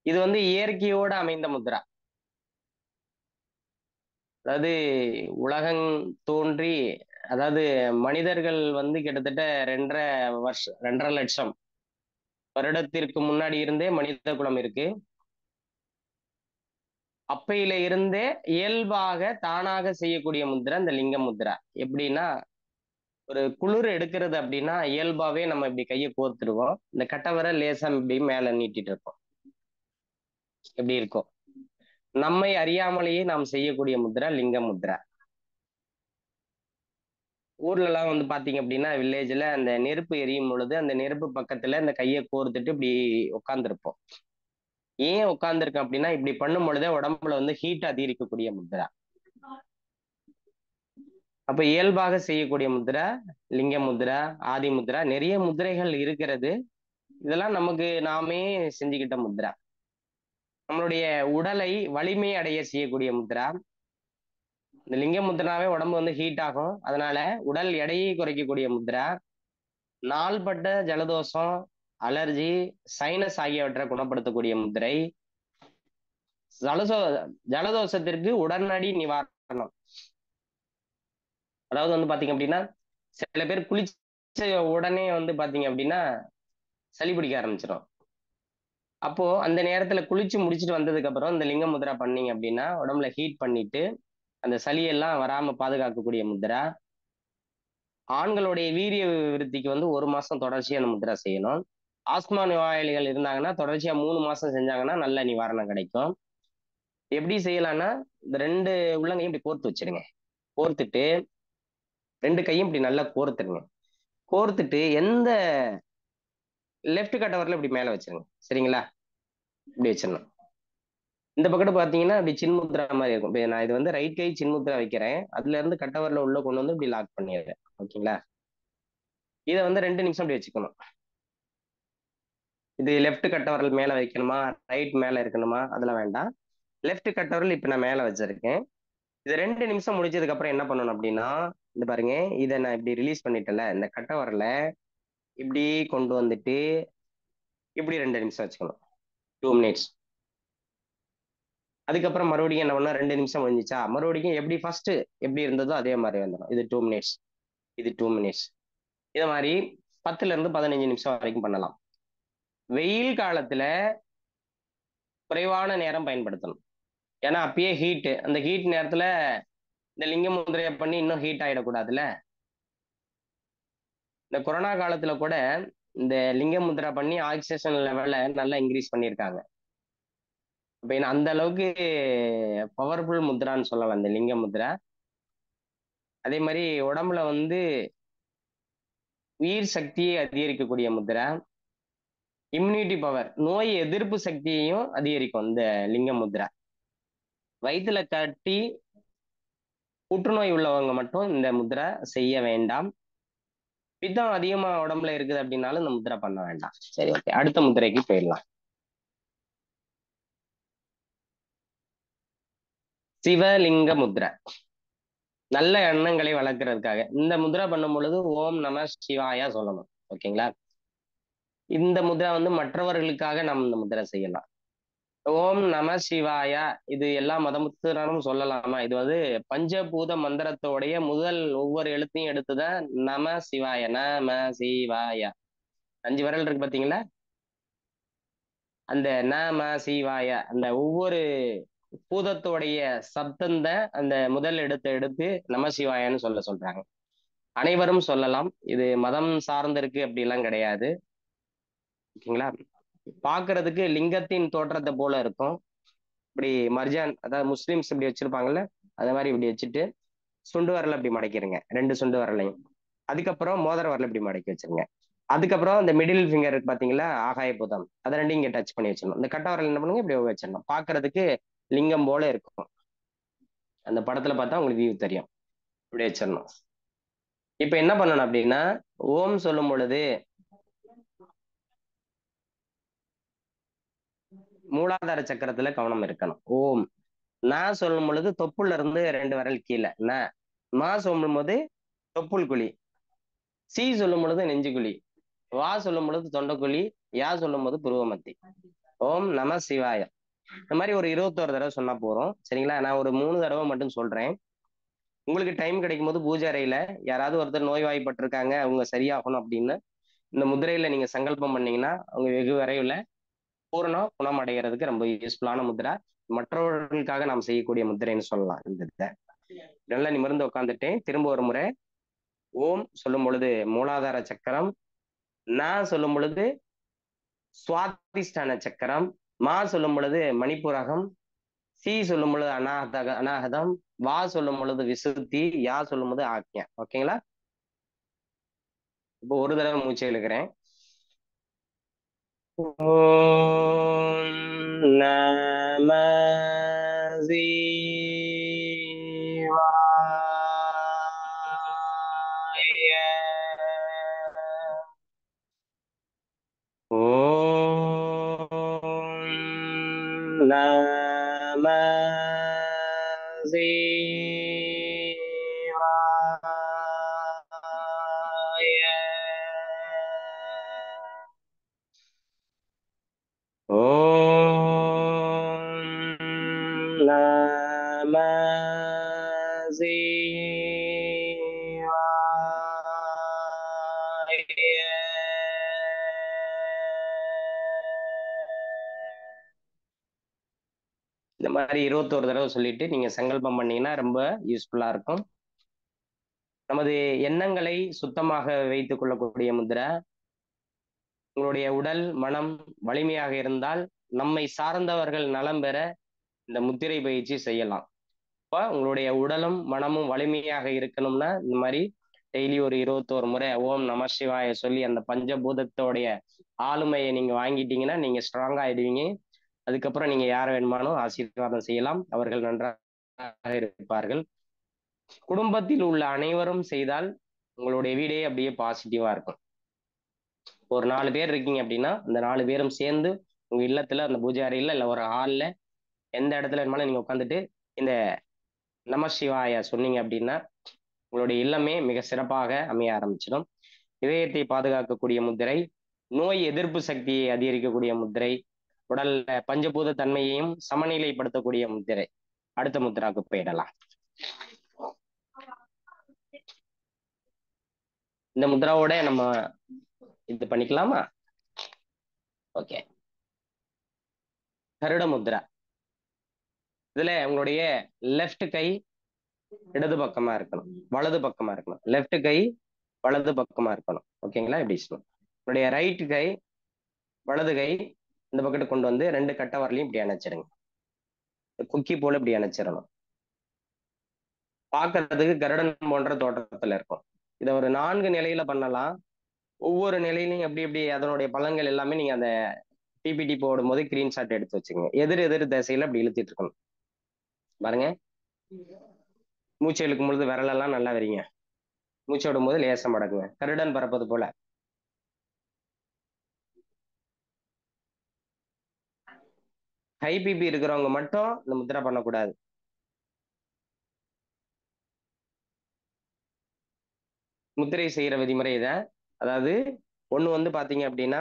இது வந்து இயற்கையோடு அமைந்த முத்ரா. அதாவது உலகம் தோன்றி அதாவது மனிதர்கள் வந்து கிட்டத்தட்ட 2.5 லட்சம் வருடத்திற்கு முன்னாடி இருந்தே மனித குலம் இருக்கு. அப்பையில இருந்தே இயல்பாக தானாக செய்யக்கூடிய முத்திரை இந்த லிங்க முத்திரை. எப்படின்னா, ஒரு குளிர் எடுக்கிறது அப்படின்னா இயல்பாவே நம்ம இப்படி கையை கோர்த்துடுவோம். இந்த கட்டவரை லேசா இப்படி மேல நீட்டிட்டு இருப்போம். எப்படி இருக்கும்? நம்மை அறியாமலேயே நாம் செய்யக்கூடிய முத்திரை லிங்க முத்திரை. ஊர்ல எல்லாம் வந்து பாத்தீங்க அப்படின்னா வில்லேஜ்ல அந்த நெருப்பு எரியும் பொழுது அந்த நெருப்பு பக்கத்துல இந்த கையை கோர்த்துட்டு இப்படி உட்கார்ந்துருப்போம். ஏன் உட்கார்ந்துருக்கோம் அப்படின்னா, இப்படி பண்ணும் பொழுதே உடம்புல வந்து ஹீட் அதிகரிக்கக்கூடிய முத்திரை. அப்ப இயல்பாக செய்யக்கூடிய முத்திரை லிங்க முத்திரை, ஆதி முத்திரை, நிறைய முத்திரைகள் இருக்கிறது. இதெல்லாம் நமக்கு நாமே செஞ்சுக்கிட்ட முத்திரை. நம்மளுடைய உடலை வலிமை அடைய செய்யக்கூடிய முத்திரை. இந்த லிங்க முத்திராவே உடம்பு வந்து ஹீட் ஆகும். அதனால உடல் எடையை குறைக்கக்கூடிய முத்திரை. நாள்பட்ட ஜலதோஷம், அலர்ஜி, சைனஸ் ஆகியவற்றை குணப்படுத்தக்கூடிய முத்திரை. ஜலதோஷத்திற்கு உடனடி நிவாரணம். அதாவது வந்து பாத்தீங்க அப்படின்னா, சில பேர் குளிச்ச உடனே வந்து பாத்தீங்க அப்படின்னா சளி பிடிக்க ஆரம்பிச்சிடும். அப்போ அந்த நேரத்துல குளிச்சு முடிச்சுட்டு வந்ததுக்கு அப்புறம் இந்த லிங்க முத்திரா பண்ணீங்க அப்படின்னா உடம்புல ஹீட் பண்ணிட்டு அந்த சளியெல்லாம் வராம பாதுகாக்கக்கூடிய முத்திரை. ஆண்களுடைய வீரிய விருத்திக்கு வந்து 1 மாசம் தொடர்ச்சியா அந்த முத்திரை செய்யணும். ஆஸ்மா நோயாளிகள் இருந்தாங்கன்னா தொடர்ச்சியா 3 மாசம் செஞ்சாங்கன்னா நல்ல நிவாரணம் கிடைக்கும். எப்படி செய்யலாம்னா, இந்த 2 உள்ளங்கையும் இப்படி கோர்த்து வச்சிருங்க. கோர்த்துட்டு 2 கையும் இப்படி நல்லா கோர்த்துருங்க. கோர்த்துட்டு எந்த லெஃப்ட் கட்டவரில் இப்படி மேல வச்சிருங்க. சரிங்களா? இப்படி வச்சிடணும். இந்த பக்கத்து பாத்தீங்கன்னா இப்படி சின்முத்திரா மாதிரி இருக்கும். இப்ப நான் இது வந்து ரைட் கை சின்முத்திரா வைக்கிறேன். அதுல இருந்து கட்டவரில் உள்ள கொண்டு வந்து இப்படி லாக் பண்ணிடுறேன். ஓகேங்களா? இதை வந்து 2 நிமிஷம் அப்படி வச்சுக்கணும். இது லெஃப்ட் கட்டவரல் மேல வைக்கணுமா, ரைட் மேல இருக்கணுமா, அதெல்லாம் வேண்டாம். லெஃப்ட் கட்டவரல் இப்ப நான் மேல வச்சிருக்கேன். இது 2 நிமிஷம் முடிச்சதுக்கு அப்புறம் என்ன பண்ணணும் அப்படின்னா, இந்த பாருங்க, இதை நான் இப்படி ரிலீஸ் பண்ணிட்டேன்ல, இந்த கட்டவரல இப்படி கொண்டு வந்துட்டு இப்படி 2 நிமிஷம் வச்சுக்கணும். 2 மினிட்ஸ். அதுக்கப்புறம் மறுபடியும் என்ன பண்ணா, 2 நிமிஷம் முடிஞ்சிச்சா, மறுபடியும் எப்படி ஃபர்ஸ்ட் எப்படி இருந்ததோ அதே மாதிரி வந்துடும். இது 2 மினிட்ஸ், இது 2 மினிட்ஸ். இதை மாதிரி 10ல இருந்து 15 நிமிஷம் வரைக்கும் பண்ணலாம். வெயில் காலத்துல குறைவான நேரம் பயன்படுத்தணும். ஏன்னா அப்பயே ஹீட்டு, அந்த ஹீட் நேரத்துல இந்த லிங்க முதிரையை பண்ணி இன்னும் ஹீட் ஆயிடக்கூடாதுல்ல. இந்த கொரோனா காலத்துல கூட இந்த லிங்க முதிரை பண்ணி ஆக்சிஜன் லெவலை நல்லா இன்க்ரீஸ் பண்ணியிருக்காங்க. இப்ப அந்த அளவுக்கு பவர்ஃபுல் முத்ரான்னு சொல்லலாம் இந்த லிங்க முத்ரா. அதே மாதிரி உடம்புல வந்து உயிர் சக்தியை அதிகரிக்கக்கூடிய முத்ரா. இம்யூனிட்டி பவர், நோய் எதிர்ப்பு சக்தியையும் அதிகரிக்கும் இந்த லிங்க முத்ரா. வயிற்றுல கட்டி புற்றுநோய் உள்ளவங்க மட்டும் இந்த முத்ரா செய்ய வேண்டாம். பித்தம் அதிகமா உடம்புல இருக்குது அப்படின்னாலும் இந்த முத்ரா பண்ண வேண்டாம். சரி, ஓகே, அடுத்த முத்திரைக்கு போயிடலாம். சிவலிங்க முத்ரா. நல்ல எண்ணங்களை வளர்க்கறதுக்காக இந்த முத்ரா பண்ணும் பொழுது ஓம் நம சிவாயா சொல்லணும். ஓகேங்களா? இந்த முத்ரா வந்து மற்றவர்களுக்காக நாம் இந்த முத்ரா செய்யலாம். ஓம் நம சிவாயா, இது எல்லா மதமுத்திரனும் சொல்லலாமா? இது வந்து பஞ்சபூத மந்திரத்தோடைய முதல் ஒவ்வொரு எழுத்தையும் எடுத்துதான் நம சிவாய, நம சிவாயா. 5 விரல் இருக்கு பாத்தீங்களா? அந்த நம சிவாய அந்த ஒவ்வொரு பூதத்தோடைய சப்தந்த அந்த முதல் எழுத்தை எடுத்து நம சிவாயன்னு சொல்றாங்க. அனைவரும் சொல்லலாம். இது மதம் சார்ந்திருக்கு அப்படிலாம் கிடையாது. ஓகேங்களா? பாக்குறதுக்கு லிங்கத்தின் தோற்றத்தை போல இருக்கும். இப்படி மர்ஜான், அதாவது முஸ்லிம்ஸ் இப்படி வச்சிருப்பாங்கல்ல, அந்த மாதிரி இப்படி வச்சுட்டு சுண்டு வரல இப்படி மடக்கிருங்க, 2 சுண்டு வரலையும். அதுக்கப்புறம் மோதிர வரல இப்படி மடக்கி வச்சிருங்க. அதுக்கப்புறம் இந்த மிடில் ஃபிங்கர் இருக்கு பாத்தீங்களா, ஆகாய பூதம், அதை 2 இங்க டச் பண்ணி வச்சிடணும். இந்த கட்ட வரல என்ன பண்ணுங்க, இப்படி வச்சிடணும். பாக்குறதுக்கு லிங்கம் போல இருக்கும். அந்த படத்துல பார்த்தா உங்களுக்கு வியூ தெரியும். இப்படி வச்சிடணும். இப்ப என்ன பண்ணணும் அப்படின்னா, ஓம் சொல்லும் பொழுது மூலாதார சக்கரத்துல கவனம் இருக்கணும். ஓம். நான் சொல்லும் பொழுது தொப்புல இருந்து 2 விரல் கீழே. மா சொல்லும் போது தொப்புள் குழி. சி சொல்லும் பொழுது நெஞ்சுக்குழி. வா சொல்லும் பொழுது தொண்டைக்குழி. யா சொல்லும் போது புருவமத்தி. ஓம் நம சிவாய. இந்த மாதிரி ஒரு 21 தடவை சொன்னா போறோம். சரிங்களா? நான் ஒரு 3 தடவை மட்டும் சொல்றேன். உங்களுக்கு டைம் கிடைக்கும் போது பூஜை அறையில யாராவது ஒருத்தர் நோய்வாய்ப்பட்டிருக்காங்க, அவங்க சரியாகணும் அப்படின்னு இந்த முதிரையில நீங்க சங்கல்பம் பண்ணீங்கன்னா அவங்க வெகு விரைவில் பூரணம் குணம் அடைகிறதுக்கு ரொம்ப யூஸ்ஃபுல்லான முதிரை. மற்றவர்களுக்காக நாம் செய்யக்கூடிய முதிரைன்னு சொல்லலாம். இந்த இதை நல்லா நிமிர்ந்து உட்காந்துட்டேன். திரும்ப ஒரு முறை ஓம் சொல்லும் பொழுது மூலாதார சக்கரம், நான் சொல்லும் பொழுது சுவாதிஷ்டான சக்கரம், மா சொல்லும் பொழுது மணிப்புரகம், சி சொல்லும் பொழுது அநாகதம், வா சொல்லும் பொழுது விசுத்தி, யா சொல்லும் பொழுது ஆக்ஞா. ஓகேங்களா? இப்போ ஒரு தடவை மூச்சு இழுக்கிறேன். ஓம் நம சிவாய. ஓம் நம சிவாய. ஓம் நம சிவாய. இந்த மாதிரி 21 தடவை சொல்லிட்டு நீங்க சங்கல்பம் பண்ணீங்கன்னா ரொம்ப யூஸ்ஃபுல்லா இருக்கும். நமது எண்ணங்களை சுத்தமாக வைத்துக் கொள்ளக்கூடிய முதிரை. உங்களுடைய உடல் மனம் வலிமையாக இருந்தால் நம்மை சார்ந்தவர்கள் நலம் பெற இந்த முத்திரை பயிற்சி செய்யலாம். இப்போ உங்களுடைய உடலும் மனமும் வலிமையாக இருக்கணும்னா இந்த மாதிரி டெய்லி ஒரு 21 முறை ஓம் நம சிவாய சொல்லி அந்த பஞ்சபூதத்தோடைய ஆளுமையை நீங்க வாங்கிட்டீங்கன்னா நீங்க ஸ்ட்ராங் ஆயிடுவீங்க. அதுக்கப்புறம் நீங்க யாரை வேணுமானும் ஆசீர்வாதம் செய்யலாம். அவர்கள் நன்றாக இருப்பார்கள். குடும்பத்தில் உள்ள அனைவரும் செய்தால் உங்களுடைய வீடே அப்படியே பாசிட்டிவா இருக்கும். ஒரு 4 பேர் இருக்கீங்க அப்படின்னா அந்த 4 பேரும் சேர்ந்து உங்க இல்லத்துல அந்த பூஜை அறையில இல்லை ஒரு ஹால்ல எந்த இடத்துல வேணுமாலும் நீங்க உட்காந்துட்டு இந்த நம சிவாய சொன்னீங்க அப்படின்னா உங்களுடைய இல்லமே மிக சிறப்பாக அமைய ஆரம்பிச்சிடும். இதயத்தை பாதுகாக்கக்கூடிய முத்திரை, நோய் எதிர்ப்பு சக்தியை அதிகரிக்கக்கூடிய முத்திரை, உடல்ல பஞ்சபூத தன்மையையும் சமநிலைப்படுத்தக்கூடிய முத்திரை. அடுத்த முத்திராக்கு போயிடலாம். இந்த முத்ராவோட நம்ம இது பண்ணிக்கலாமா? ஓகே. கருட முத்ரா. இதுல உங்களுடைய லெஃப்ட் கை இடது பக்கமா இருக்கணும், வலது பக்கமா இருக்கணும். லெஃப்ட் கை வலது பக்கமா இருக்கணும். ஓகேங்களா? இப்படி சொல்லணும். உங்களுடைய ரைட் கை வலது கை இந்த பக்கத்து கொண்டு வந்து 2 கட்டை வரலையும் இப்படி அணைச்சிடுங்க. குக்கி போல இப்படி அணைச்சிடணும். பார்க்கறதுக்கு கருடன் போன்ற தோற்றத்துல இருக்கும். இதை ஒரு 4 நிலையில பண்ணலாம். ஒவ்வொரு நிலையிலையும் எப்படி எப்படி அதனுடைய பலன்கள் எல்லாமே நீங்க அந்த பிபிடி போடும்போது ஸ்கிரீன்ஷாட் எடுத்து வச்சுக்கோங்க. எதிர் எதிர் திசையில அப்படி இழுத்திட்டு இருக்கணும். பாருங்க, மூச்சு இழுக்கும் பொழுது விரலெல்லாம் நல்லா வரீங்க. மூச்சு விடும் போது லேசம் மடக்குங்க, கருடன் பறப்பது போல. ஹை பிபி இருக்கிறவங்க மட்டும் இந்த முத்திரை பண்ணக்கூடாது. முத்திரை செய்யற விதிமுறை இதை. அதாவது ஒண்ணு வந்து பாத்தீங்க அப்படின்னா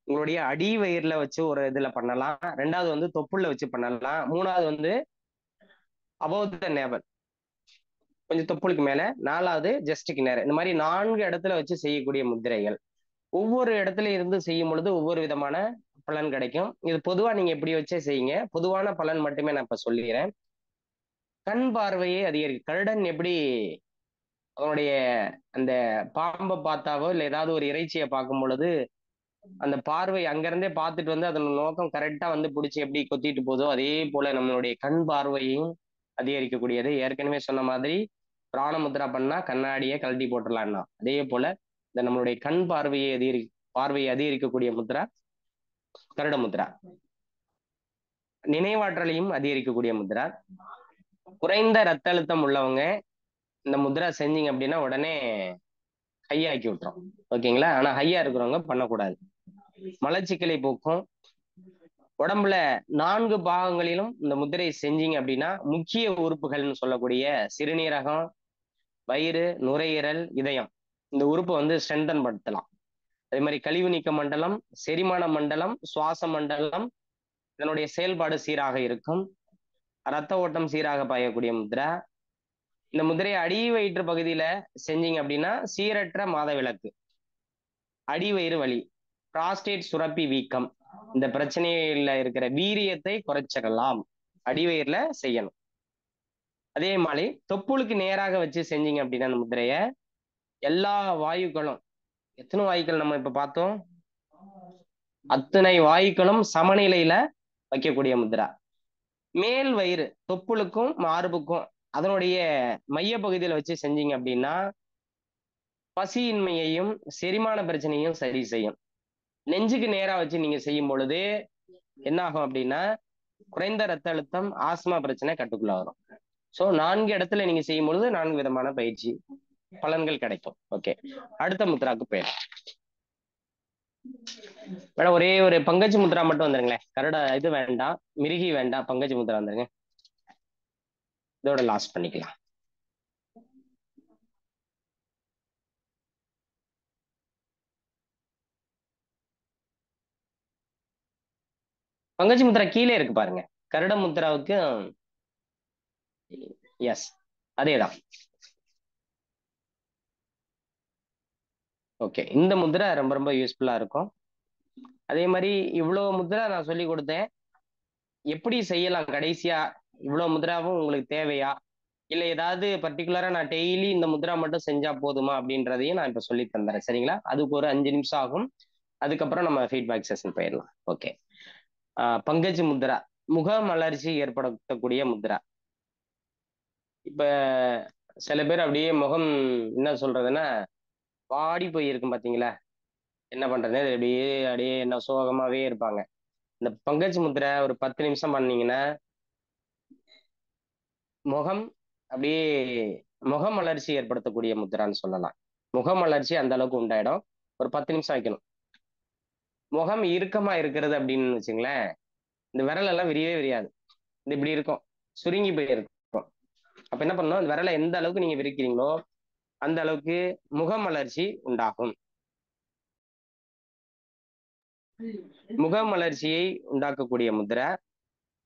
உங்களுடைய அடி வயிறுல வச்சு ஒரு இதுல பண்ணலாம். 2வது வந்து தொப்புள்ள வச்சு பண்ணலாம். 3வது வந்து அபோவ் த நேவல் கொஞ்சம் தொப்புளுக்கு மேல. 4வது ஜஸ்டுக்கு நேரம். இந்த மாதிரி 4 இடத்துல வச்சு செய்யக்கூடிய முத்திரைகள். ஒவ்வொரு இடத்துல இருந்து செய்யும் பொழுது ஒவ்வொரு விதமான பலன் கிடைக்கும். இது பொதுவா நீங்க எப்படி வச்சே செய்யுங்க. பொதுவான பலன் மட்டுமே நான் இப்ப சொல்லிடுறேன். கண் பார்வையை அதிகரிக்கும். கருடன் எப்படி அவனுடைய அந்த பாம்பை பார்த்தாவோ இல்லை ஏதாவது ஒரு இறைச்சியை பார்க்கும் பொழுது அந்த பார்வை அங்கிருந்தே பார்த்துட்டு வந்து அதன் நோக்கம் கரெக்டா வந்து பிடிச்சி எப்படி கொத்திட்டு போதோ அதே போல நம்மளுடைய கண் பார்வையையும் அதிகரிக்கக்கூடியது. ஏற்கனவே சொன்ன மாதிரி பிராண முத்ரா பண்ணா கண்ணாடியை கழட்டி போட்டுடலாம்னா அதே போல இந்த நம்மளுடைய கண் பார்வையை அதிகரிக்கக்கூடிய முத்ரா கருட முத்ரா. நினைவாற்றலையும் அதிகரிக்கக்கூடிய முத்ரா. குறைந்த ரத்த அழுத்தம் உள்ளவங்க இந்த முத்ரா செஞ்சீங்க அப்படின்னா உடனே ஹையாக்கி விட்டுரும். ஓகேங்களா? ஆனா ஹையா இருக்கிறவங்க பண்ணக்கூடாது. மலச்சிக்கலை போக்கும். உடம்புல 4 பாகங்களிலும் இந்த முத்திரை செஞ்சீங்க அப்படின்னா முக்கிய உறுப்புகள்னு சொல்லக்கூடிய சிறுநீரகம், வயிறு, நுரையீரல், இதயம் இந்த உறுப்பை வந்து ஸ்ட்ரென்தன் படுத்தலாம். அதே மாதிரி கழிவு நீக்க மண்டலம், செரிமான மண்டலம், சுவாச மண்டலம் இதனுடைய செயல்பாடு சீராக இருக்கும். ரத்த ஓட்டம் சீராக பாயக்கூடிய முத்ரா. இந்த முதிரையை அடி வயிற்று பகுதியில செஞ்சீங்க அப்படின்னா சீரற்ற மாதவிலக்கு, அடிவயிறு வலி, பிராஸ்டேட் சுரப்பி வீக்கம், இந்த பிரச்சனையில இருக்கிற வீரியத்தை குறைச்சிடலாம். அடிவயிறுல செய்யணும். அதே மாதிரி தொப்புளுக்கு நேராக வச்சு செஞ்சீங்க அப்படின்னா அந்த முதிரைய எல்லா வாயுக்களும், எத்தனை வாயுக்கள் நம்ம இப்ப பார்த்தோம், அத்தனை வாயுக்களும் சமநிலையில வைக்கக்கூடிய முதிரா. மேல் வயிறு தொப்புளுக்கும் மார்புக்கும் அதனுடைய மைய பகுதியில வச்சு செஞ்சீங்க அப்படின்னா பசியின்மையையும் செரிமான பிரச்சனையும் சரி செய்யும். நெஞ்சுக்கு நேரா வச்சு நீங்க செய்யும் பொழுது என்ன ஆகும் அப்படின்னா குறைந்த ரத்த அழுத்தம், ஆஸ்மா பிரச்சனை கட்டுக்குள்ள வரும். ஸோ 4 இடத்துல நீங்க செய்யும் பொழுது 4 விதமான பயிற்சி பலன்கள் கிடைக்கும். ஓகே, அடுத்த முத்ராக்கு போயிடும். மேடம் ஒரே ஒரு பங்கஜ் முத்ரா மட்டும் வந்துருங்களேன். கருட இது வேண்டாம், மிருகி வேண்டாம், பங்கஜ் முத்ரா வந்துருங்க. இதோட லாஸ் பண்ணிக்கலாம். பங்கஜ் முத்ரா கீழே இருக்கு பாருங்க. கருட முத்ராவுக்கு எஸ் அதேதான். ஓகே, இந்த முத்ரா ரொம்ப ரொம்ப யூஸ்ஃபுல்லா இருக்கும். அதே மாதிரி இவ்வளவு முத்ரா நான் சொல்லி கொடுத்தேன், எப்படி செய்யலாம். கடைசியா இவ்வளவு முத்ராவும் உங்களுக்கு தேவையா, இல்ல ஏதாவது பர்டிகுலரா நான் டெய்லி இந்த முத்ரா மட்டும் செஞ்சா போதுமா அப்படின்றதையும் நான் இப்ப சொல்லி தந்துறேன். சரிங்களா? அதுக்கு ஒரு 5 நிமிஷம் ஆகும். அதுக்கப்புறம் நம்ம ஃபீட்பேக் செஷன் போயிடலாம். ஓகே, பங்கஜ் முத்ரா முக மலர்ச்சி ஏற்படுத்தக்கூடிய முத்ரா. இப்ப சில பேர் அப்படியே முகம் என்ன சொல்றதுன்னா வாடி போயிருக்கும் பாத்தீங்களா, என்ன பண்றது, அப்படியே அப்படியே என்ன சோகமாவே இருப்பாங்க. இந்த பங்கஜ் முத்ரை ஒரு 10 நிமிஷம் பண்ணீங்கன்னா முகம் அப்படியே முகமலர்ச்சி ஏற்படுத்தக்கூடிய முத்ரான்னு சொல்லலாம். முகமலர்ச்சி அந்த அளவுக்கு உண்டாயிடும். ஒரு 10 நிமிஷம் வைக்கணும். முகம் இறுக்கமா இருக்கிறது அப்படின்னு வச்சுங்களேன், இந்த விரல் எல்லாம் விரியவே விரியாது, இந்த இப்படி இருக்கும், சுருங்கி போயிருக்கும். அப்ப என்ன பண்ணணும், இந்த விரலை எந்த அளவுக்கு நீங்க விரிக்கிறீங்களோ அந்த அளவுக்கு முகமலர்ச்சி உண்டாகும். முகமலர்ச்சியை உண்டாக்கக்கூடிய முத்ரை.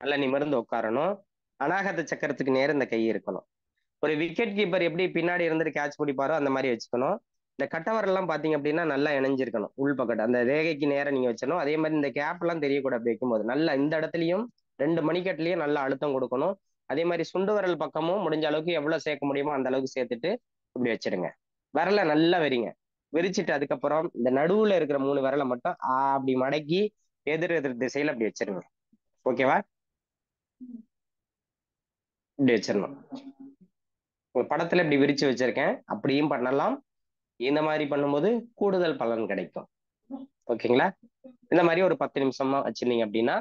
நல்லா நிமிர்ந்து உட்காரணும். அநாகத சக்கரத்துக்கு நேரம் இந்த கை இருக்கணும். ஒரு விக்கெட் கீப்பர் எப்படி பின்னாடி இருந்துட்டு கேட்ச் பிடிப்பாரோ அந்த மாதிரி வச்சுக்கணும். இந்த கட்டவரெல்லாம் பாத்தீங்க அப்படின்னா நல்லா இணைஞ்சிருக்கணும். உள்பக்கத்து அந்த ரேகைக்கு நேரம் நீங்க வச்சிடணும். அதே மாதிரி இந்த கேப் எல்லாம் தெரியக்கூடாது. அப்படி வைக்கும்போது நல்லா இந்த இடத்துலயும் 2 மணிக்கட்டுலயும் நல்லா அழுத்தம் கொடுக்கணும். அதே மாதிரி சுண்டு விரல் பக்கமும் முடிஞ்ச அளவுக்கு எவ்வளவு சேர்க்க முடியுமோ அந்த அளவுக்கு சேர்த்துட்டு இப்படி வச்சிருங்க. விரலை நல்லா விரிங்க. விரிச்சிட்டு அதுக்கப்புறம் இந்த நடுவுல இருக்கிற 3 விரலை மட்டும் அப்படி மடக்கி எதிர் எதிர் திசையில அப்படி வச்சிருங்க. ஓகேவா? இப்படி வச்சிடணும். ஒரு படத்துல இப்படி விரிச்சு வச்சிருக்கேன், அப்படியும் பண்ணலாம். இந்த மாதிரி பண்ணும்போது கூடுதல் பலன் கிடைக்கும். ஓகேங்களா? இந்த மாதிரி ஒரு 10 நிமிஷமா வச்சிருந்தீங்க அப்படின்னா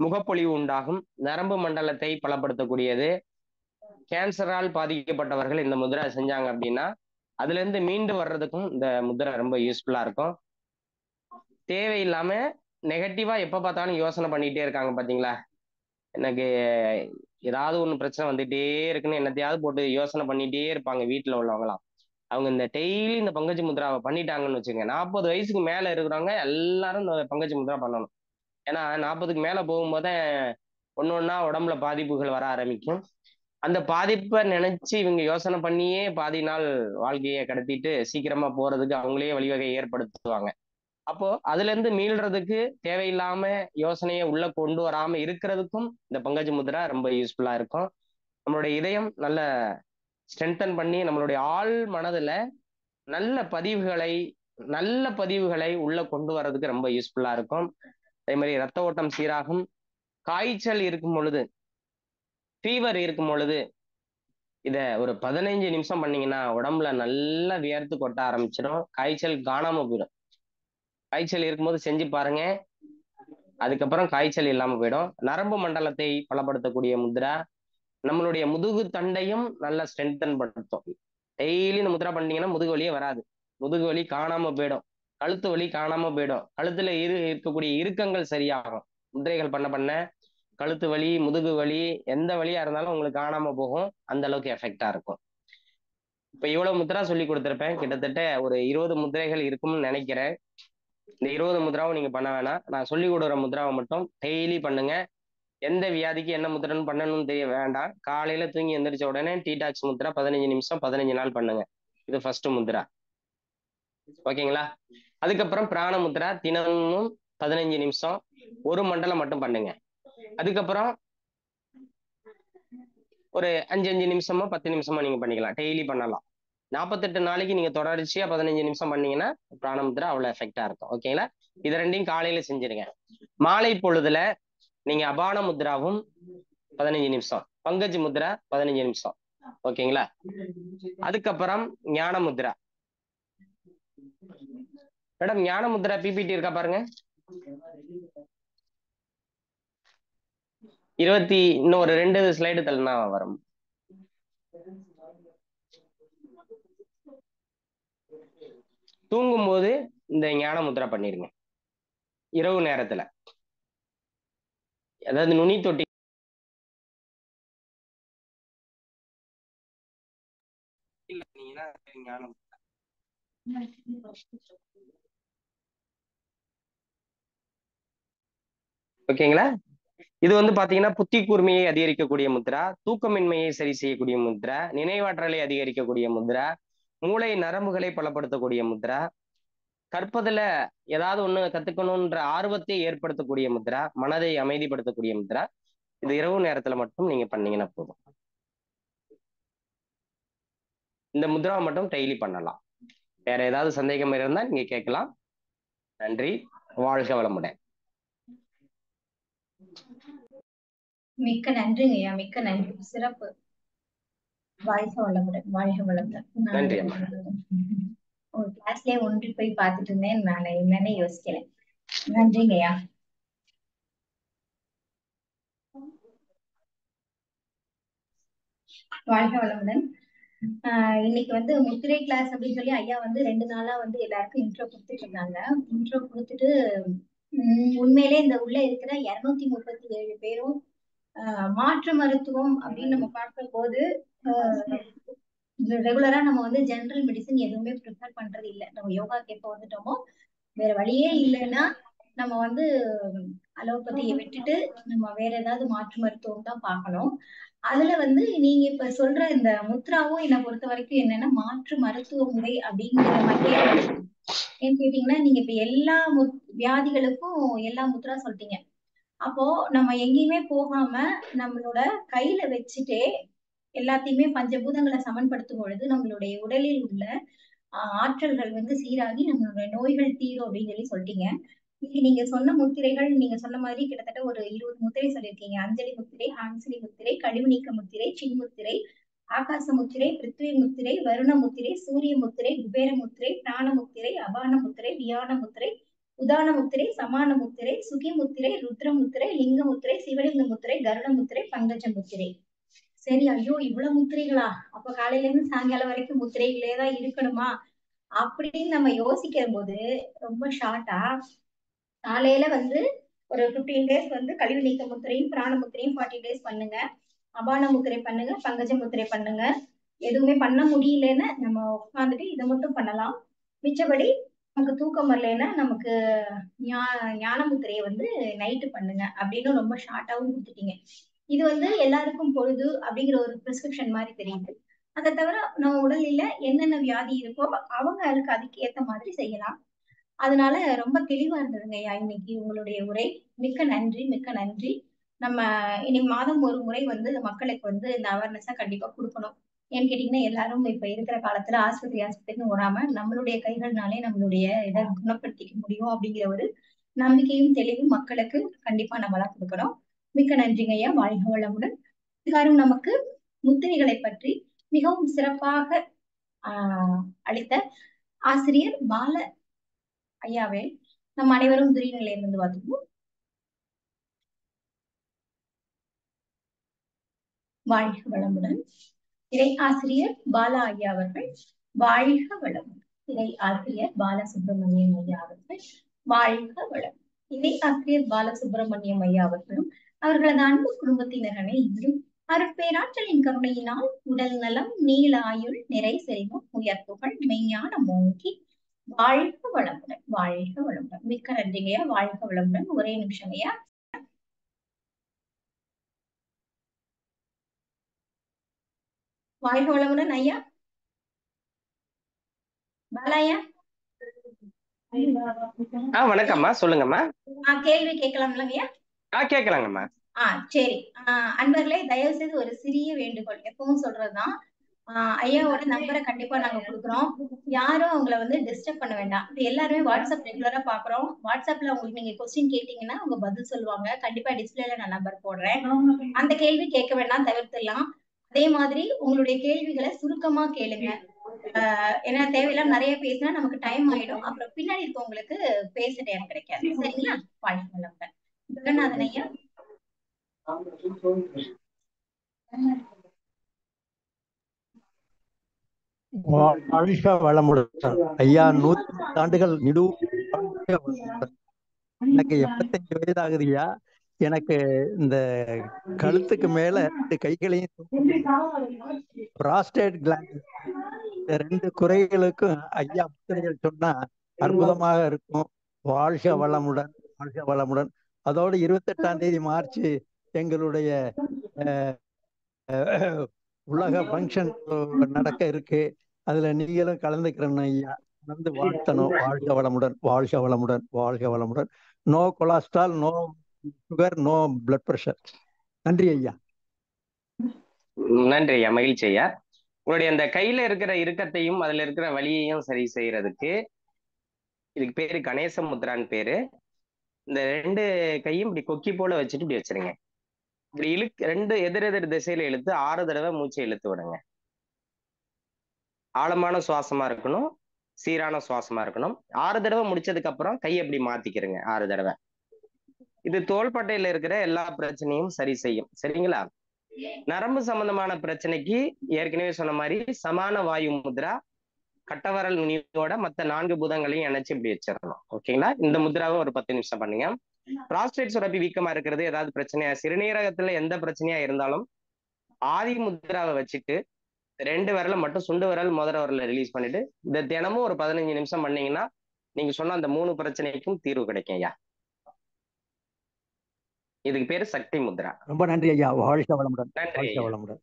முகப்பொலிவு உண்டாகும். நரம்பு மண்டலத்தை பலப்படுத்தக்கூடியது. கேன்சரால் பாதிக்கப்பட்டவர்கள் இந்த முத்ரா செஞ்சாங்க அப்படின்னா அதுல இருந்து மீண்டு வர்றதுக்கும் இந்த முத்ரா ரொம்ப யூஸ்ஃபுல்லா இருக்கும். தேவையில்லாம நெகட்டிவா எப்ப பார்த்தாலும் யோசனை பண்ணிட்டே இருக்காங்க பாத்தீங்களா, எனக்கு ஏதாவது ஒண்ணு பிரச்சனை வந்துட்டே இருக்குன்னு என்னத்தையாவது போட்டு யோசனை பண்ணிட்டே இருப்பாங்க வீட்டுல உள்ளவங்களாம். அவங்க இந்த டெய்லி இந்த பங்கஜ முத்ராவை பண்ணிட்டாங்கன்னு வச்சுங்க, 40 வயசுக்கு மேல இருக்கிறவங்க எல்லாரும் இந்த பங்கஜ முத்ரா பண்ணணும். ஏன்னா 40க்கு மேல போகும்போது ஒண்ணு ஒண்ணா உடம்புல பாதிப்புகள் வர ஆரம்பிக்கும். அந்த பாதிப்பை நினைச்சு இவங்க யோசனை பண்ணியே பாதி நாள் வாழ்க்கையை கடத்திட்டு சீக்கிரமா போறதுக்கு அவங்களே வழிவகை ஏற்படுத்துவாங்க. அப்போ அதுல இருந்து மீள்றதுக்கு தேவையில்லாம யோசனையை உள்ள கொண்டு வராம இருக்கிறதுக்கும் இந்த பங்கஜ முத்ரா ரொம்ப யூஸ்ஃபுல்லா இருக்கும். நம்மளுடைய இதயம் நல்ல ஸ்ட்ரென்தன் பண்ணி நம்மளுடைய ஆள் மனதுல நல்ல பதிவுகளை உள்ள கொண்டு வர்றதுக்கு ரொம்ப யூஸ்ஃபுல்லா இருக்கும். அதே மாதிரி ரத்த ஓட்டம் சீராகும். காய்ச்சல் இருக்கும் பொழுது, ஃபீவர் இருக்கும் பொழுது இத ஒரு 15 நிமிஷம் பண்ணீங்கன்னா உடம்புல நல்லா வியர்த்து கொட்ட ஆரம்பிச்சிடும். காய்ச்சல் காணாம போயிடும். காய்ச்சல் இருக்கும்போது செஞ்சு பாருங்க, அதுக்கப்புறம் காய்ச்சல் இல்லாம போயிடும். நரம்பு மண்டலத்தை பலப்படுத்தக்கூடிய முத்ரா. நம்மளுடைய முதுகு தண்டையும் நல்லா ஸ்ட்ரென்தன் படுத்தும். டெய்லி இந்த முத்ரா பண்ணீங்கன்னா முதுகு வலியே வராது. முதுகு வலி காணாம போயிடும். கழுத்து வலி காணாம போயிடும். கழுத்துல இருக்கக்கூடிய இறுக்கங்கள் சரியாகும். முத்திரைகள் பண்ண பண்ண கழுத்து வலி, முதுகு வலி, எந்த வலியா இருந்தாலும் உங்களுக்கு காணாம போகும். அந்த அளவுக்கு எஃபெக்டா இருக்கும். இப்ப இவ்வளவு முத்ரா சொல்லி கொடுத்திருப்பேன். கிட்டத்தட்ட ஒரு 20 முத்திரைகள் இருக்கும்னு நினைக்கிறேன். இந்த 20 முத்ராவும் நீங்க பண்ண வேணாம். நான் சொல்லி கொடுக்குற முத்ராவை மட்டும் டெய்லி பண்ணுங்க. எந்த வியாதிக்கு என்ன முத்திரன்னு பண்ணணும்னு தெரிய வேண்டாம். காலையில தூங்கி எந்திரிச்ச உடனே டீடாக்ஸ் முத்ரா 15 நிமிஷம் 15 நாள் பண்ணுங்க. இது ஃபர்ஸ்ட் முத்ரா. ஓகேங்களா? அதுக்கப்புறம் பிராண முத்ரா தினமும் 15 நிமிஷம் 1 மண்டலம் மட்டும் பண்ணுங்க. அதுக்கப்புறம் ஒரு 5 நிமிஷமோ 10 நிமிஷமோ நீங்க பண்ணிக்கலாம். டெய்லி பண்ணலாம். 48 நாளைக்கு நீங்க தொடர்ச்சியா 15 நிமிஷம் பண்ணீங்கன்னா பிராண முத்ரா அவ்வளவு எஃபெக்டா இருக்கும். ஓகேங்களா? இது ரெண்டையும் காலையில செஞ்சிருங்க. மாலை பொழுதுல நீங்க அபான முத்ராவும் 15 நிமிஷம், பங்கஜ் முத்ரா 15 நிமிஷம். ஓகேங்களா? அதுக்கப்புறம் ஞான முத்ரா. மேடம் ஞான முத்ரா பிபிடி இருக்கா பாருங்க. இன்னும் ஒரு 2 ஸ்லைடு தள்ளினா வரும். தூங்கும் போது இந்த ஞான முத்ரா பண்ணிருங்க. இரவு நேரத்துல, அதாவது நுனி தொட்டி ஞானம். ஓகேங்களா? இது வந்து பாத்தீங்கன்னா புத்தி கூர்மையை அதிகரிக்கக்கூடிய முத்ரா, தூக்கமின்மையை சரி செய்யக்கூடிய முத்ரா, நினைவாற்றலை அதிகரிக்கக்கூடிய முத்ரா, மூளை நரம்புகளை பலப்படுத்தக்கூடிய முத்ரா, கற்பதுல ஏதாவது ஒண்ணு கத்துக்கணும்ன்ற ஆர்வத்தை ஏற்படுத்தக்கூடிய முத்ரா, மனதை அமைதிப்படுத்தக்கூடிய முத்ரா. இது இரவு நேரத்துல மட்டும் நீங்க பண்ணீங்கன்னா போதும். இந்த முத்ராவை மட்டும் டெய்லி பண்ணலாம். வேற ஏதாவது சந்தேகம் இருந்தா நீங்க கேட்கலாம். நன்றி. வாழ்க வளமுடன். மிக்க நன்றிங்க ஐயா, மிக்க நன்றி. சிறப்பு. வாழ்க வளமுடன், வாழ்க வளமுடன். நன்றி அம்மா. ஒரு கிளாஸ்லயே ஒன்று போய் பார்த்துட்டு இருந்தேன், நான் என்னன்னு யோசிக்கல. நன்றிங்க ஐயா. வாழ்க வளமுடன். இன்னைக்கு வந்து முத்திரை கிளாஸ் அப்படின்னு சொல்லி ஐயா வந்து 2 நாளா வந்து எல்லாருக்கும் இன்ட்ரோ கொடுத்துட்டு இருந்தாங்க. இன்ட்ரோ கொடுத்துட்டு உண்மையிலே இந்த உள்ள இருக்கிற 237 பேரும் மாற்று மருத்துவம் அப்படின்னு நம்ம பார்க்க போது ரெகுலரா நம்ம வந்து ஜெனரல் மெடிசன் எதுவுமே ப்ரிஃபர் பண்றது இல்லை. நம்ம யோகாக்கு எப்போ வந்துட்டோமோ வேற வழியே இல்லைன்னா நம்ம வந்து அலோபதியை விட்டுட்டு நம்ம வேற ஏதாவது மாற்று மருத்துவம் தான் பார்க்கணும். அதுல வந்து நீங்க இப்ப சொல்ற இந்த முத்ராவும் என்னை பொறுத்த வரைக்கும் என்னன்னா மாற்று மருத்துவ முறை அப்படிங்கிற மாதிரியே ஏன்னு கேட்டீங்கன்னா நீங்க இப்ப எல்லா வியாதிகளுக்கும் எல்லா முத்ரா சொல்லிட்டீங்க. அப்போ நம்ம எங்கேயுமே போகாம நம்மளோட கையில வச்சுட்டே எல்லாத்தையுமே பஞ்சபூதங்களை சமன்படுத்தும் பொழுது நம்மளுடைய உடலில் உள்ள ஆற்றல்கள் வந்து சீராகி நம்மளுடைய நோய்கள் தீரும் அப்படின்னு சொல்லி சொல்லிட்டீங்க. இன்னைக்கு நீங்க சொன்ன முத்திரைகள் நீங்க சொன்ன மாதிரி கிட்டத்தட்ட ஒரு 20 முத்திரை சொல்லியிருக்கீங்க. அஞ்சலி முத்திரை, ஹான்சிலி முத்திரை, கழிவு நீக்க முத்திரை, சின்முத்திரை, ஆகாச முத்திரை, பிருத்வி முத்திரை, வருண முத்திரை, சூரிய முத்திரை, குபேர முத்திரை, பிராண முத்திரை, அபான முத்திரை, வியான முத்திரை, உதான முத்திரை, சமான முத்திரை, சுகி முத்திரை, ருத்ர முத்திரை, லிங்க முத்திரை, சிவலிங்க முத்திரை, கருட முத்திரை, பங்கஜ முத்திரை. சரி, ஐயோ இவ்வளவு முத்திரைகளா? அப்ப காலையில இருந்து சாயங்காலம் வரைக்கும் முத்திரைகளே தான் இருக்கணுமா அப்படின்னு நம்ம யோசிக்கிற போது ரொம்ப ஷார்ட்டா காலையில வந்து ஒரு 15 டேஸ் வந்து கழிவு நீக்க முத்திரையும் பிராண முத்திரையும் 40 டேஸ் பண்ணுங்க. அபான முத்திரை பண்ணுங்க, பங்கஜ முத்திரை பண்ணுங்க. எதுவுமே பண்ண முடியலன்னு நம்ம உட்காந்துட்டு இதை மட்டும் பண்ணலாம். மிச்சபடி நமக்கு தூக்கம் வரலன்னா நமக்கு ஞான முத்திரையை வந்து நைட்டு பண்ணுங்க அப்படின்னு ரொம்ப ஷார்ட்டாவும் கொடுத்துட்டீங்க. இது வந்து எல்லாருக்கும் பொழுது அப்படிங்கிற ஒரு பிரிஸ்கிரிப்ஷன் மாதிரி தெரியுது. அதை தவிர நம்ம உடலில என்னென்ன வியாதி இருக்கோ அவங்க அதுக்கு ஏத்த மாதிரி செய்யலாம். அதனால ரொம்ப தெளிவா இருந்ததுங்க ஐயா இன்னைக்கு உங்களுடைய உரை. மிக்க நன்றி, மிக்க நன்றி. நம்ம இனி மாதம் ஒரு முறை வந்து மக்களுக்கு வந்து இந்த அவேர்னஸா கண்டிப்பா கொடுக்கணும். ஏன்னு கேட்டீங்கன்னா எல்லாரும் இப்ப இருக்கிற காலத்துல ஆஸ்பத்திரின்னு ஓடாம நம்மளுடைய கைகள்னாலே நம்மளுடைய இதை குணப்படுத்திக்க முடியும் அப்படிங்கிற ஒரு நம்பிக்கையும் தெளிவும் மக்களுக்கு கண்டிப்பா நம்மளாம் கொடுக்கணும். மிக்க நன்றிங்க ஐயா. வாழ்க வளமுடன். இதுகாரும் நமக்கு முத்திரைகளை பற்றி மிகவும் சிறப்பாக அளித்த ஆசிரியர் பால ஐயாவே நம் அனைவரும் துரியநிலையிலிருந்து பார்த்துக்குவோம். வாழ்க வளமுடன். இறை ஆசிரியர் பாலா ஐயா அவர்கள் வாழ்க வளமுடன். இறை ஆசிரியர் பாலசுப்ரமணியம் ஐயா அவர்கள் வாழ்க வளம். இறை ஆசிரியர் பாலசுப்ரமணியம் ஐயா அவர்களும் அவர்களது அன்பு குடும்பத்தினர் அனைவரும் அருட்பேராற்றலின் கருணையினால் உடல் நலம், நீள ஆயுள், நிறை செல்வம், உயர்ப்புகள், மெய்ஞான மோங்கி வாழ்க வளமுடன், வாழ்க வளமுடன். மிக்க நன்றிங்கய்யா. வாழ்க வளமுடன். ஒரே நிமிஷம் ஐயா. வாழ்க வளமுடன் ஐயா. பாலாயா வணக்கம்மா, சொல்லுங்கம்மா. கேள்வி கேட்கலாம்ல ஐயா? கேட்கலாங்கம்மா. சரி. அன்பர்களே, தயவு செய்து ஒரு சிறிய வேண்டுகோள், எப்பவும் சொல்றதுதான். ஐயாவோட நம்பரை கண்டிப்பா நாங்க கொடுக்குறோம். யாரும் அவங்கள வந்து டிஸ்டர்ப் பண்ண வேண்டாம். இப்ப எல்லாருமே வாட்ஸ்அப் ரெகுலரா பாக்குறோம். வாட்ஸ்அப்ல உங்களுக்கு நீங்க கொஸ்டின் கேட்டீங்கன்னா அவங்க பதில் சொல்லுவாங்க. கண்டிப்பா டிஸ்பிளேல நான் நம்பர் போடுறேன். அந்த கேள்வி கேட்க வேண்டாம், தவிர்த்துடலாம். அதே மாதிரி உங்களுடைய கேள்விகளை சுருக்கமா கேளுங்க. ஏன்னா தேவையில்லாம நிறைய பேசினா நமக்கு டைம் ஆயிடும். அப்புறம் பின்னாடி இருக்கவங்களுக்கு பேச நேரம் கிடைக்காது. சரிங்களா? வாழ்க வளமுடன். ஜெகநாதன் ஐயா. வாழ்க வளமுடன் ஐயா. 100 ஆண்டுகள் எனக்கு 75 வயது ஆகுதுயா. எனக்கு இந்த கழுத்துக்கு மேல 2 கைகளையும் பிராஸ்டேட் கிளாண்ட், இந்த 2 குறைகளுக்கும் ஐயா முத்திரைகள் சொன்னா அற்புதமாக இருக்கும். வாழ்க வளமுடன், வாழ்க வளமுடன். அதோடு 28ஆம் தேதி மார்ச் எங்களுடைய உலக ஃபங்க்ஷன் நடக்க இருக்கு. அதுல நீங்களும் கலந்துக்கிறேன் ஐயா. வந்து வாழ்த்தணும். வாழ்க வளமுடன், வாழ்க வளமுடன், வாழ்க வளமுடன். No cholesterol, no sugar, no blood pressure. நன்றி ஐயா. நன்றி ஐயா, மகிழ்ச்சி ஐயா. உங்களுடைய அந்த கையில இருக்கிற இறுக்கத்தையும் அதுல இருக்கிற வலியையும் சரி செய்யறதுக்கு இதுக்கு பேரு கணேச முத்ரான்னு பேரு. இந்த 2 கையும் இப்படி கொக்கி போல வச்சுட்டு இப்படி வச்சிருங்க. இப்படி 2 எதிரெதிர் திசையில இழுத்து 6 தடவை மூச்சை இழுத்து விடுங்க. ஆழமான சுவாசமா இருக்கணும், சீரான சுவாசமா இருக்கணும். 6 தடவை முடிச்சதுக்கு அப்புறம் கையை எப்படி மாத்திக்கிறங்க 6 தடவை. இது தோள்பட்டையில இருக்கிற எல்லா பிரச்சனையும் சரி செய்யும். சரிங்களா? நரம்பு சம்பந்தமான பிரச்சனைக்கு ஏற்கனவே சொன்ன மாதிரி சமான வாயு முத்ரா, கட்டவரல் நுனியோட மத்த 4 பூதங்களையும் இணைச்சு இப்படி வச்சிடணும். ஓகேங்களா? இந்த முத்ராவை ஒரு 10 நிமிஷம் பண்ணுங்க. பிராஸ்டேட் சுரப்பி வீக்கமா இருக்கிறது, ஏதாவது பிரச்சனையா, சிறுநீரகத்துல எந்த பிரச்சனையா இருந்தாலும் ஆதி முத்ராவை வச்சுட்டு 2 விரல மட்டும் சுண்டு விரல் முதல விரல ரிலீஸ் பண்ணிட்டு இந்த தினமும் ஒரு 15 நிமிஷம் பண்ணீங்கன்னா நீங்க சொன்ன அந்த 3 பிரச்சனைக்கும் தீர்வு கிடைக்கும் ஐயா. இதுக்கு பேரு சக்தி முத்ரா. ரொம்ப நன்றி ஐயா. வாழ்க வளமுடன், நன்றி வாழ்க ஐயா. வளமுடன்.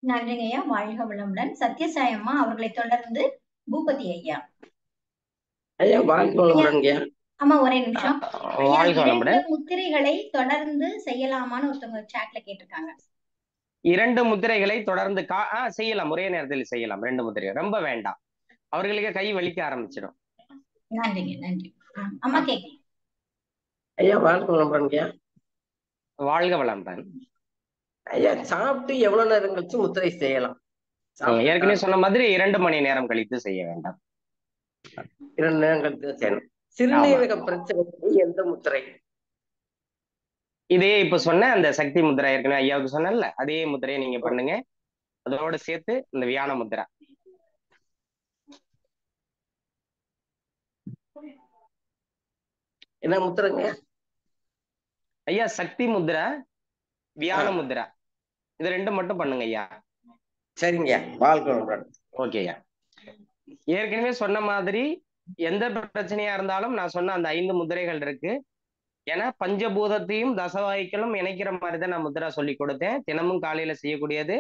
நன்றிங்க ஐயா. வாழ்க வளமுடன். சத்யசாயம்மா அவர்களை தொடர்ந்து பூபதி ஐயா. ஐயா வாழ்க வளமுடன் ஐயா. ஆமா, ஒரே நிமிஷம் ஐயா. வாழ்க 2 வளமுடன். முத்திரைகளை தொடர்ந்து செய்யலாமான்னு ஒருத்தவங்க சாட்ல கேட்டிருக்காங்க. 2 முத்திரைகளை தொடர்ந்து செய்யலாம், ஒரே நேரத்தில் செய்யலாம். 2 முத்திரை ரொம்ப வேண்டாம், அவர்களுக்கு கை வலிக்க ஆரம்பிச்சிடும். நன்றிங்க, நன்றி. அம்மா கேட்கலாம். ஐயா வாழ்க வளமுடன் ஐயா. வாழ்க வளமுடன் ஐயா. சாப்பிட்டு எவ்வளவு நேரம் கழிச்சு முத்திரை செய்யலாம்? ஏற்கனவே சொன்ன மாதிரி 2 மணி நேரம் கழித்து செய்ய வேண்டாம். 2 நேரம் கழித்து செய்யணும். சிறுநீரக பிரச்சனைக்கு எந்த முத்திரை? இதே இப்ப சொன்ன அந்த சக்தி முத்ரா, ஏற்கனவே ஐயாவுக்கு சொன்னேன்ல, அதே முத்திரையை நீங்க பண்ணுங்க. அதோட சேர்த்து இந்த வியான முத்ரா. என்ன முத்திரைங்க ஐயா? சக்தி முத்ரா, வியான முத்ரா, இது 2 மட்டும் பண்ணுங்க ஐயா. சரிங்க. வாழ்க வளமுடன். ஓகே ஐயா. ஏற்கனவே சொன்ன மாதிரி எந்த பிரச்சனையா இருந்தாலும் நான் சொன்ன அந்த 5 முத்திரைகள் இருக்கு. ஏன்னா பஞ்சபூதத்தையும் தசவாய்க்களும் இணைக்கிற மாதிரி தான் நான் முத்ரா சொல்லி கொடுத்தேன். தினமும் காலையில செய்யக்கூடியது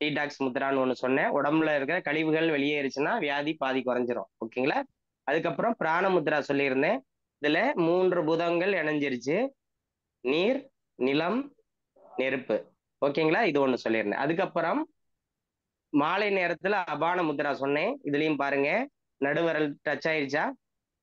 டீடாக்ஸ் முத்ரான்னு ஒண்ணு சொன்னேன். உடம்புல இருக்கிற கழிவுகள் வெளியேறிச்சுன்னா வியாதி பாதி குறைஞ்சிரும். ஓகேங்களா? அதுக்கப்புறம் பிராண முத்ரா சொல்லியிருந்தேன். இதுல 3 பூதங்கள் இணைஞ்சிருச்சு, நீர், நிலம், நெருப்பு. ஓகேங்களா? இது ஒண்ணு சொல்லியிருந்தேன். அதுக்கப்புறம் மாலை நேரத்துல அபான முத்ரா சொன்னேன். இதுலயும் பாருங்க நடுவரல் டச் ஆயிருச்சா.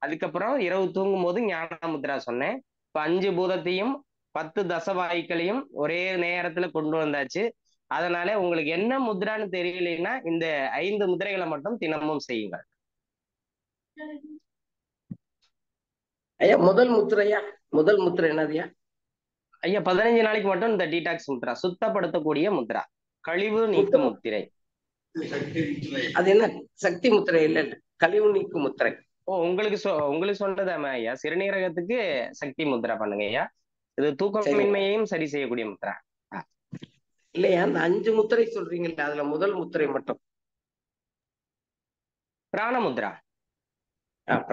அதுக்கப்புறம் இரவு தூங்கும் போது ஞான முத்ரா சொன்னேன். இப்ப 5 பூதத்தையும் 10 தசவாயுக்களையும் ஒரே நேரத்துல கொண்டு வந்தாச்சு. அதனால உங்களுக்கு என்ன முத்ரான்னு தெரியலைன்னா இந்த 5 முத்திரைகளை மட்டும் தினமும் செய்யுங்கள். ஐயா முதல் முத்திரையா? முதல் முத்திரை என்னதுயா ஐயா? 15 நாளைக்கு மட்டும் இந்த டீடாக்ஸ் முத்ரா, சுத்தப்படுத்தக்கூடிய முத்ரா, கழிவு நீக்க முத்திரை. அது என்ன சக்தி முத்திரை? இல்ல கழிவு நீக்கு முத்திரை. உங்களுக்கு சொன்னதாம ஐயா. சிறுநீரகத்துக்கு சக்தி முத்ரா பண்ணுங்க ஐயா. இது தூக்கமின்மையையும் சரி செய்யக்கூடிய முத்ரா. இல்லையா? அந்த 5 முத்திரை சொல்றீங்கல்ல, அதுல முதல் முத்திரை மட்டும் பிராண முத்ரா.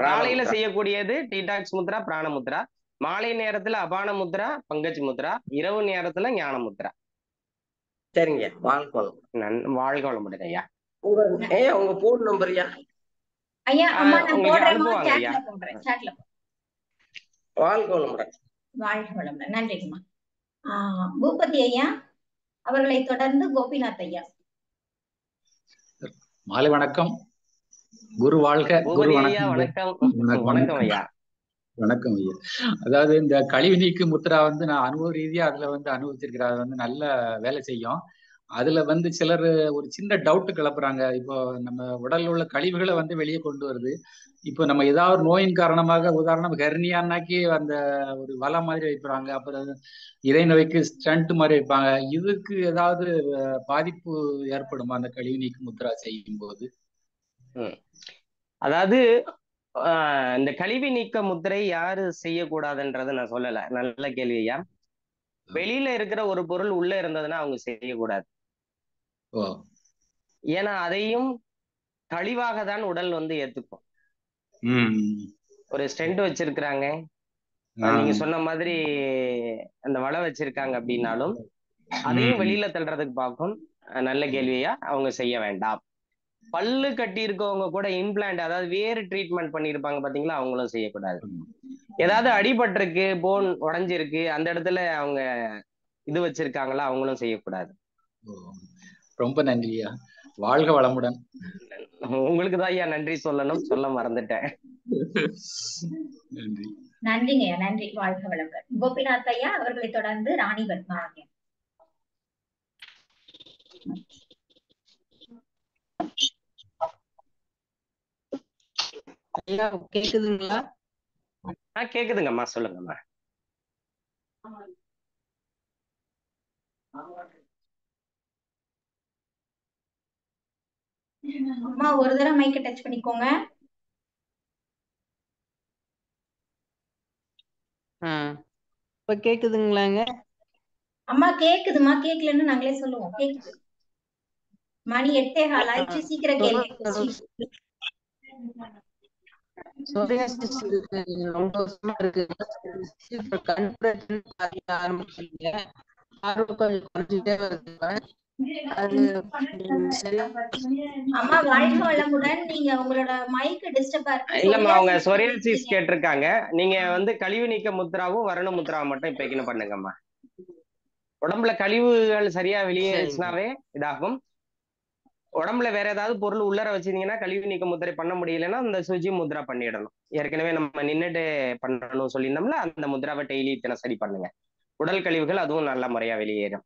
காலையில செய்யக்கூடியது டீடாக்ஸ் முத்ரா, பிராண முத்ரா. மாலை நேரத்துல அபான முத்ரா, பங்கஜ் முத்ரா. இரவு நேரத்துல ஞான முத்ரா. சரிங்க, வாழ்க வாழ்க வளமுடன் ஐயா. உங்க போன் நம்பர்யா? ஐயா அம்மா நான் உங்களுக்கு போடுறேம்மா, அனுப்புவாங்க ஐயா. சாட்ல போடுறேன், சாட்ல. வாழ்க வளமுடன். வாழ்க வளமுடன். நன்றிங்கம்மா. பூபதி ஐயா அவர்களை தொடர்ந்து கோபிநாத் ஐயா. மாலை வணக்கம். குரு வாழ்க. குரு பூபதி ஐயா வணக்கம். வணக்கம். வணக்கம் ஐயா. வணக்கம் ஐயா. அதாவது இந்த கழிவு நீக்கு முத்ரா நான் அனுபவ ரீதியா அதுல அனுபவிச்சிருக்கிறேன். அது நல்ல வேலை செய்யும். அதுல சிலர் ஒரு சின்ன டவுட் கிளப்புறாங்க. இப்போ நம்ம உடல்ல உள்ள கழிவுகளை வெளியே கொண்டு வருது. இப்போ நம்ம ஏதாவது ஒரு நோயின் காரணமாக, உதாரணம் ஹெர்னியானாக்கி அந்த ஒரு வலை மாதிரி வைப்பாங்க, அப்புறம் இதய நோய்க்கு ஸ்டண்ட் மாதிரி வைப்பாங்க. இதுக்கு ஏதாவது பாதிப்பு ஏற்படுமா அந்த கழிவு நீக்கு முத்ரா செய்யும் போது? அதாவது இந்த கழிவு நீக்க முத்திரை யாரு செய்யக்கூடாதுன்றதை நான் சொல்லல. நல்ல கேள்வி ஐயா. வெளியில இருக்கிற ஒரு பொருள் உள்ள இருந்ததுன்னா அவங்க செய்யக்கூடாது. ஏன்னா அதையும் கழிவாக தான் உடல் ஏத்துக்கும். ஒரு ஸ்டென்ட் வச்சிருக்கிறாங்க, நீங்க சொன்ன மாதிரி அந்த வலை வச்சிருக்காங்க அப்படின்னாலும் அதையும் வெளியில தள்ளுறதுக்கு பார்க்கும். நல்ல கேள்வியா, அவங்க செய்ய வேண்டாம். பல்லு கட்டி இருக்கவங்க கூட இம்ப்ளான்ட், அதாவது வேறு ட்ரீட்மெண்ட் பண்ணிருப்பாங்க பாத்தீங்களா, அவங்களும் செய்யக்கூடாது. ஏதாவது அடிபட்டிருக்கு, போன் உடைஞ்சிருக்கு, அந்த இடத்துல அவங்க இது வச்சிருக்காங்களா, அவங்களும் செய்யக்கூடாது. ரொம்ப நன்றியா. வாழ்க வளமுடன். உங்களுக்கு தான் ஐயா நன்றி சொல்லணும், சொல்ல மறந்துட்டேன். நன்றி. நன்றிங்க, நன்றி. வாழ்க வளமுடன். கோபிநாத் ஐயா அவர்களை தொடர்ந்து ராணி பத்மா ஐயா. ஐயா கேக்குதுங்களா? கேக்குதுங்கம்மா, சொல்லுங்கம்மா. அம்மா ஒரு தடவை மைக்க டச் பண்ணிக்கோங்க. இப்ப கேக்குதுங்களாங்க? அம்மா கேக்குதுமா, கேக்கலன்னு நாங்களே சொல்லுவோம். கேக்குது. மணி 8:15 ஆயிடுச்சு, சீக்கிரம் கேளுங்க. சொரியாசிஸ் இருக்கு, ரொம்ப வருஷமா இருக்கு. இப்ப கண்பிரச்சனை ஆரம்பிச்சிருங்க, ஆர்வம் கொஞ்சம் குறைஞ்சிட்டே வருது. அது அம்மா வாழ்க வளமுடன். நீங்க உங்களோட மைக் டிஸ்டர்பா இருக்கு. இல்லம்மா, அவங்க சொரியாசிஸ் கேட்டிருக்காங்க. நீங்க கழிவு நீக்க முத்ராவும் வரண முத்ராவும் மட்டும் இப்ப பண்ணுங்கம்மா. உடம்புல கழிவுகள் சரியா வெளியேறிச்சுனாவே இதாகும். உடம்புல வேற ஏதாவது பொருள் உள்ளர வச்சிருந்தீங்கன்னா கழிவு நீக்க முத்திரை பண்ண முடியலன்னா அந்த சுஜி முத்ரா பண்ணிடணும். ஏற்கனவே நம்ம நின்றுட்டு பண்ணணும் சொல்லியிருந்தோம்ல, அந்த முத்ராவை டெய்லி தினசரி பண்ணுங்க. உடல் கழிவுகள் அதுவும் நல்ல முறையா வெளியேறும்.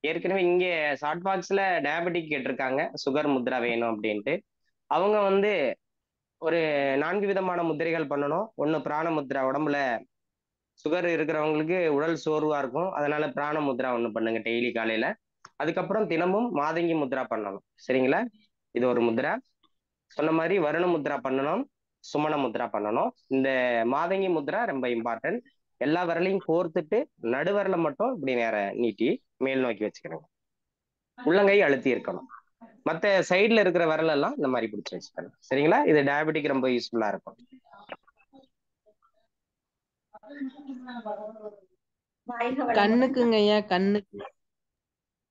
ஏற்கனவே இங்கே ஷார்ட் பாக்ஸ்ல டயபெட்டிக் கேட்டிருக்காங்க, சுகர் முத்ரா வேணும் அப்படின்ட்டு. அவங்க ஒரு 4 விதமான முத்திரைகள் பண்ணணும். ஒண்ணு பிராண முத்ரா, உடம்புல சுகர் இருக்கிறவங்களுக்கு உடல் சோர்வா இருக்கும், அதனால பிராண முத்ரா ஒண்ணு பண்ணுங்க டெய்லி காலையில. அதுக்கப்புறம் தினமும் மாதங்கி முத்ரா பண்ணணும், சரிங்களா? இது ஒரு முத்ரா. சொன்ன மாதிரி வருண முத்ரா பண்ணணும், சுமண முத்ரா பண்ணணும். இந்த மாதங்கி முத்ரா ரொம்ப இம்பார்ட்டன்ட். எல்லா விரலையும் கோர்த்துட்டு நடுவரல மட்டும் இப்படி நேர நீட்டி மேல் நோக்கி வச்சுக்கணும். உள்ளங்கை அழுத்தி இருக்கணும். மற்ற சைட்ல இருக்கிற விரல் எல்லாம் இந்த மாதிரி பிடிச்சி வச்சுக்கணும், சரிங்களா? இது டயபெட்டிக் ரொம்ப யூஸ்ஃபுல்லா இருக்கும். கண்ணுக்குங்க ஐயா,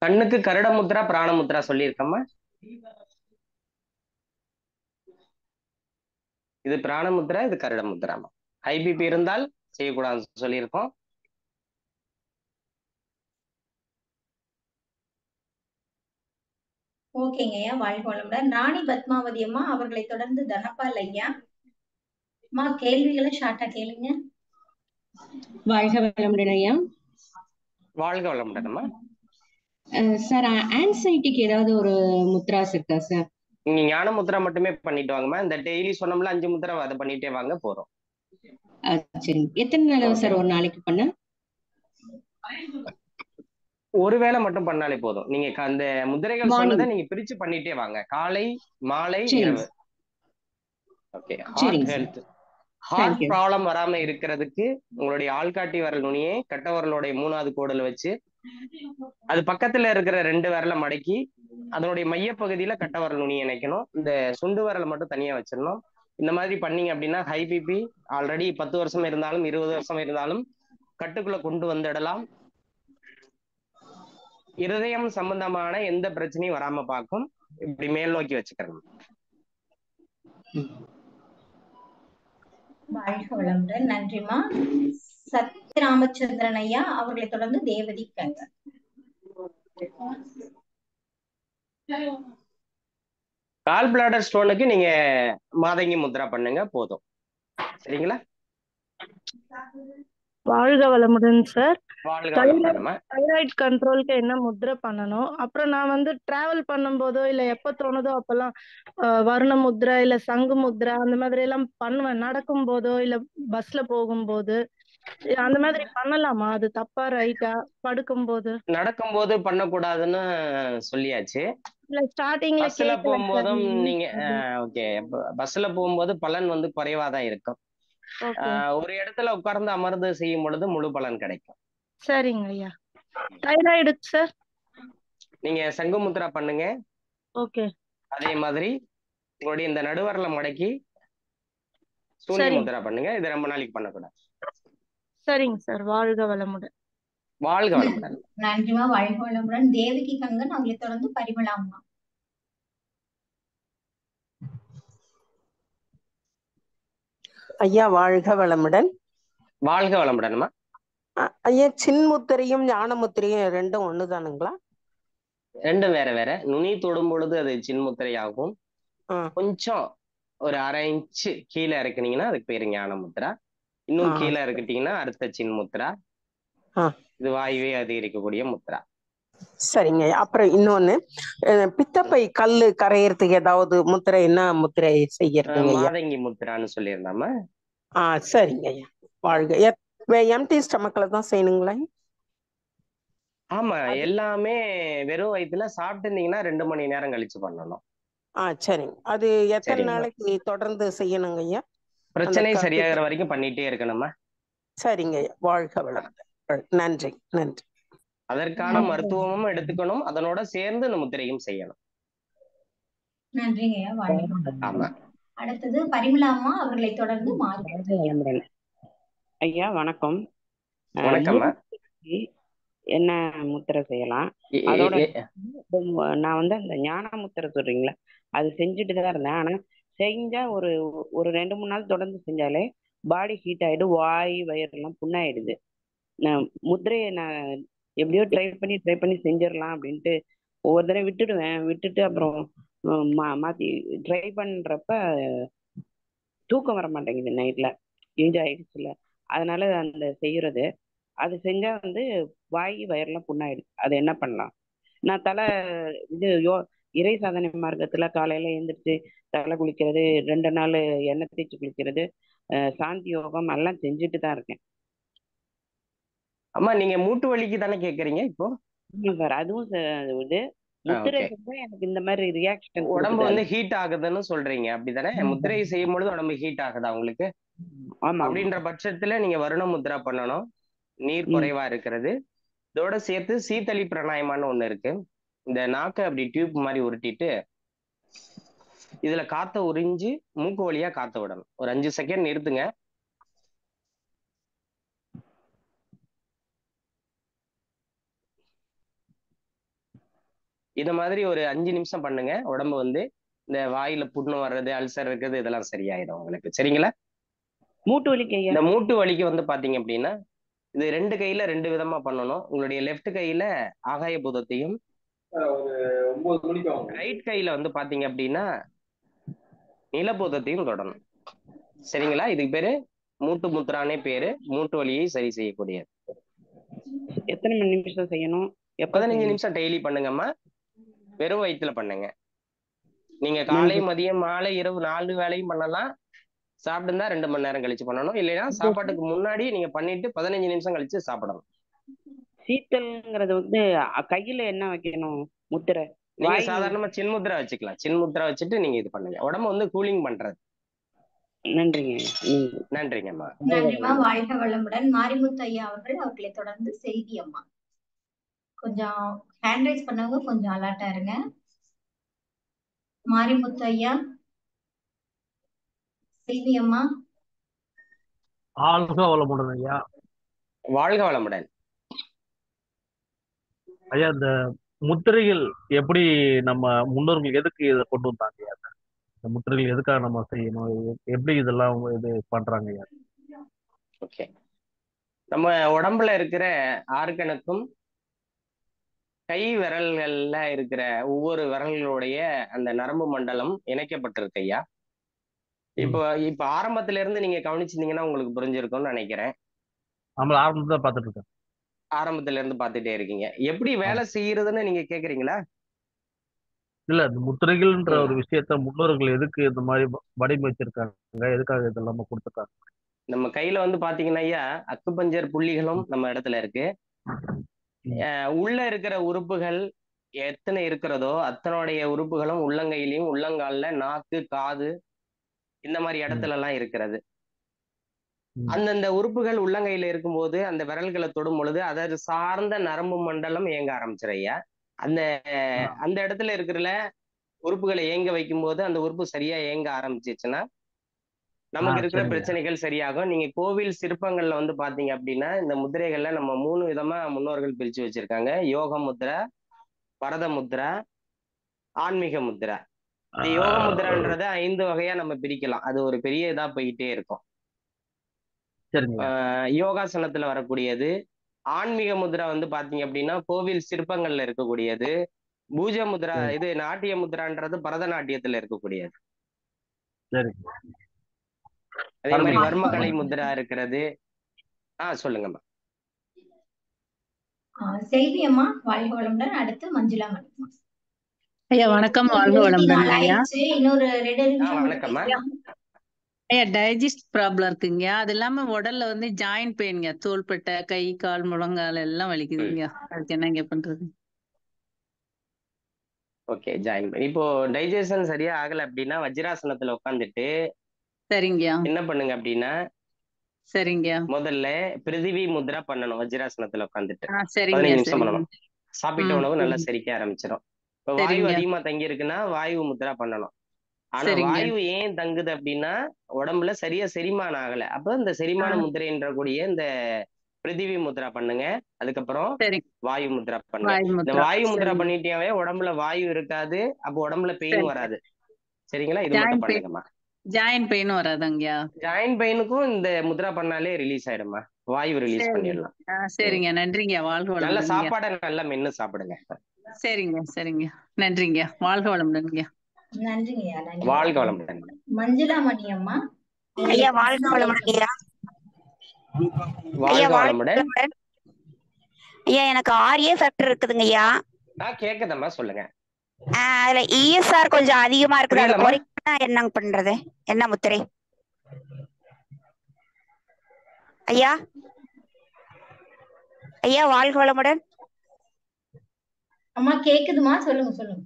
கண்ணுக்கு கருட முத்ரா, பிராண முத்ரா சொல்லியிருக்கம்மா. இது பிராண முத்ரா, இது கருட முத்ராமா. ஹைபிபி இருந்தால் செய்யக்கூடாதுன்னு சொல்லியிருக்கோம். ஓகேங்க ஐயா, வாழ்க வளமுடன். ராணி பத்மாவதி அம்மா அவர்களை தொடர்ந்து தனபால் ஐயா. அம்மா கேள்விகளை ஷார்ட்டா கேளுங்க. வாழ்க வளமுடன் ஐயா. வாழ்க வளமுடன் அம்மா. சார், ஆன்சைட்டிக்கு ஏதாவது ஒரு முத்ராஸ் இருக்கா சார்? நீங்க ஞான முத்ரா மட்டுமே பண்ணிட்டு வாங்கம்மா. இந்த டெய்லி சொன்னோம்ல 5 முத்ரா, அதை பண்ணிட்டே வாங்க, போறோம். சரி, எத்தனை தடவை சார் ஒரு நாளைக்கு பண்ண? ஒரு வேளை மட்டும் பண்ணாலே போதும். நீங்க அந்த முதிரைகள் சொன்னதை நீங்க பிரிச்சு பண்ணிட்டே வாங்க, காலை மாலை இரவு. Okay. Heart health, heart problem வராம இருக்கிறதுக்கு உங்களுடைய ஆள்காட்டி விரல் நுனியை கட்ட விரலுடைய 3வது கோடுல வச்சு அது பக்கத்துல இருக்கிற 2 விரலை மடக்கி அதனுடைய மையப்பகுதியில கட்ட விரல் நுனியை இணைக்கணும். இந்த சுண்டு விரலை மட்டும் தனியா வச்சிடணும். இந்த மாதிரி பண்ணீங்க அப்படின்னா ஹை பிபி ஆல்ரெடி 10 வருஷம் இருந்தாலும் 20 வருஷம் இருந்தாலும் கட்டுக்குள்ள கொண்டு வந்துடலாம். இருதயம் சம்பந்தமான எந்த பிரச்சனையும் வராம பார்க்கும். இப்படி மேல் நோக்கி வச்சுக்கிறேன். வாழ்க வளமுடன். நன்றிமா. சத்யராமச்சந்திரன் ஐயா அவர்களை தொடர்ந்து தேவதி கங்க. கால் பிளாடர் ஸ்டோனுக்கு நீங்க மாதங்கி முத்ரா பண்ணுங்க போதும். சரிங்களா? வாழ்க வளமுடன் சார். வாழ்க வளமுடன்மா. தைராய்டு கண்ட்ரோலுக்கு என்ன முத்திரை பண்ணணும்? அப்புறம் நான் வந்து டிராவல் பண்ணும்போதோ இல்ல எப்ப தோணுதோ அப்பெல்லாம் வர்ண முத்ரா இல்ல சங்கு முத்ரா அந்த மாதிரி எல்லாம் பண்ணுவேன். நடக்கும் போதோ இல்ல பஸ்ல போகும்போது அந்த மாதிரி பண்ணலாமா? அது தப்பா ரைட்டா? படுக்கும் போது நடக்கும்போது பண்ணக்கூடாதுன்னு சொல்லியாச்சு. இல்ல ஸ்டார்டிங்ல பஸ்ல போகும்போதும் நீங்க ஓகே, பஸ்ல போகும்போது பலன் வந்து குறைவாதான் இருக்கும். ஒரு இடத்துல உட்கார்ந்து அமர்ந்து செய்யும் பொழுது முழு பலன் கிடைக்கும். சரிங்க ஐயா. தைராய்டு சார் நீங்க சங்கு முத்ரா பண்ணுங்க. ஓகே. அதே மாதிரி உங்களுடைய இந்த நடுவரல மடக்கி சூன்ய முத்ரா பண்ணுங்க. இது ரொம்ப நாளைக்கு பண்ணக்கூடாது. சரிங்க சார். வாழ்க வளமுடன். வாழ்க வளமுடன். நன்றிமா. வாழ்க வளமுடன். தேவகி கங்கன் அவங்களை தொடர்ந்து பரிமளாம்மா. ஐயா வாழ்க வளமுடன். வாழ்க வளமுடன்மா. ஐயா சின்முத்திரையும் ஞான முத்திரையும் ரெண்டும் ஒண்ணுதானுங்களா? ரெண்டும் வேற வேற. நுனி தொடும் பொழுது அது சின்முத்திரை ஆகும். கொஞ்சம் ஒரு 1/2 இன்ச்சு கீழே இறக்குனீங்கன்னா அதுக்கு பேரு ஞான முத்ரா. இன்னும் கீழே இறக்கிட்டீங்கன்னா அடுத்த சின்முத்ரா. இது வாயுவை அதிகரிக்கக்கூடிய முத்ரா. சரிங்க. அப்புறம் இன்னொன்னு, பித்தப்பை கல்லு கரையறதுக்கு ஏதாவது முத்திரை, என்ன முத்திரை செய்யறதுங்க? மாதங்கி முத்ரான்னு சொல்லியிருந்தாம. சரிங்க ஐயா. வாழ்க. எம்டி ஸ்டமக்ல தான் செய்யணுங்களா? ஆமா, எல்லாமே வெறும் வயிற்றுல சாப்பிட்டு இருந்தீங்கன்னா 2 மணி நேரம் கழிச்சு பண்ணணும். சரிங்க. அது எத்தனை நாளைக்கு தொடர்ந்து செய்யணுங்க ஐயா? பிரச்சனை சரியாகிற வரைக்கும் பண்ணிட்டே இருக்கணுமா? சரிங்க ஐயா. வாழ்க வளமுடன். நன்றி நன்றி. அதற்கான மருத்துவமும் எடுத்துக்கணும், அதனோட சேர்ந்து இந்த முத்திரையும் செய்யணும். நன்றிங்க. ஆமா. அடுத்தது பரிமளாம்மா அவர்களை தொடர்ந்து மாறுபடுது. ஐயா வணக்கம். வணக்கம்மா. என்ன முத்திரை செய்யலாம்? அதோட நான் வந்து அந்த ஞான முத்திரை சொல்றீங்களா, அது செஞ்சுட்டு தான் இருந்தேன். ஆனா செஞ்சா ஒரு 2-3 நாள் தொடர்ந்து செஞ்சாலே பாடி ஹீட் ஆயிடு, வாய் வயிறெல்லாம் புண்ணாயிடுது. நான் முத்திரையை நான் எப்படியோ ட்ரை பண்ணி செஞ்சிடலாம் அப்படின்ட்டு ஒவ்வொரு தடவை விட்டுட்டு அப்புறம் மாத்தி ட்ரை பண்றப்ப தூக்கம் வர மாட்டேங்குது. நைட்ல ஏஜ் ஆயிடுச்சுல, அதனால அந்த செய்யறது அது செஞ்சா வந்து வாய் வயிறெல்லாம் புண்ணாயிடுது. அது என்ன பண்ணலாம்? நான் இறை சாதனை மார்க்கத்துல காலையில எழுந்திரிச்சு தலை குளிக்கிறது, 2 நாள் எண்ணெய் தேய்ச்சி குளிக்கிறது, சாந்தி யோகம் எல்லாம் செஞ்சுட்டு தான் இருக்கேன். அம்மா நீங்க மூட்டு வலிக்கு தானே கேக்குறீங்க இப்போ? சார் அதுவும் இது முத்திரை செஞ்சா எனக்கு இந்த மாதிரி ரியாக்ஷன், உடம்பு வந்து ஹீட் ஆகுதுன்னு சொல்றீங்க அப்படிதானே? முத்திரை செய்யும் பொழுது உடம்பு ஹீட் ஆகுதா உங்களுக்கு? அப்படின்ற பட்சத்துல நீங்க வருண முத்ரா பண்ணணும். நீர் குறைவா இருக்கிறது. இதோட சேர்த்து சீத்தளி பிராணாயமான்னு ஒண்ணு இருக்கு. இந்த நாக்கை அப்படி டியூப் மாதிரி உருட்டிட்டு இதுல காத்த உறிஞ்சு மூக்கு வழியா காத்த விடணும். ஒரு 5 செகண்ட் நிறுத்துங்க. இது மாதிரி ஒரு 5 நிமிஷம் பண்ணுங்க. உடம்பு வந்து இந்த வாயில புண்ணு வர்றது, அல்சர் இருக்குது, இதெல்லாம் சரியாயிடும் உங்களுக்கு. சரிங்களா? மூட்டு வலிக்கு இந்த மூட்டு வலிக்கு வந்து பாத்தீங்க அப்படின்னா இது 2 கையில 2 விதமா பண்ணணும். உங்களுடைய லெஃப்ட் கையில ஆகாய பூதத்தையும், ரைட் கையில வந்து பாத்தீங்க அப்படின்னா நிலபூதத்தையும் தொடணும். சரிங்களா? இதுக்கு பேரு மூட்டு முத்ரானே பேரு. மூட்டு வலியை சரி செய்யக்கூடியது. எத்தனை நிமிஷம் செய்யணும்? 15 நிமிஷம் டெய்லி பண்ணுங்கம்மா. வெறும் வயிற்றுல பண்ணுங்க. நீங்க காலை, மதியம், மாலை, இரவு 4 வேளையும் பண்ணலாம். சாப்பிட்டு 2 மணி நேரம் கழிச்சு பண்ணணும். இல்லைன்னா சாப்பாட்டுக்கு முன்னாடி நீங்க பண்ணிட்டு 15 நிமிஷம் கழிச்சு சாப்பிடணும். சீத்தல்ங்கிறது வந்து கையில என்ன வைக்கணும் முத்திரை? நீங்க சாதாரணமா சின்முத்ரா வச்சுக்கலாம். சின்முத்ரா வச்சுட்டு நீங்க இது பண்ணுங்க. உடம்பு வந்து கூலிங் பண்றது. நன்றிங்க. நன்றிங்கம்மா. நன்றிமா. வாழ்க வளமுடன். மாரிமுத்து ஐயா அவர்களை தொடர்ந்து செய்தி அம்மா. கொஞ்சம் ஹேண்ட் ரைஸ் பண்ணவங்க கொஞ்சம் அலர்ட்டா இருங்க. மாரிமுத்து ஐயா, செய்தி அம்மா. வாழ்க வளமுடன் ஐயா. வாழ்க வளமுடன். ஐயா இந்த முத்திரைகள் எப்படி நம்ம முன்னோர்கள் எதுக்கு இதை கொண்டு வந்தாங்க ஐயா? இந்த முத்திரைகள் எதுக்காக நம்ம செய்யணும், எப்படி இதெல்லாம் இது பண்றாங்க ஐயா? ஓகே, நம்ம உடம்புல இருக்கிற ஆர்கனுக்கும் கை விரல்கள்ல இருக்கிற ஒவ்வொரு விரல்களுடைய அந்த நரம்பு மண்டலம் இணைக்கப்பட்டிருக்கு ஐயா. இப்போ இப்ப ஆரம்பத்துல இருந்து நீங்க கவனிச்சிருந்தீங்கன்னா உங்களுக்கு புரிஞ்சிருக்கும்னு நினைக்கிறேன். நம்ம ஆரம்பத்துல தான் பார்த்துட்டு இருக்கோம். ஆரம்பத்துல இருந்து பார்த்துட்டே இருக்கீங்க. எப்படி வேலை செய்யறதுன்னு நீங்க கேக்குறீங்களா? இல்ல, இந்த முத்திரைகள்ன்ற ஒரு விஷயத்த முன்னோர்கள் எதுக்கு இந்த மாதிரி வடிவமைச்சிருக்காங்க, எதுக்காக இதெல்லாம் கொடுத்துருக்காங்க? நம்ம கையில வந்து பாத்தீங்கன்னா ஐயா, அக்குபஞ்சர் புள்ளிகளும் நம்ம இடத்துல இருக்கு. உள்ள இருக்கிற உறுப்புகள் எத்தனை இருக்கிறதோ அத்தனுடைய உறுப்புகளும் உள்ளங்கையிலையும் உள்ளங்கால்ல நாக்கு, காது இந்த மாதிரி இடத்துல எல்லாம் இருக்கிறது. அந்தந்த உறுப்புகள் உள்ளங்கையில இருக்கும்போது அந்த விரல்களை தொடும் பொழுது அதை சார்ந்த நரம்பு மண்டலம் இயங்க ஆரம்பிச்சிருயா. அந்த இடத்துல இருக்கிற உறுப்புகளை இயங்க வைக்கும் போது அந்த உறுப்பு சரியா இயங்க ஆரம்பிச்சிச்சுன்னா நமக்கு இருக்கிற பிரச்சனைகள் சரியாகும். நீங்க கோவில் சிற்பங்கள்ல வந்து பாத்தீங்க அப்படின்னா இந்த முத்திரைகள்ல நம்ம 3 விதமா முன்னோர்கள் பிரிச்சு வச்சிருக்காங்க. யோக முத்ரா, பரத முத்ரா, ஆன்மீக முத்ரா. இந்த யோக முத்ரான்றத 5 வகையா நம்ம பிரிக்கலாம். அது ஒரு பெரிய இதா போயிட்டே இருக்கும். யோகாசனத்துல வரக்கூடியது. ஆன்மீக முத்ரா வந்து பாத்தீங்க அப்படின்னா கோவில் சிற்பங்கள்ல இருக்கக்கூடியது. பூஜ முத்ரா, இது நாட்டிய முத்ரான்றது பரதநாட்டியத்துல இருக்கக்கூடியது. அதே மாதிரி வர்மகலை முத்ரா இருக்கிறது. சொல்லுங்கம்மா. செல்வியம்மா வாழ்க வளமுடன். அடுத்து மஞ்சுளா மேடம். ஐயா வணக்கம், வாழ்க வளமுடன் ஐயா. இன்னொரு 2 நிமிஷம். வணக்கம்மா ஐயா. டைஜஸ்ட் ப்ராப்ளம் இருக்குங்க, அது இல்லாம உடல்ல வந்து ஜாயிண்ட் பெயின்ங்க, தோள்பட்டை, கை, கால், முழங்கால் எல்லாம் வலிக்குதுங்க. அதுக்கு என்னங்க பண்றது? Okay, join pain. இப்போ டைஜஷன் சரியா ஆகல அப்படின்னா வஜ்ராசனத்துல உட்காந்துட்டு சரிங்க என்ன பண்ணுங்க அப்படின்னா, சரிங்க, முதல்ல பிருதிவி முத்ரா பண்ணணும். வஜ்ராசனத்துல உட்காந்துட்டு 15 சரிங்க நிமிஷம் சரிங்க. பண்ணணும். சாப்பிட்ட உணவு நல்லா செரிக்க ஆரம்பிச்சிடும். இப்போ வாயு சரிங்க அதிகமா தங்கி இருக்குன்னா வாயு முத்ரா பண்ணணும். ஆனா சரிங்க வாயு ஏன் தங்குது அப்படின்னா உடம்புல சரியா செரிமானம் ஆகல. அப்ப இந்த செரிமான முத்திரைன்ற கூடிய இந்த பிருதிவி முத்ரா பண்ணுங்க. அதுக்கப்புறம் சரி வாயு முத்ரா பண்ணுங்க. வாயு இந்த முத்ரா வாயு முத்ரா சரிங்க. பண்ணிட்டியாவே உடம்புல வாயு இருக்காது. அப்போ உடம்புல பெயின் சரி வராது. சரிங்களா? இது மட்டும் ஜாயிண்ட் பெயின், பண்ணுங்கம்மா. ஜாயிண்ட் பெயின் வராதுங்கய்யா? ஜாயிண்ட் பெயினுக்கும் இந்த முத்ரா பண்ணாலே ரிலீஸ் ஆயிடுமா, வாயு ரிலீஸ் சரிங்க பண்ணிடலாம். சரிங்க, நன்றிங்க, வாழ்க நல்ல வளமுடன்ங்க. சாப்பாடை நல்லா மென்னு சாப்பிடுங்க. சரிங்க சரிங்க, நன்றிங்க, வாழ்க வளமுடன்ங்க. நன்றிங்கய்யா, நன்றி. வாழ்க வளமுடன். மஞ்சுளா மணி அம்மா. ஐயா வாழ்க வளமுடன் ஐயா. ஐயா வாழ்க வாழ்க வளமுடன். வளமுடன் ஐயா. எனக்கு ஆர்ஏ ஃபேக்டர் இருக்குதுங்க ஐயா. கேக்குதம்மா, சொல்லுங்க. அதுல இஎஸ்ஆர் கொஞ்சம் அதிகமா இருக்குது, அதை புரியலம்மா. குறைக்கணும்னா என்ன பண்றது? என்ன முத்திரை ஐயா? ஐயா வாழ்க வளமுடன். அம்மா கேக்குதுமா, சொல்லுங்க சொல்லுங்க.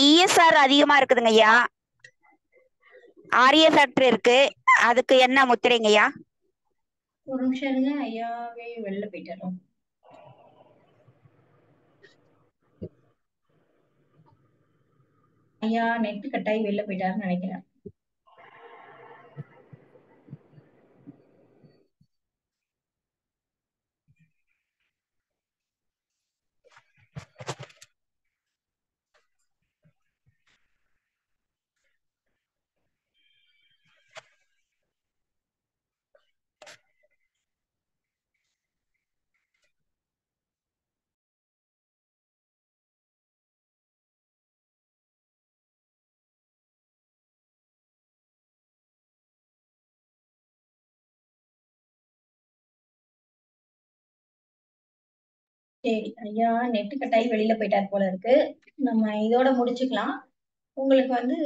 இஎஸ்ஆர் அதிகமா இருக்குதுங்க ஐயா. ஆர்ஏ ஃபேக்டர் இருக்கு, அதுக்கு என்ன முத்திரைங்க ஐயா? ஒரு நிமிஷம் இருங்க, ஐயாவே வெளில போயிட்டாரோ. ஐயா நெட் கட்டாயி வெளில போயிட்டாருன்னு நினைக்கிறேன். சரி, ஐயா நெட் கட்டாயி வெளியில போயிட்டார் போல இருக்கு. நம்ம இதோட முடிச்சுக்கலாம். உங்களுக்கு வந்து